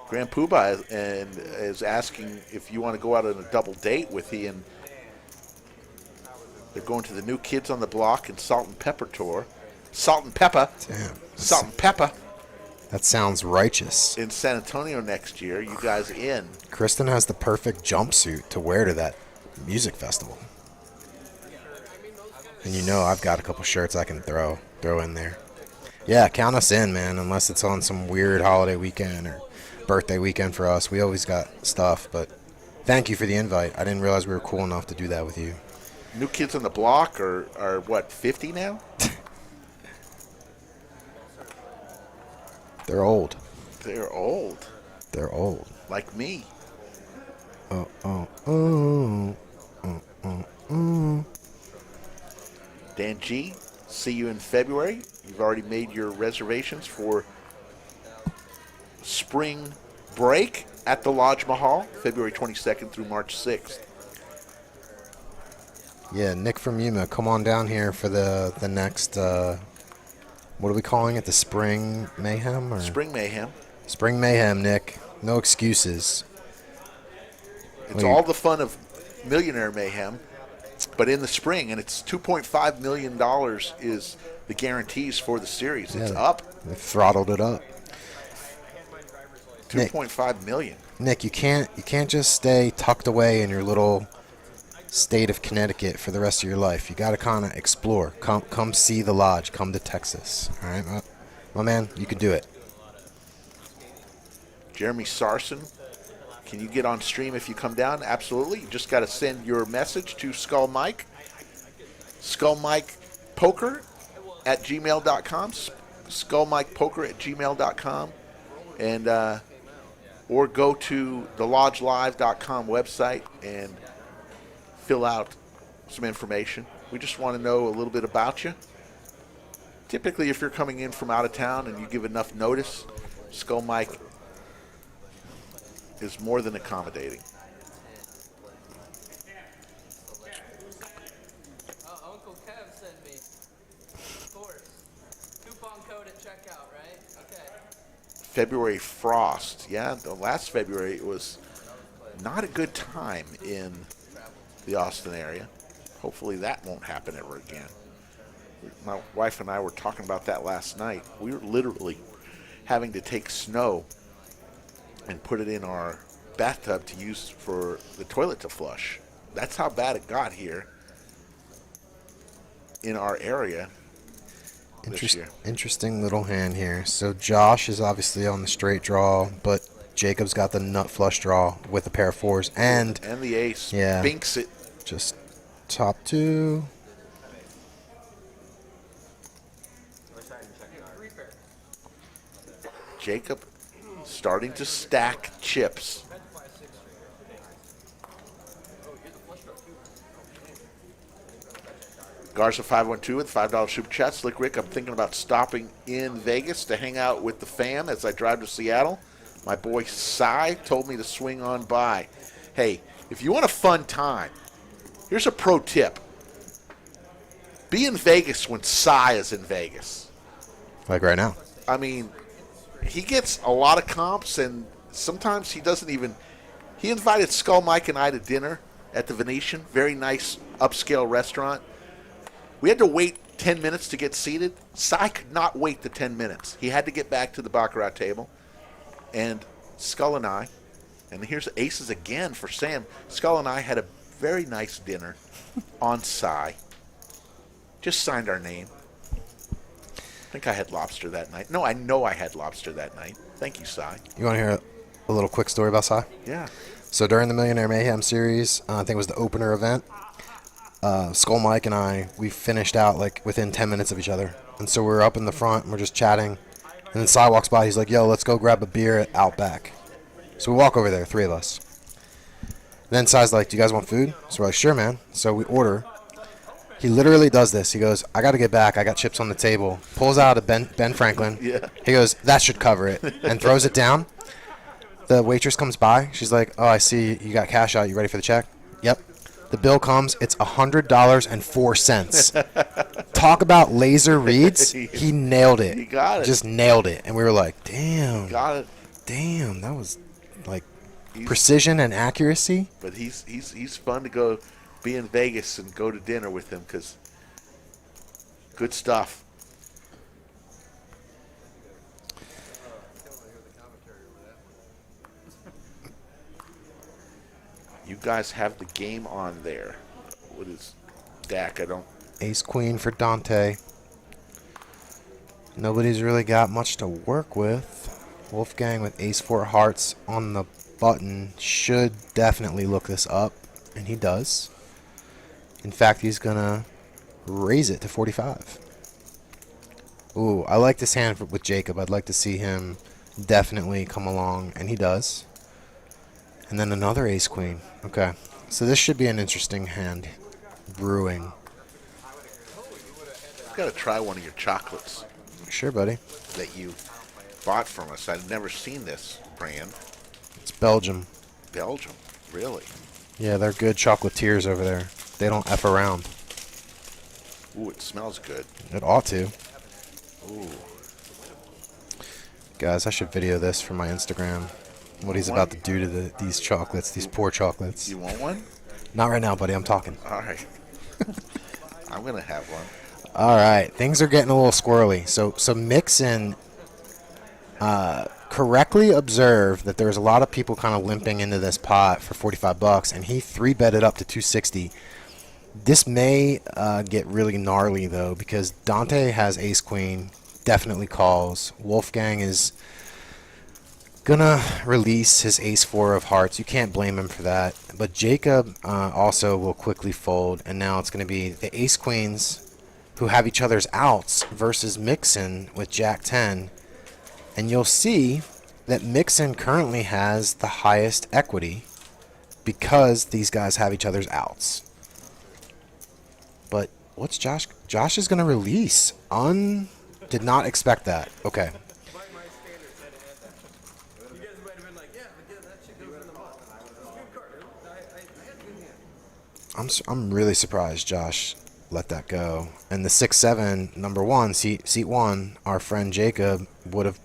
Grand Poobah is asking if you want to go out on a double date with he, and they're going to the New Kids on the Block and Salt and Pepper tour. Salt and Pepper. Damn. Salt and Pepper That sounds righteous. in San Antonio next year. You guys in? Kristen has the perfect jumpsuit to wear to that music festival. And you know I've got a couple shirts I can throw in there. Yeah, count us in, man, unless it's on some weird holiday weekend or birthday weekend for us. We always got stuff, but thank you for the invite. I didn't realize we were cool enough to do that with you. New Kids on the Block are what, 50 now? They're old. They're old. They're old. Like me. Dan G, see you in February. You've already made your reservations for spring break at the Lodge Mahal, February 22nd through March 6th. Yeah, Nick from Yuma, come on down here for the next, what are we calling it? The Spring Mayhem? Or? Spring Mayhem. Spring Mayhem, Nick. No excuses. It's all the fun of Millionaire Mayhem, but in the spring, and it's $2.5 million is the guarantees for the series. It's up. They throttled it up. $2.5 million. Nick, you can't just stay tucked away in your little state of Connecticut for the rest of your life. You got to kind of explore. Come see the lodge. Come to Texas. All right, my man, you can do it. Jeremy Sarson, can you get on stream if you come down? Absolutely. You just got to send your message to Skull Mike. SkullMikePoker@gmail.com. SkullMikePoker@gmail.com. And or go to the lodgelive.com website and fill out some information. We just want to know a little bit about you. Typically, if you're coming in from out of town and you give enough notice, Skull Mike is more than accommodating. Uncle Kev sent me. Of course. Coupon code at checkout, right? Okay. February frost. Yeah, the last February it was not a good time in the Austin area. Hopefully that won't happen ever again. My wife and I were talking about that last night. We were literally having to take snow and put it in our bathtub to use for the toilet to flush. That's how bad it got here in our area this year. Interesting little hand here. So Josh is obviously on the straight draw, but Jacob's got the nut flush draw with a pair of fours and the ace. Yeah. Binks it. Just top two. Jacob starting to stack chips. Garza 512 with $5 super chat. Slick Rick, I'm thinking about stopping in Vegas to hang out with the fam as I drive to Seattle. My boy Cy told me to swing on by. Hey, if you want a fun time, here's a pro tip. Be in Vegas when Cy is in Vegas. Like right now. I mean, he gets a lot of comps, and sometimes he doesn't even. He invited Skull Mike and I to dinner at the Venetian, very nice upscale restaurant. We had to wait 10 minutes to get seated. Cy could not wait the 10 minutes. He had to get back to the Baccarat table. And Skull and I, and here's aces again for Sam. Skull and I had a very nice dinner on Cy. Just signed our name. I think I had lobster that night. No, I know I had lobster that night. Thank you, Cy. You want to hear a little quick story about Cy? Yeah. So during the Millionaire Mayhem series, I think it was the opener event, Skull Mike and I, we finished out like within 10 minutes of each other. And so we're up in the front and we're just chatting. And then Cy walks by. He's like, yo, let's go grab a beer at Outback. So we walk over there, three of us. Then Cy's like, do you guys want food? So we're like, sure, man. So we order. He literally does this. He goes, I got to get back. I got chips on the table. Pulls out a Ben Franklin. Yeah. He goes, that should cover it. And throws it down. The waitress comes by. She's like, oh, I see you got cash out. You ready for the check? Yep. The bill comes. It's $100.04. Talk about laser reads. He nailed it. He got it. Just nailed it. And we were like, damn. Got it. Damn. That was like He's- precision and accuracy. But he's fun to go be in Vegas and go to dinner with him because good stuff. You guys have the game on there. What is Dak? I don't. Ace queen for Dante. Nobody's really got much to work with. Wolfgang with ace four hearts on the button should definitely look this up, and he does. In fact, he's gonna raise it to 45. Ooh, I like this hand with Jacob. I'd like to see him definitely come along, and he does. And then another ace queen. Okay, so this should be an interesting hand brewing. I've got to try one of your chocolates Sure, buddy. that you bought from us. I've never seen this brand. It's Belgium. Belgium, really? Yeah, they're good chocolatiers over there. They don't F around. Ooh, it smells good. It ought to. Ooh, Guys, I should video this for my Instagram. What he's about to do to these chocolates, these poor chocolates. you want one? Not right now, buddy. I'm talking. All right. I'm gonna have one. All right, things are getting a little squirrely. So Mixon correctly observed that there's a lot of people kind of limping into this pot for 45 bucks, and he 3-betted up to 260. This may get really gnarly though, because Dante has ace queen, definitely calls. Wolfgang is gonna release his ace four of hearts. You can't blame him for that. But Jacob also will quickly fold, and now it's gonna be the ace queens who have each other's outs versus Mixon with Jack 10. And you'll see that Mixon currently has the highest equity because these guys have each other's outs. But what's Josh? Josh is going to release. Did not expect that. Okay. By my standards, I'd have had that. You guys might have been like, yeah, but yeah, that shit goes in the mud. It's a good card. I had a good hand. I'm really surprised Josh let that go. And the 6-7, number one, seat one, our friend Jacob would have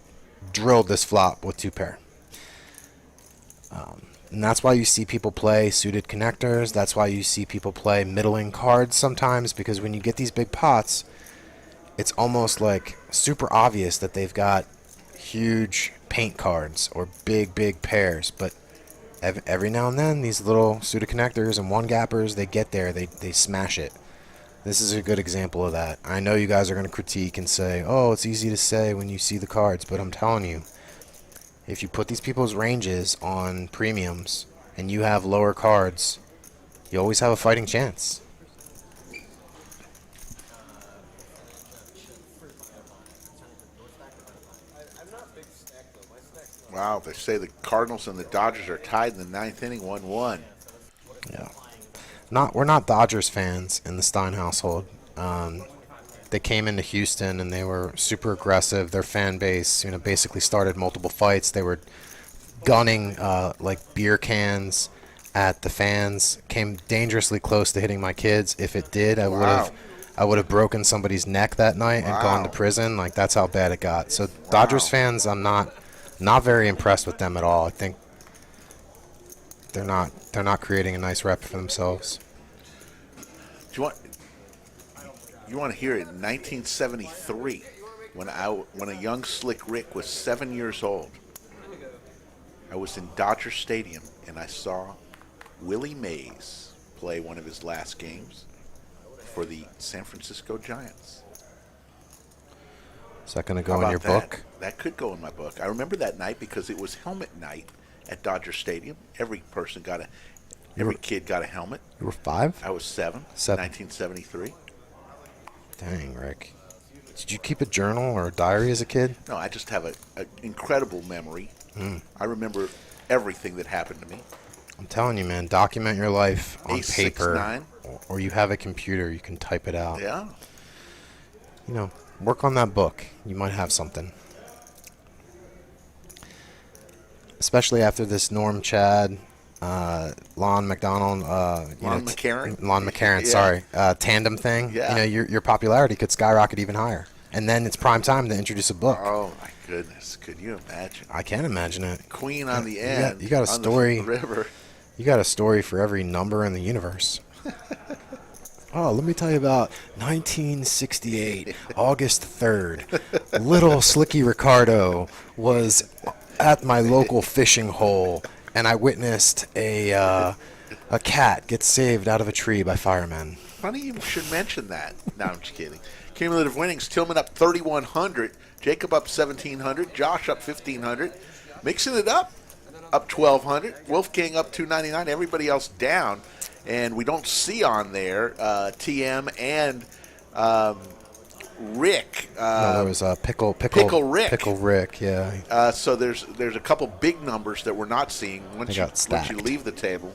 drilled this flop with two pair. And that's why you see people play suited connectors. That's why you see people play middling cards sometimes, because when you get these big pots, it's almost like super obvious that they've got huge paint cards or big pairs. But every now and then, these little suited connectors and one gappers, they get there, they smash it. This is a good example of that. I know you guys are going to critique and say, oh, it's easy to say when you see the cards, but I'm telling you, if you put these people's ranges on premiums and you have lower cards, you always have a fighting chance. Wow, they say the Cardinals and the Dodgers are tied in the ninth inning, 1-1. Yeah. We're not Dodgers fans in the Stein household. They came into Houston and they were super aggressive. Their fan base, basically started multiple fights. They were gunning like beer cans at the fans. Came dangerously close to hitting my kids. If it did, I would have broken somebody's neck that night and gone to prison. Like, that's how bad it got. So Dodgers fans, I'm not very impressed with them at all. I think they're not creating a nice rep for themselves. Do you want to hear it? In 1973, when a young Slick Rick was 7 years old, I was in Dodger Stadium and I saw Willie Mays play one of his last games for the San Francisco Giants. Is that going to How go in your about that? book? That could go in my book. I remember that night because it was helmet night at Dodger Stadium. Every kid got a helmet. You were 5? I was 7. 1973. Dang, Rick. Did you keep a journal or a diary as a kid? No, I just have an incredible memory. I remember everything that happened to me. I'm telling you, man, document your life on Ace paper. 6-9. Or you have a computer, you can type it out. Yeah. Work on that book. You might have something. Especially after this Norm Chad Lon McDonald, Lon McCarran? Lon McCarran, Yeah. sorry, tandem thing. Yeah. You know, your popularity could skyrocket even higher. And then it's prime time to introduce a book. Oh my goodness! Could you imagine? I can't imagine it. Queen on the You end. you got a on story. The river. You got a story for every number in the universe. Oh, let me tell you about 1968, August 3rd. Little Slicky Ricardo was at my local fishing hole, and I witnessed a cat get saved out of a tree by firemen. Funny you should mention that. No, I'm just kidding. Cumulative winnings: Tillman up 3,100, Jacob up 1,700, Josh up 1,500, mixing it up 1,200, Wolfgang up 299. Everybody else down, and we don't see on there TM and Rick. No, there was Pickle Rick. Pickle Rick, yeah. So there's a couple big numbers that we're not seeing They once got you stacked. leave the table.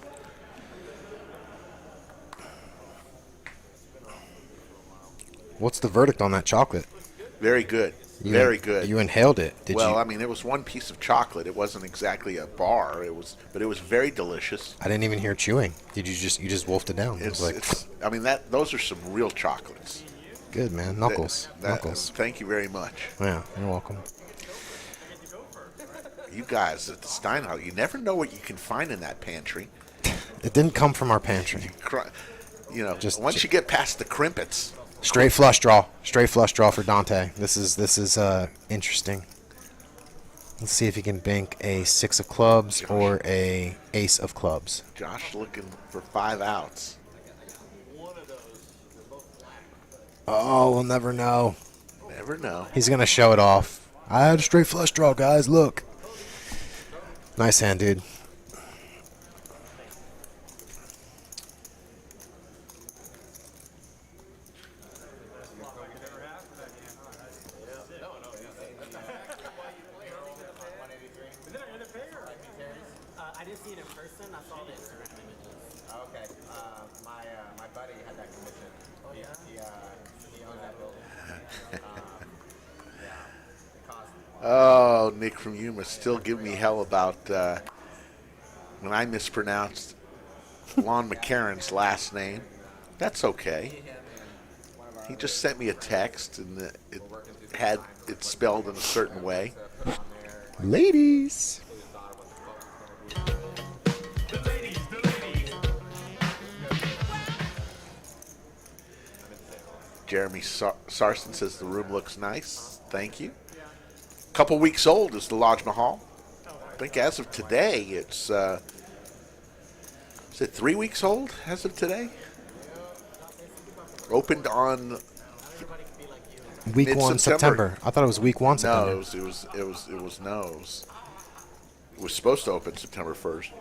What's the verdict on that chocolate? Very good. You- Very good. You inhaled it, did Well, you? I mean, it was one piece of chocolate. It wasn't exactly a bar. But it was very delicious. I didn't even hear chewing. Did you just wolfed it down? It was like, I mean, those are some real chocolates. good, man. Knuckles. That- Knuckles. Thank you very much. Yeah, you're welcome. You guys at the Steinhaus, you never know what you can find in that pantry. It didn't come from our pantry. Once you get past the crimpets. Straight flush draw for Dante. This is interesting. Let's see if he can bank a 6 of clubs or a ace of clubs. Josh looking for 5 outs. Oh, we'll never know. Never know. He's gonna show it off. I had a straight flush draw, guys. Look. Nice hand, dude. I didn't see it in person. I saw the Instagram images. Okay. My buddy had that commission. Oh yeah. He owned that building. Yeah. It cost. Oh, Nick from Yuma still giving me hell about when I mispronounced Lon McCarran's last name. That's okay. He just sent me a text and it had it spelled in a certain way. Ladies. Jeremy Sarson says the room looks nice. Thank you. Couple weeks old is the Lodge Mahal. I think as of today, it's is it 3 weeks old as of today? Opened on Week 1 Mid-September. September. I thought it was week 1 September. no, it was supposed to open September 1st.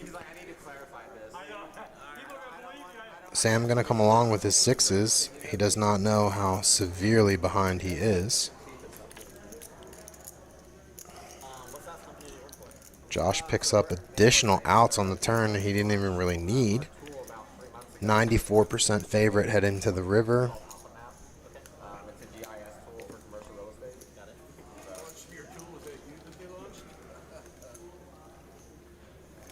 He's like, I need to clarify this. Sam gonna come along with his 6s. He does not know how severely behind he is. Josh picks up additional outs on the turn he didn't even really need. 94% favorite heading to the river. It's a GIS tool for commercial real estate. Got it.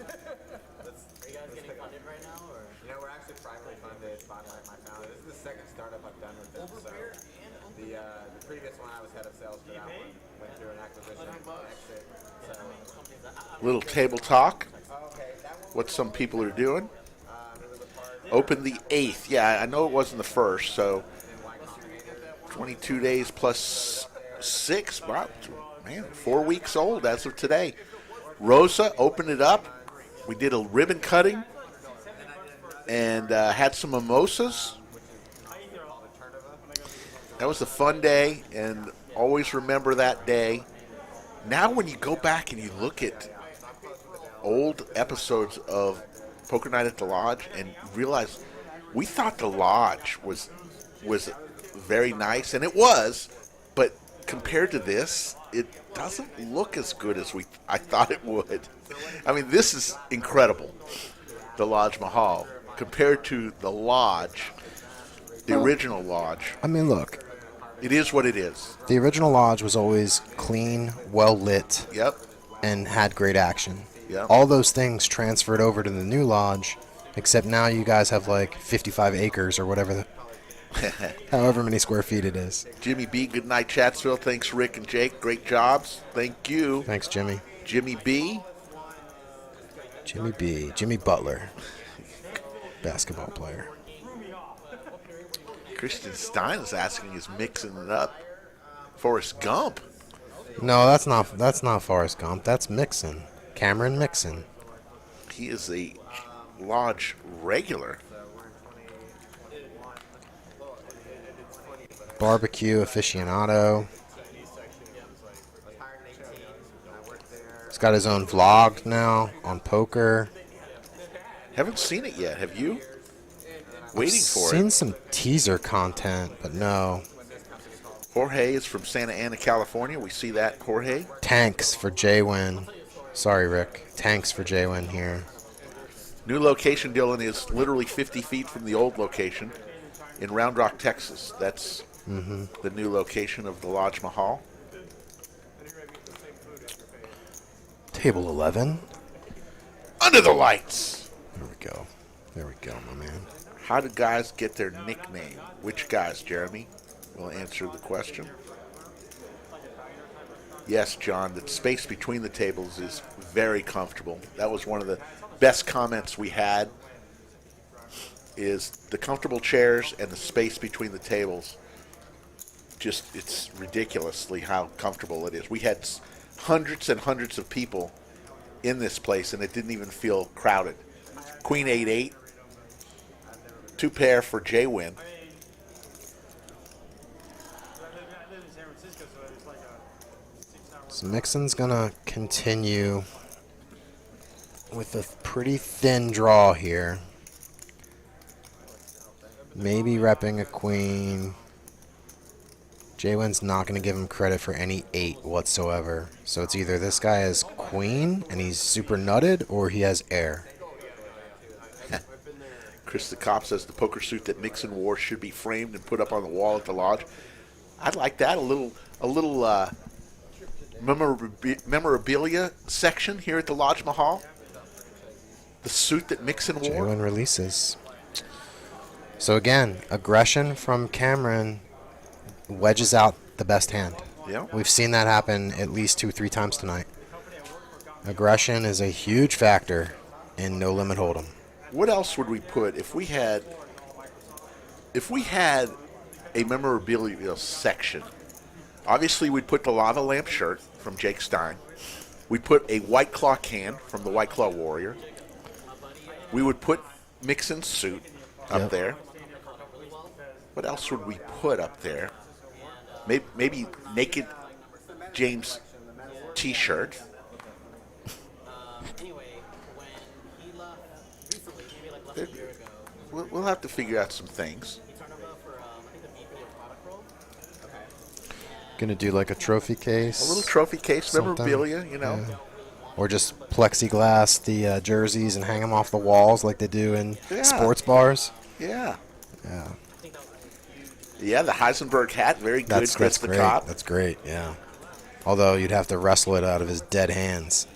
Are you guys getting funded right now, or? You know, we're actually privately funded by my founder. This is the second startup I've done with them. So the previous one I was head of sales for that one. Went through an acquisition, exit. So Little table talk. What some people are doing. Opened the 8th. Yeah, I know it wasn't the 1st, so 22 days plus 6. Wow, man, 4 weeks old as of today. Rosa opened it up. We did a ribbon cutting and had some mimosas. That was a fun day, and always remember that day. Now when you go back and you look at old episodes of Poker Night at the Lodge and realize we thought the Lodge was very nice, and it was, but compared to this, it doesn't look as good as I thought it would. I mean, this is incredible, the Lodge Mahal, compared to the Lodge, the original Lodge. I mean, look, It is what it is. The original lodge was always clean, well lit, Yep. and had great action. Yep. All those things transferred over to the new lodge, except now you guys have like 55 acres or whatever, however many square feet it is. Jimmy B, good night, Chatsville. Thanks, Rick and Jake. Great jobs. Thank you. Thanks, Jimmy. Jimmy B. Jimmy B. Jimmy Butler, basketball player. Christian Stein is asking, is mixing it up Forrest Gump? No, that's not Forrest Gump. That's Mixon. Cameron Mixon. He is a lodge regular. Barbecue aficionado. He's got his own vlog now on poker. Haven't seen it yet. Have you? Waiting for Seen it. some teaser content, but no. Jorge is from Santa Ana, California. We see that, Jorge. Tanks for J-Win. Sorry, Rick. Tanks for J-Win here. New location, Dylan, is literally 50 feet from the old location in Round Rock, Texas. That's the new location of the Lodge Mahal. Table 11. Under the lights. There we go. There we go, my man. How do guys get their nickname? Which guys, Jeremy? Will answer the question. Yes, John, the space between the tables is very comfortable. That was one of the best comments we had, is the comfortable chairs and the space between the tables. Just, it's ridiculously how comfortable it is. We had hundreds and hundreds of people in this place, and it didn't even feel crowded. Queen 8-8. 2 pair for J-Win. So Mixon's gonna continue with a pretty thin draw here. Maybe repping a queen. J-Win's not gonna give him credit for any 8 whatsoever. So it's either this guy has queen and he's super nutted, or he has air. Chris the Cop says the poker suit that Mixon wore should be framed and put up on the wall at the lodge. I'd like that. A little memorabilia section here at the Lodge Mahal. The suit that Mixon wore. J-Win releases. So again, aggression from Cameron wedges out the best hand. Yeah. We've seen that happen at least 2-3 times tonight. Aggression is a huge factor in No Limit Hold'em. What else would we put if we had a memorabilia section? Obviously, we'd put the lava lamp shirt from Jake Stein. We'd put a White Claw can from the White Claw Warrior. We would put Mixon's suit up there. What else would we put up there? Maybe Naked James T-shirt. We'll have to figure out some things. Gonna do like a trophy case. A little trophy case, something. memorabilia, you know. Yeah. Or just plexiglass the jerseys and hang them off the walls like they do in sports bars. Yeah. Yeah. Yeah, the Heisenberg hat, very good. That's the great. top. That's great, yeah. Although you'd have to wrestle it out of his dead hands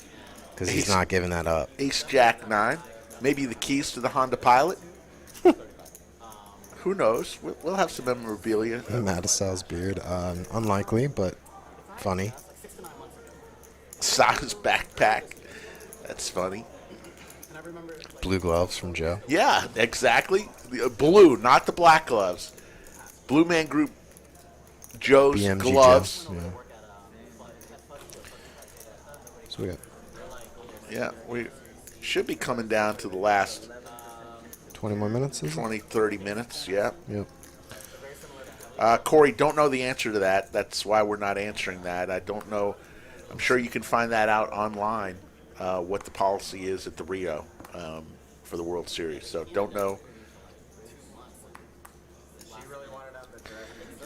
because he's not giving that up. Ace Jack 9. Maybe the keys to the Honda Pilot. Who knows? We'll have some memorabilia. Mattisau's beard. Unlikely, but funny. Size backpack. That's funny. Blue gloves from Joe. Yeah, exactly. Blue, not the black gloves. Blue Man Group Joe's BMG gloves. Joe. Yeah. So we got Yeah, we should be coming down to the last 20 more minutes, is it? 20, 30 minutes, yeah. Yep. Corey, don't know the answer to that. That's why we're not answering that. I don't know. I'm sure you can find that out online, what the policy is at the Rio for the World Series. So don't know.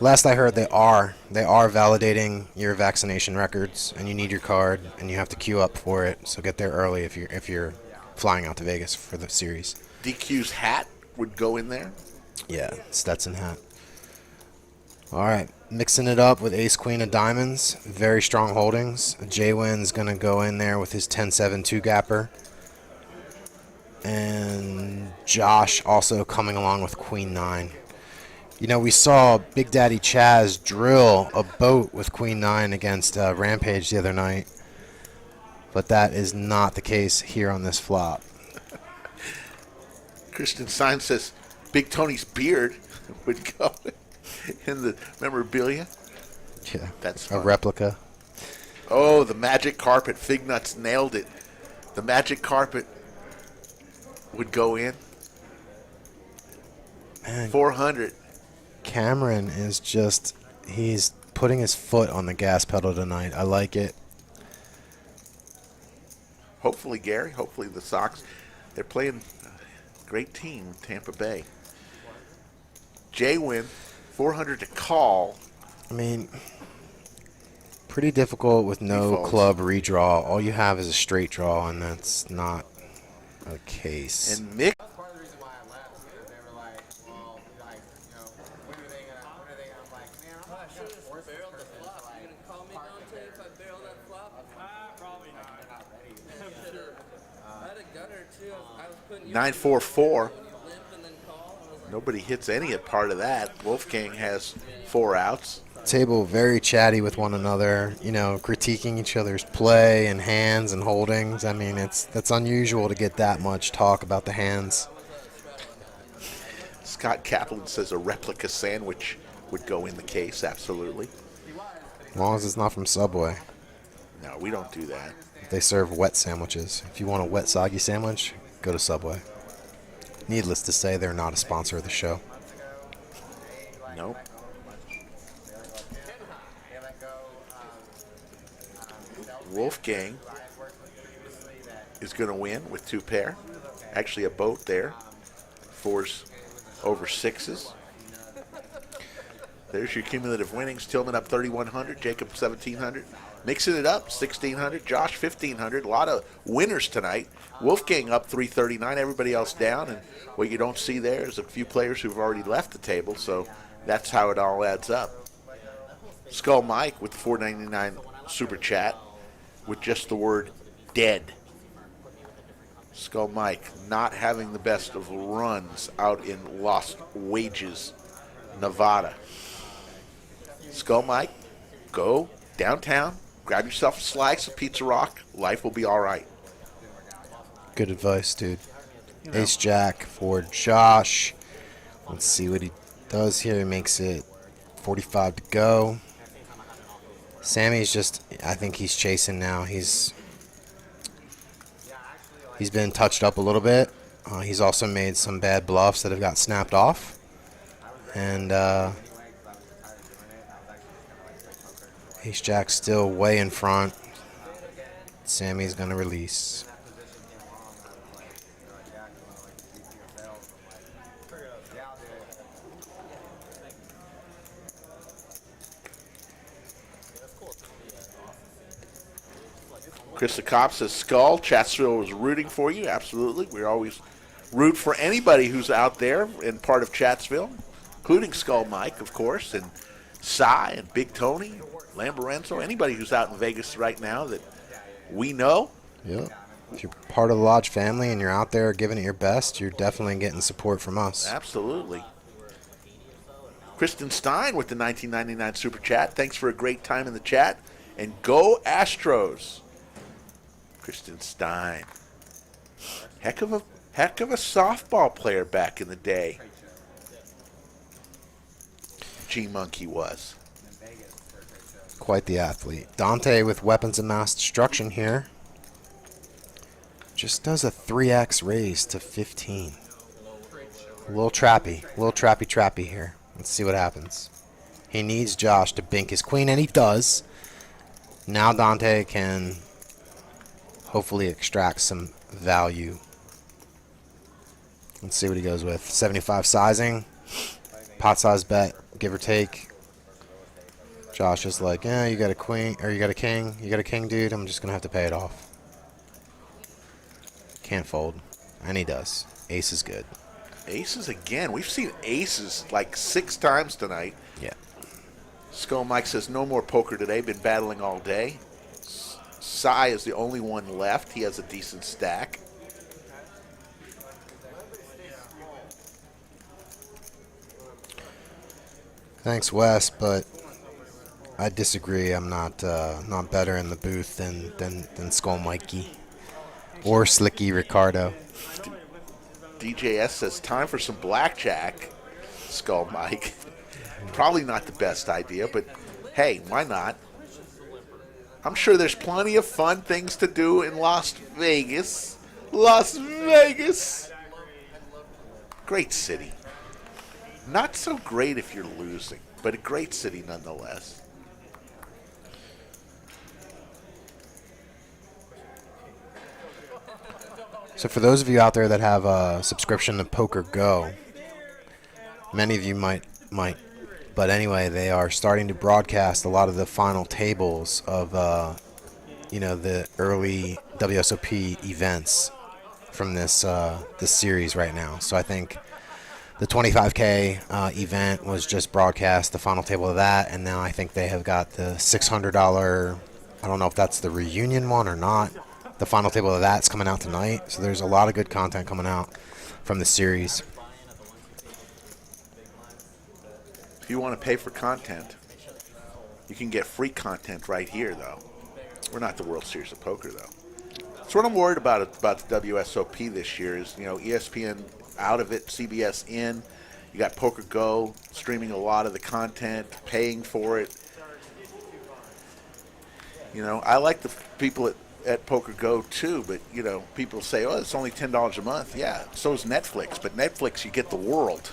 Last I heard, they are validating your vaccination records, and you need your card, and you have to queue up for it. So get there early if you're flying out to Vegas for the series. DQ's hat would go in there. Yeah, Stetson hat. All right, Mixing it up with ace queen of diamonds. Very strong holdings. J-Win's going to go in there with his 10-7 two-gapper. And Josh also coming along with queen 9. You know, we saw Big Daddy Chaz drill a boat with queen 9 against Rampage the other night. But that is not the case here on this flop. Kristen Stein says Big Tony's beard would go in the memorabilia. Yeah, That's a fun. replica. Oh, the magic carpet. Fig Nuts nailed it. The magic carpet would go in. Man, 400. Cameron is just, he's putting his foot on the gas pedal tonight. I like it. Hopefully, Gary. Hopefully the Sox. They're playing a great team, Tampa Bay. J-Win, 400 to call. I mean, pretty difficult with no Defaults. club redraw. All you have is a straight draw, and that's not a case. And Mick. That's part of the reason why I left, because they were like, well, like, you know, when are they gonna, I'm like, man, I'm not gonna force this person to, like, Call me Dante if I barrel that flop. Probably not. they're not ready. Sure. I had a gunner too. I was putting 944. when you limp and then call. I was like, Nobody hits any part of that. Wolfgang has 4 outs. Table very chatty with one another, you know, critiquing each other's play and hands and holdings. I mean, that's unusual to get that much talk about the hands. Scott Kaplan says a replica sandwich would go in the case. Absolutely. As long as it's not from Subway. No, we don't do that. They serve wet sandwiches. If you want a wet soggy sandwich, go to Subway. Needless to say, they're not a sponsor of the show. Nope. Wolfgang is going to win with 2 pair. Actually, a boat there. 4s over 6s. There's your cumulative winnings. Tillman up 3,100. Jacob 1,700. Mixing it up, 1,600. Josh 1,500. A lot of winners tonight. Wolfgang up 339. Everybody else down. And what you don't see there is a few players who've already left the table. So that's how it all adds up. Skull Mike with the 499 super chat with just the word dead. Skull Mike not having the best of runs out in Lost Wages, Nevada. Skull Mike, go downtown, grab yourself a slice of Pizza Rock. Life will be all right. Good advice, dude. Ace Jack for Josh. Let's see what he does here. He makes it 45 to go. Sammy's just, I think he's chasing now. He's been touched up a little bit. He's also made some bad bluffs that have got snapped off. And Ace Jack's still way in front. Sammy's going to release. Chris the Cop says, Skull, Chatsville was rooting for you. Absolutely. We always root for anybody who's out there and part of Chatsville, including Skull Mike, of course, and Cy and Big Tony, Lamborenzo, anybody who's out in Vegas right now that we know. Yep. If you're part of the Lodge family and you're out there giving it your best, you're definitely getting support from us. Absolutely. Kristen Stein with the 1999 Super Chat. Thanks for a great time in the chat. And go Astros. Kristen Stein. Heck of a softball player back in the day. G-Monkey was. Quite the athlete. Dante with weapons of mass destruction here. Just does a 3x raise to 15. A little trappy here. Let's see what happens. He needs Josh to bink his queen, and he does. Now Dante can hopefully extract some value. Let's see what he goes with. 75 sizing. Pot size bet, give or take. Josh is like, yeah, you got a queen, or you got a king. You got a king, dude. I'm just going to have to pay it off. Can't fold. And he does. Ace is good. Aces again. We've seen aces like 6 times tonight. Yeah. Skull Mike says no more poker today. Been battling all day. Cy is the only one left. He has a decent stack. Thanks, Wes, but I disagree. I'm not better in the booth than Skull Mikey or Slicky Ricardo. DJS says time for some blackjack. Skull Mike. Probably not the best idea, but hey, why not? I'm sure there's plenty of fun things to do in Las Vegas. Las Vegas! Great city. Not so great if you're losing, but a great city nonetheless. So for those of you out there that have a subscription to Poker Go, many of you might. But anyway, they are starting to broadcast a lot of the final tables of, the early WSOP events from this series right now. So I think the 25K event was just broadcast, the final table of that, and now I think they have got the $600. I don't know if that's the reunion one or not. The final table of that's coming out tonight. So there's a lot of good content coming out from the series. If you want to pay for content, you can get free content right here, though. We're not the World Series of Poker, though. That's what I'm worried about the WSOP this year is, ESPN out of it, CBS in. You got Poker Go streaming a lot of the content, paying for it. I like the people at Poker Go, too, but, people say, oh, it's only $10 a month. Yeah, so is Netflix, but Netflix, you get the world.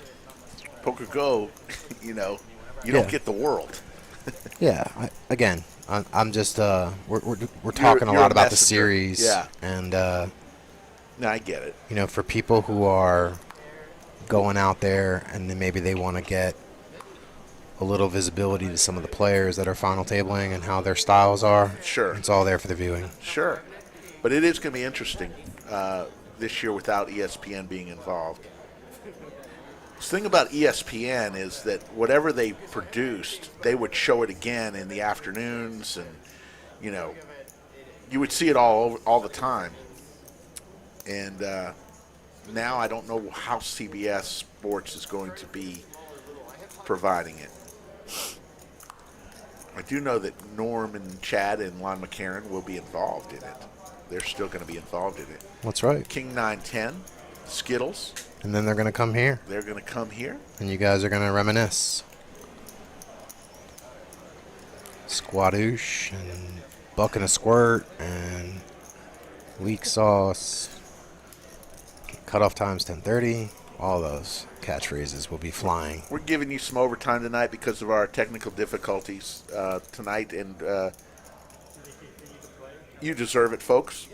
Poker Go, you don't get the world. Yeah, I'm just we're talking a lot about the series, yeah, and no, I get it. For people who are going out there and then maybe they want to get a little visibility to some of the players that are final tabling and how their styles are. Sure, it's all there for the viewing. Sure, but it is going to be interesting this year without ESPN being involved. The thing about ESPN is that whatever they produced, they would show it again in the afternoons, and you would see it all the time. And now I don't know how CBS Sports is going to be providing it. I do know that Norm and Chad and Lon McCarran will be involved in it. They're still going to be involved in it. That's right. King 910, Skittles. And then they're going to come here. They're going to come here. And you guys are going to reminisce. Squadoosh and Buck and a Squirt and Weak Sauce. Cutoff times 10:30. All those catchphrases will be flying. We're giving you some overtime tonight because of our technical difficulties tonight, and you deserve it, folks.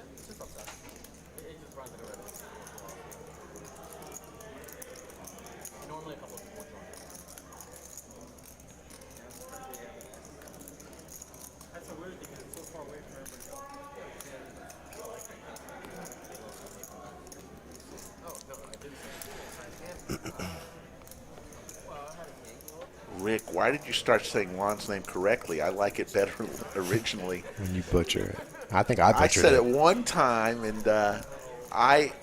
Rick, why did you start saying Lon's name correctly? I like it better originally. When you butcher it. I think I butchered it. I said it one time, and I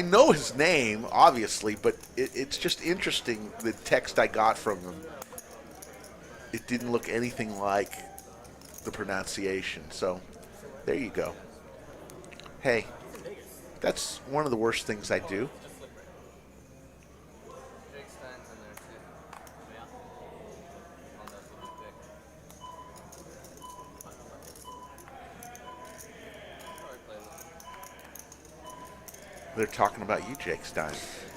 know his name, obviously, but it's just interesting, the text I got from him. It didn't look anything like the pronunciation. So, there you go. Hey, that's one of the worst things I do. They're talking about you, Jake Stein.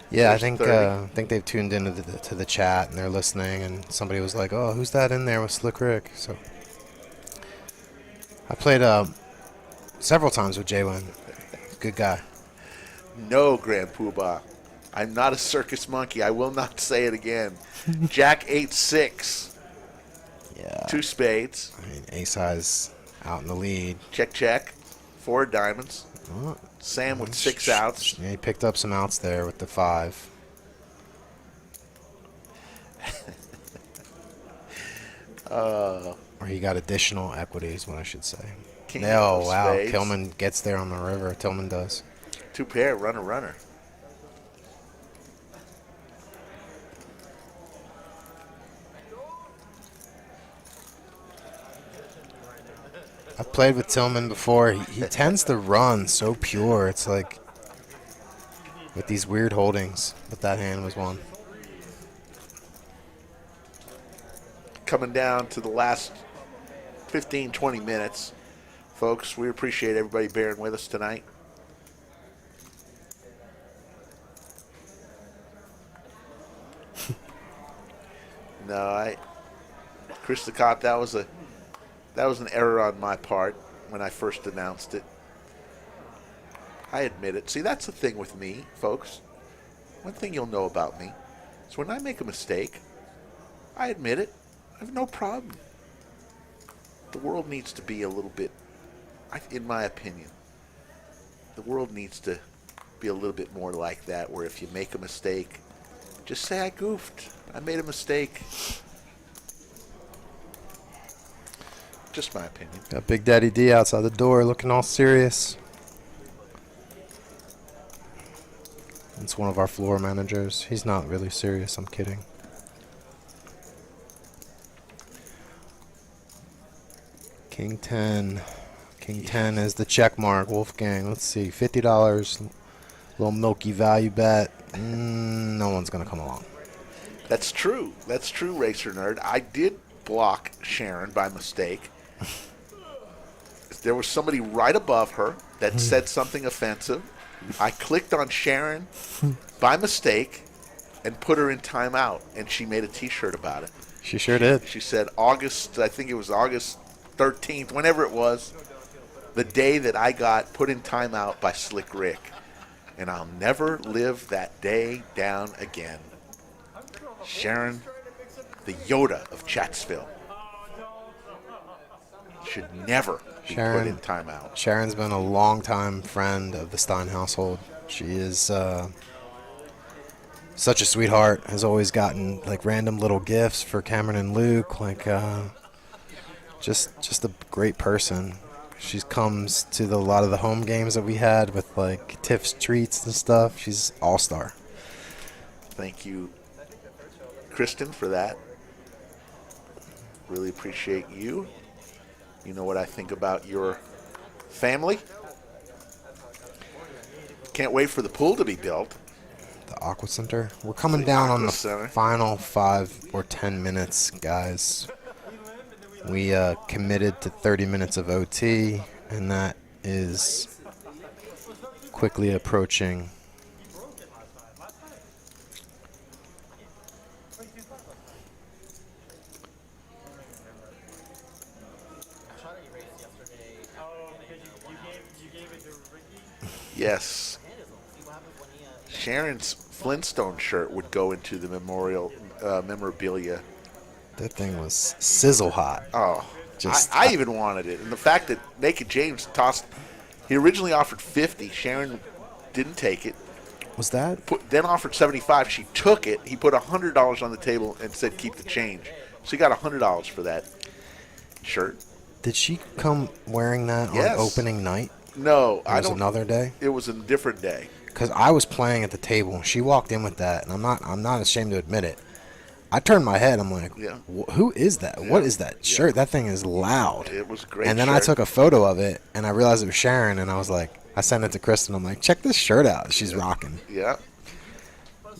Yeah, I think they've tuned into the chat and they're listening, and somebody was like, "Oh, who's that in there with Slick Rick?" So I played several times with Jaywin. Good guy. No, Grand Poobah. I'm not a circus monkey. I will not say it again. Jack 8-6. Yeah. 2 spades. I mean, Ace-High's out in the lead. Check, check. 4 diamonds. Oh. Sam with 6 outs. Yeah, he picked up some outs there with the 5. Or he got additional equity is what I should say. King No, of wow. spades. Tillman gets there on the river. Tillman does. 2 pair, runner, runner. I've played with Tillman before. He tends to run so pure. It's like with these weird holdings. But that hand was one. Coming down to the last 15, 20 minutes. Folks, we appreciate everybody bearing with us tonight. No, Chris the Cop, that was an error on my part when I first announced it. I admit it. See, that's the thing with me, folks. One thing you'll know about me is when I make a mistake, I admit it. I have no problem. The world needs to be a little bit, in my opinion, the world needs to be a little bit more like that, where if you make a mistake, just say I goofed. I made a mistake. Just my opinion. Got Big Daddy D outside the door looking all serious. It's one of our floor managers. He's not really serious. I'm kidding. King 10. King 10 is the check mark, Wolfgang. Let's see. $50. Little milky value bet. No one's going to come along. That's true. That's true, Racer Nerd. I did block Sharon by mistake. There was somebody right above her that said something offensive. I clicked on Sharon by mistake and put her in timeout, and she made a T-shirt about it. She sure did. She said I think it was August 13th, whenever it was, the day that I got put in timeout by Slick Rick. And I'll never live that day down again. Sharon, the Yoda of Chatsville, should never be put in timeout. Sharon's been a longtime friend of the Stein household. She is such a sweetheart. Has always gotten like random little gifts for Cameron and Luke. Like just a great person. She comes to a lot of the home games that we had with like Tiff's treats and stuff. She's all-star. Thank you, Kristen, for that. Really appreciate you. You know what I think about your family. Can't wait for the pool to be built. The Aqua Center. We're coming down on the Center. final 5 or 10 minutes, guys. We committed to 30 minutes of OT, and that is quickly approaching. Yes. Sharon's Flintstone shirt would go into the memorabilia. That thing was sizzle hot. Oh, Just I even wanted it. And the fact that Naked James he originally offered 50. Sharon didn't take it. Was that? Then offered 75. She took it. He put $100 on the table and said, keep the change. So he got $100 for that shirt. Did she come wearing that Yes. on opening night? No, It was another day? It was a different day. Because I was playing at the table, and she walked in with that, and I'm not ashamed to admit it. I turned my head. I'm like, Yeah. who is that? Yeah. What is that shirt? That thing is loud. It was a great. And then I shirt. took a photo of it, and I realized it was Sharon, and I was like, I sent it to Kristen. I'm like, check this shirt out. She's rocking. Yeah.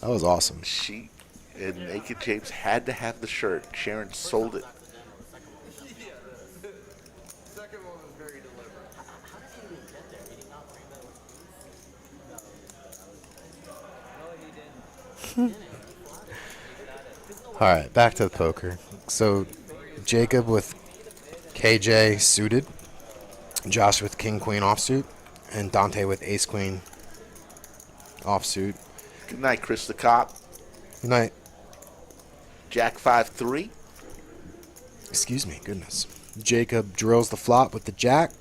That was awesome. She and Naked James had to have the shirt. Sharon sold it. All right, back to the poker. So, Jacob with KJ suited, Josh with King Queen offsuit, and Dante with Ace Queen offsuit. Good night, Chris the Cop. Good night. Jack 5-3. Excuse me, goodness. Jacob drills the flop with the jack,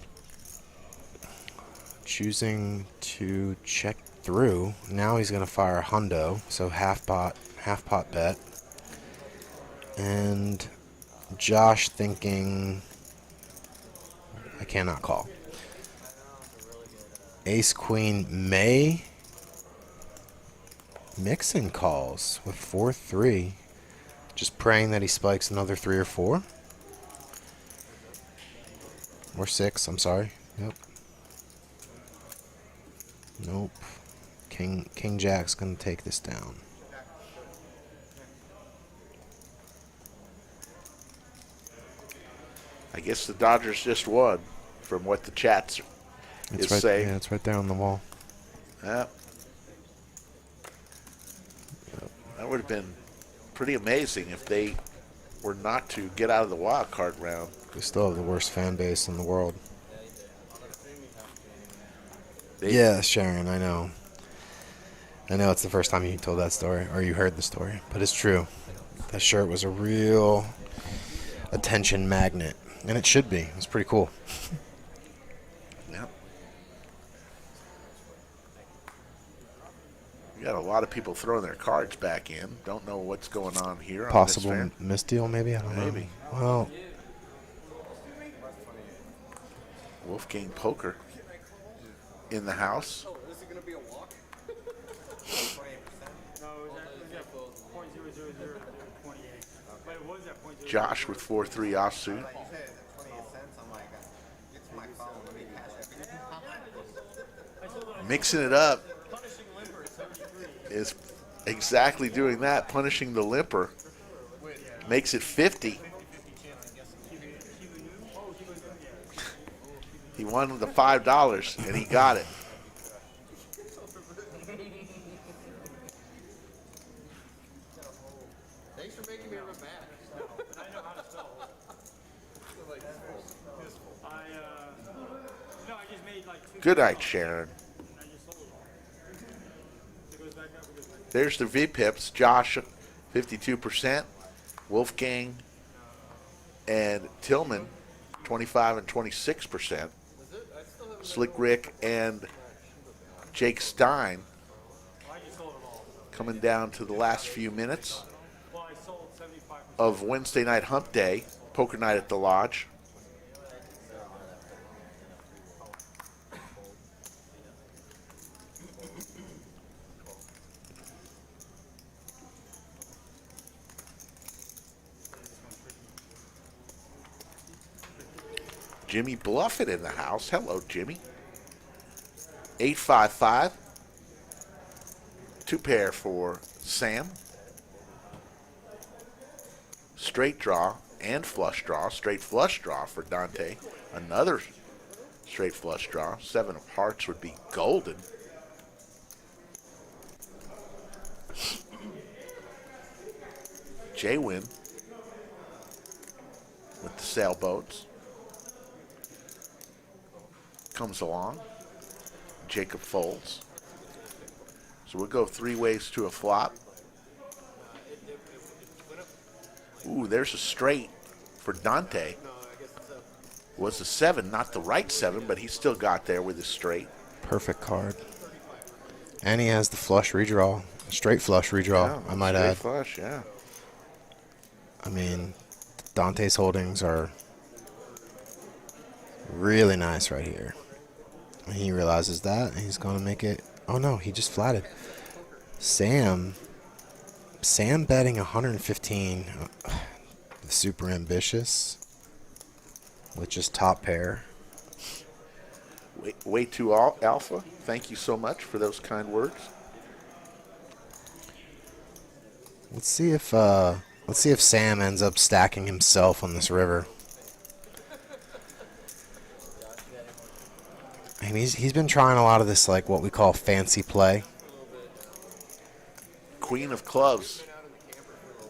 choosing to check through. Now he's gonna fire a hundo, so half pot bet. And Josh thinking. I cannot call. Ace Queen May. Mixon calls with 4-3. Just praying that he spikes another 3 or 4. Or 6, I'm sorry. Yep. Nope. King Jack's going to take this down. I guess the Dodgers just won, from what the chats is right, saying. Yeah, it's right there on the wall. Yep. That would have been pretty amazing if they were not to get out of the wild card round. They still have the worst fan base in the world. They, Yeah, Sharon, I know. I know it's the first time you told that story, or you heard the story, but it's true. That shirt was a real attention magnet, and it should be. It's pretty cool. Yep. You got a lot of people throwing their cards back in. Don't know what's going on here. Possible on this misdeal, maybe? I don't know. Maybe. Well, Wolfgang Poker in the house. No, it was at 0.00028. But it was at 0.000. Josh with 4-3 offsuit. You said it's 28 cents. I'm like, it's my phone. Let me cash it. Mixing it up is exactly doing that, punishing the limper. Makes it 50. He won the $5 and he got it. Thanks for making me run back. I know how to spell. No, I just made like 2. Good night, Sharon. I just sold it. It goes back up. It goes back up. There's the VPIPs. Josh, 52%. Wolfgang and Tillman, 25 and 26%. Slick Rick and Jake Stein I just sold it all. coming down to the last few minutes Well, I sold 75%. of Wednesday night hump day, poker night at the lodge. Jimmy Bluffett in the house. Hello, Jimmy. 855. 2 pair for Sam. Straight draw and flush draw. Straight flush draw for Dante. Another straight flush draw. 7 of hearts would be golden. J-Win with the sailboats. Comes along. Jacob folds. So we'll go 3 ways to a flop. Ooh, there's a straight for Dante. Was a 7, not the right 7, but he still got there with his straight. perfect card. And he has the flush redraw. Straight flush redraw, I might straight add. flush, yeah. I mean, Dante's holdings are really nice right here. And he realizes that, and he's going to make it. Oh, no, he just flatted. Sam betting 115. Super ambitious. With just top pair. Way too alpha. Thank you so much for those kind words. Let's see if Sam ends up stacking himself on this river. I mean, he's been trying a lot of this, like, what we call fancy play. Queen of clubs.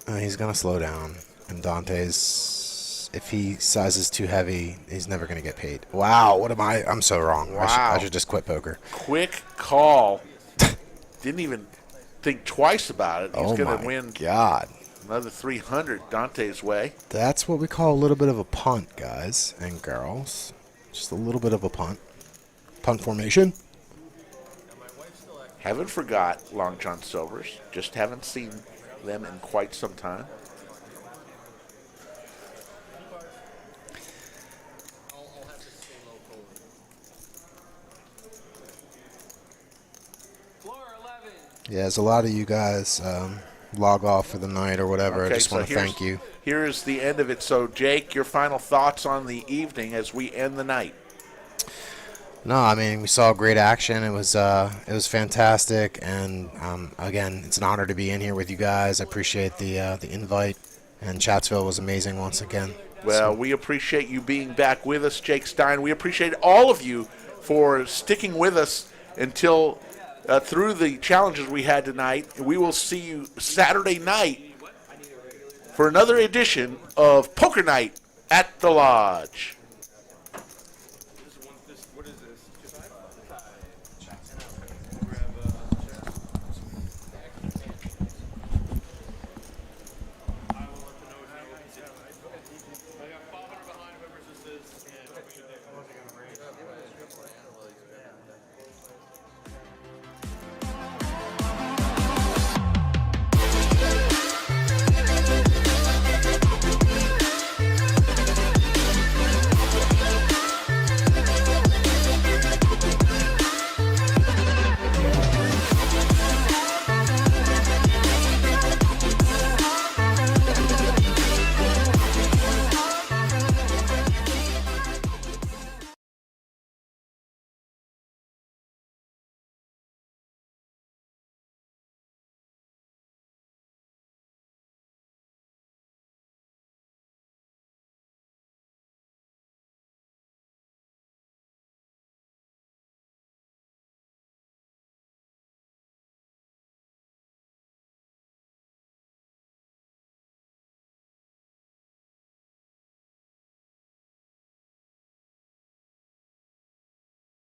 He's going to slow down. And Dante's, if he sizes too heavy, he's never going to get paid. Wow, what am I? I'm so wrong. Wow. I should just quit poker. Quick call. Didn't even think twice about it. He's Oh going my to win God. another 300 Dante's way. That's what we call a little bit of a punt, guys and girls. Just a little bit of a punt. Punt formation. Haven't forgot Long John Silver's. Just haven't seen them in quite some time. Yeah, as a lot of you guys log off for the night or whatever, I just want to thank you. Here's the end of it. So, Jake, your final thoughts on the evening as we end the night. No, I mean, we saw great action. It was fantastic, and again, it's an honor to be in here with you guys. I appreciate the invite, and Chatsville was amazing once again. Well, we appreciate you being back with us, Jake Stein. We appreciate all of you for sticking with us until through the challenges we had tonight. We will see you Saturday night for another edition of Poker Night at the Lodge.